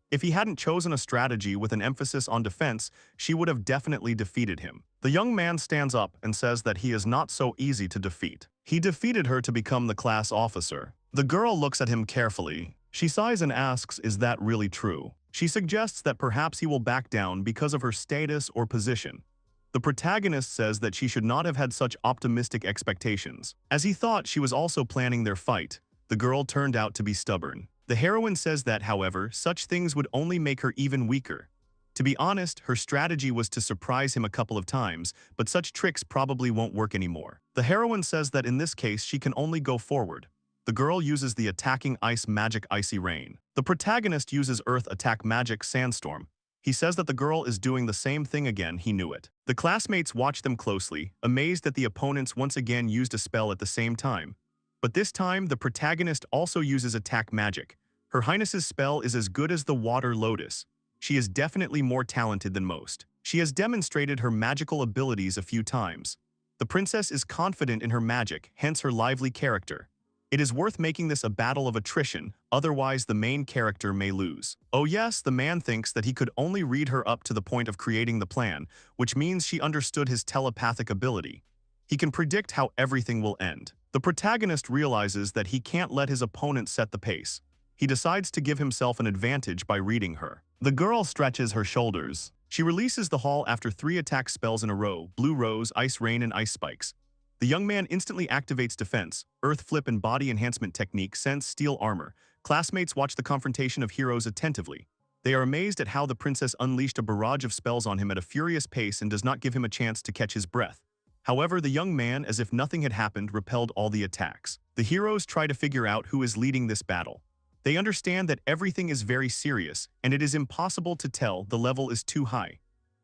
If he hadn't chosen a strategy with an emphasis on defense, she would have definitely defeated him. The young man stands up and says that he is not so easy to defeat. He defeated her to become the class officer. The girl looks at him carefully. She sighs and asks, is that really true? She suggests that perhaps he will back down because of her status or position. The protagonist says that she should not have had such optimistic expectations. As he thought she was also planning their fight, the girl turned out to be stubborn. The heroine says that, however, such things would only make her even weaker. To be honest, her strategy was to surprise him a couple of times, but such tricks probably won't work anymore. The heroine says that in this case she can only go forward. The girl uses the attacking ice magic Icy Rain. The protagonist uses earth attack magic Sandstorm. He says that the girl is doing the same thing again, he knew it. The classmates watch them closely, amazed that the opponents once again used a spell at the same time. But this time, the protagonist also uses attack magic. Her Highness's spell is as good as the water lotus. She is definitely more talented than most. She has demonstrated her magical abilities a few times. The princess is confident in her magic, hence her lively character. It is worth making this a battle of attrition, otherwise the main character may lose. Oh yes, the man thinks that he could only read her up to the point of creating the plan, which means she understood his telepathic ability. He can predict how everything will end. The protagonist realizes that he can't let his opponent set the pace. He decides to give himself an advantage by reading her. The girl stretches her shoulders. She releases the hall after 3 attack spells in a row: Blue Rose, Ice Rain, and Ice Spikes. The young man instantly activates defense, Earth Flip, and body enhancement technique, Sense, Steel Armor. Classmates watch the confrontation of heroes attentively. They are amazed at how the princess unleashed a barrage of spells on him at a furious pace and does not give him a chance to catch his breath. However, the young man, as if nothing had happened, repelled all the attacks. The heroes try to figure out who is leading this battle. They understand that everything is very serious, and it is impossible to tell, the level is too high.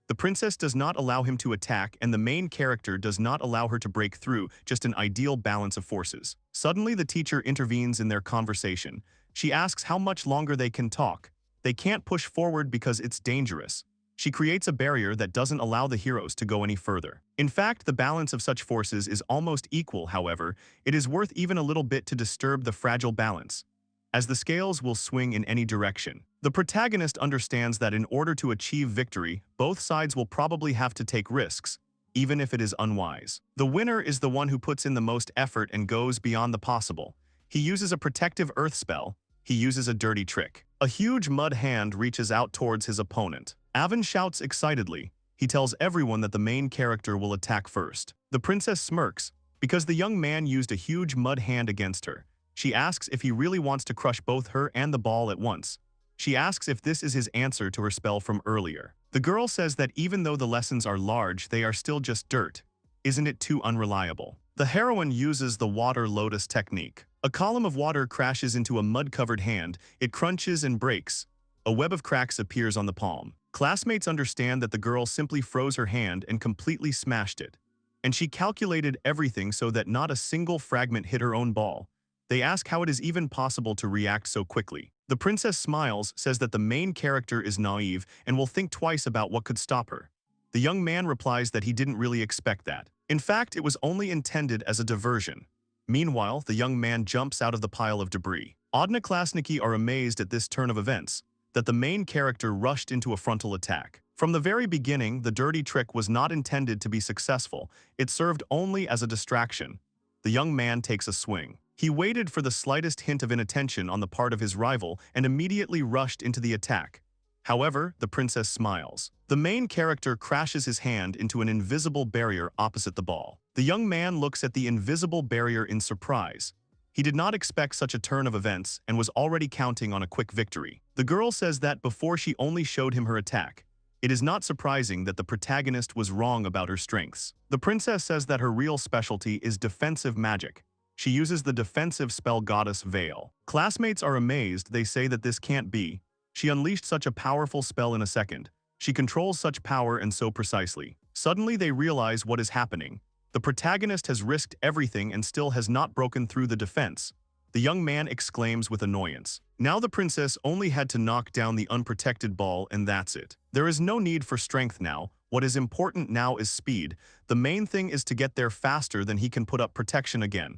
The princess does not allow him to attack, and the main character does not allow her to break through, just an ideal balance of forces. Suddenly, the teacher intervenes in their conversation. She asks how much longer they can talk. They can't push forward because it's dangerous. She creates a barrier that doesn't allow the heroes to go any further. In fact, the balance of such forces is almost equal, however, it is worth even a little bit to disturb the fragile balance, as the scales will swing in any direction. The protagonist understands that in order to achieve victory, both sides will probably have to take risks, even if it is unwise. The winner is the one who puts in the most effort and goes beyond the possible. He uses a protective earth spell. He uses a dirty trick. A huge mud hand reaches out towards his opponent. Avon shouts excitedly. He tells everyone that the main character will attack first. The princess smirks, because the young man used a huge mud hand against her. She asks if he really wants to crush both her and the ball at once. She asks if this is his answer to her spell from earlier. The girl says that even though the lessons are large, they are still just dirt. Isn't it too unreliable? The heroine uses the water lotus technique. A column of water crashes into a mud-covered hand, it crunches and breaks. A web of cracks appears on the palm. Classmates understand that the girl simply froze her hand and completely smashed it. And she calculated everything so that not a single fragment hit her own ball. They ask how it is even possible to react so quickly. The princess smiles, says that the main character is naive and will think twice about what could stop her. The young man replies that he didn't really expect that. In fact, it was only intended as a diversion. Meanwhile, the young man jumps out of the pile of debris. Odnoklassniki are amazed at this turn of events, that the main character rushed into a frontal attack. From the very beginning, the dirty trick was not intended to be successful. It served only as a distraction. The young man takes a swing. He waited for the slightest hint of inattention on the part of his rival and immediately rushed into the attack. However, the princess smiles. The main character crashes his hand into an invisible barrier opposite the ball. The young man looks at the invisible barrier in surprise. He did not expect such a turn of events and was already counting on a quick victory. The girl says that before she only showed him her attack. It is not surprising that the protagonist was wrong about her strengths. The princess says that her real specialty is defensive magic. She uses the defensive spell goddess Veil. Classmates are amazed. They say that this can't be. She unleashed such a powerful spell in a second. She controls such power and so precisely. Suddenly they realize what is happening. The protagonist has risked everything and still has not broken through the defense. The young man exclaims with annoyance. Now the princess only had to knock down the unprotected ball and that's it. There is no need for strength now. What is important now is speed. The main thing is to get there faster than he can put up protection again.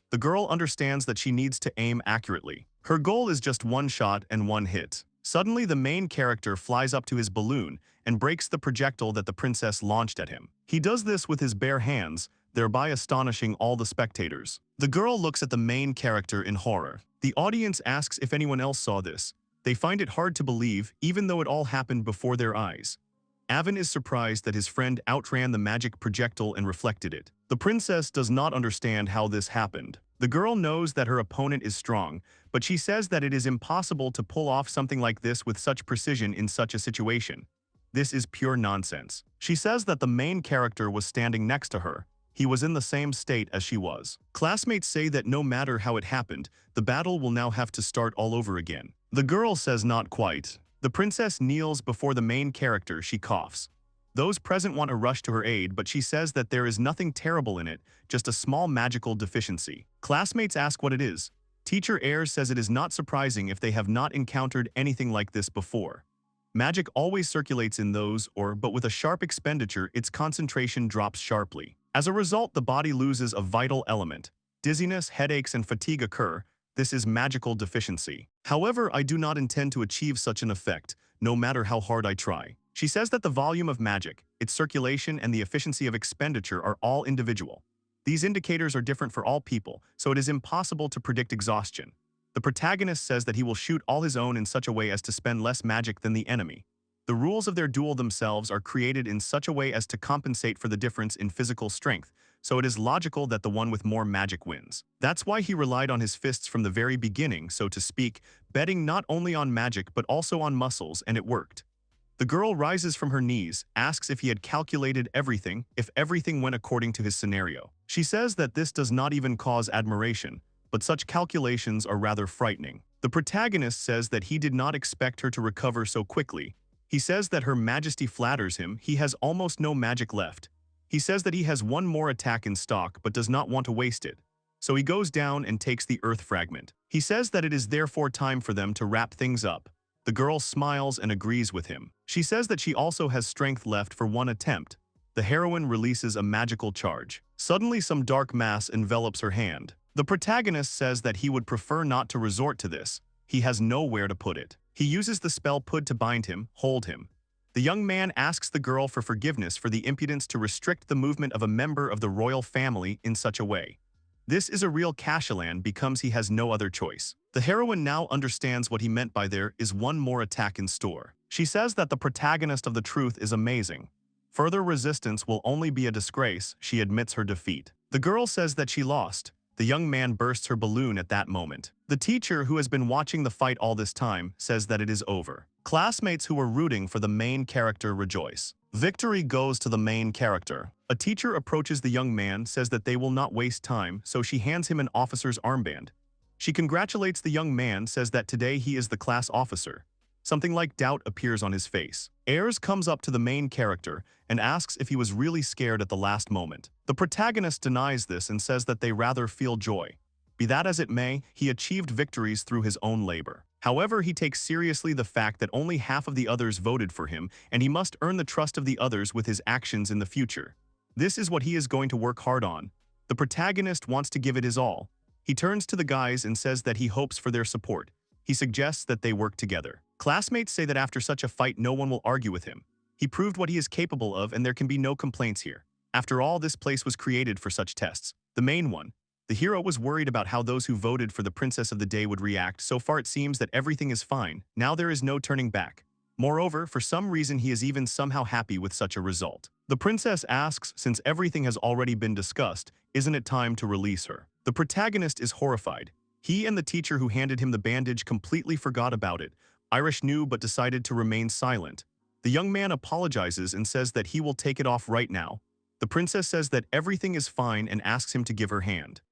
The girl understands that she needs to aim accurately. Her goal is just one shot and one hit. Suddenly the main character flies up to his balloon and breaks the projectile that the princess launched at him. He does this with his bare hands, thereby astonishing all the spectators. The girl looks at the main character in horror. The audience asks if anyone else saw this. They find it hard to believe, even though it all happened before their eyes. Avon is surprised that his friend outran the magic projectile and reflected it. The princess does not understand how this happened. The girl knows that her opponent is strong, but she says that it is impossible to pull off something like this with such precision in such a situation. This is pure nonsense. She says that the main character was standing next to her. He was in the same state as she was. Classmates say that no matter how it happened, the battle will now have to start all over again. The girl says not quite. The princess kneels before the main character. She coughs. Those present want to rush to her aid, but she says that there is nothing terrible in it, just a small magical deficiency. Classmates ask what it is. Teacher Ayres says it is not surprising if they have not encountered anything like this before. Magic always circulates in those, but with a sharp expenditure, its concentration drops sharply. As a result, the body loses a vital element. Dizziness, headaches, and fatigue occur. This is magical deficiency. However, I do not intend to achieve such an effect, no matter how hard I try. She says that the volume of magic, its circulation, and the efficiency of expenditure are all individual. These indicators are different for all people, so it is impossible to predict exhaustion. The protagonist says that he will shoot all his own in such a way as to spend less magic than the enemy. The rules of their duel themselves are created in such a way as to compensate for the difference in physical strength, so it is logical that the one with more magic wins. That's why he relied on his fists from the very beginning, so to speak, betting not only on magic but also on muscles, and it worked. The girl rises from her knees, asks if he had calculated everything, if everything went according to his scenario. She says that this does not even cause admiration, but such calculations are rather frightening. The protagonist says that he did not expect her to recover so quickly. He says that Her Majesty flatters him. He has almost no magic left. He says that he has one more attack in stock but does not want to waste it. So he goes down and takes the earth fragment. He says that it is therefore time for them to wrap things up. The girl smiles and agrees with him. She says that she also has strength left for one attempt. The heroine releases a magical charge. Suddenly, some dark mass envelops her hand. The protagonist says that he would prefer not to resort to this. He has nowhere to put it. He uses the spell Pud to bind him, hold him. The young man asks the girl for forgiveness for the impudence to restrict the movement of a member of the royal family in such a way. This is a real Cashalan because he has no other choice. The heroine now understands what he meant by there is one more attack in store. She says that the protagonist of the truth is amazing. Further resistance will only be a disgrace. She admits her defeat. The girl says that she lost. The young man bursts her balloon at that moment. The teacher, who has been watching the fight all this time, says that it is over. Classmates who were rooting for the main character rejoice. Victory goes to the main character. A teacher approaches the young man, says that they will not waste time, so she hands him an officer's armband. She congratulates the young man, says that today he is the class officer. Something like doubt appears on his face. Ayers comes up to the main character and asks if he was really scared at the last moment. The protagonist denies this and says that they rather feel joy. Be that as it may, he achieved victories through his own labor. However, he takes seriously the fact that only half of the others voted for him, and he must earn the trust of the others with his actions in the future. This is what he is going to work hard on. The protagonist wants to give it his all. He turns to the guys and says that he hopes for their support. He suggests that they work together. Classmates say that after such a fight, no one will argue with him. He proved what he is capable of, and there can be no complaints here. After all, this place was created for such tests. The main one. The hero was worried about how those who voted for the princess of the day would react. So far it seems that everything is fine. Now there is no turning back. Moreover, for some reason he is even somehow happy with such a result. The princess asks, since everything has already been discussed, isn't it time to release her? The protagonist is horrified. He and the teacher who handed him the bandage completely forgot about it. Irish knew but decided to remain silent. The young man apologizes and says that he will take it off right now. The princess says that everything is fine and asks him to give her hand.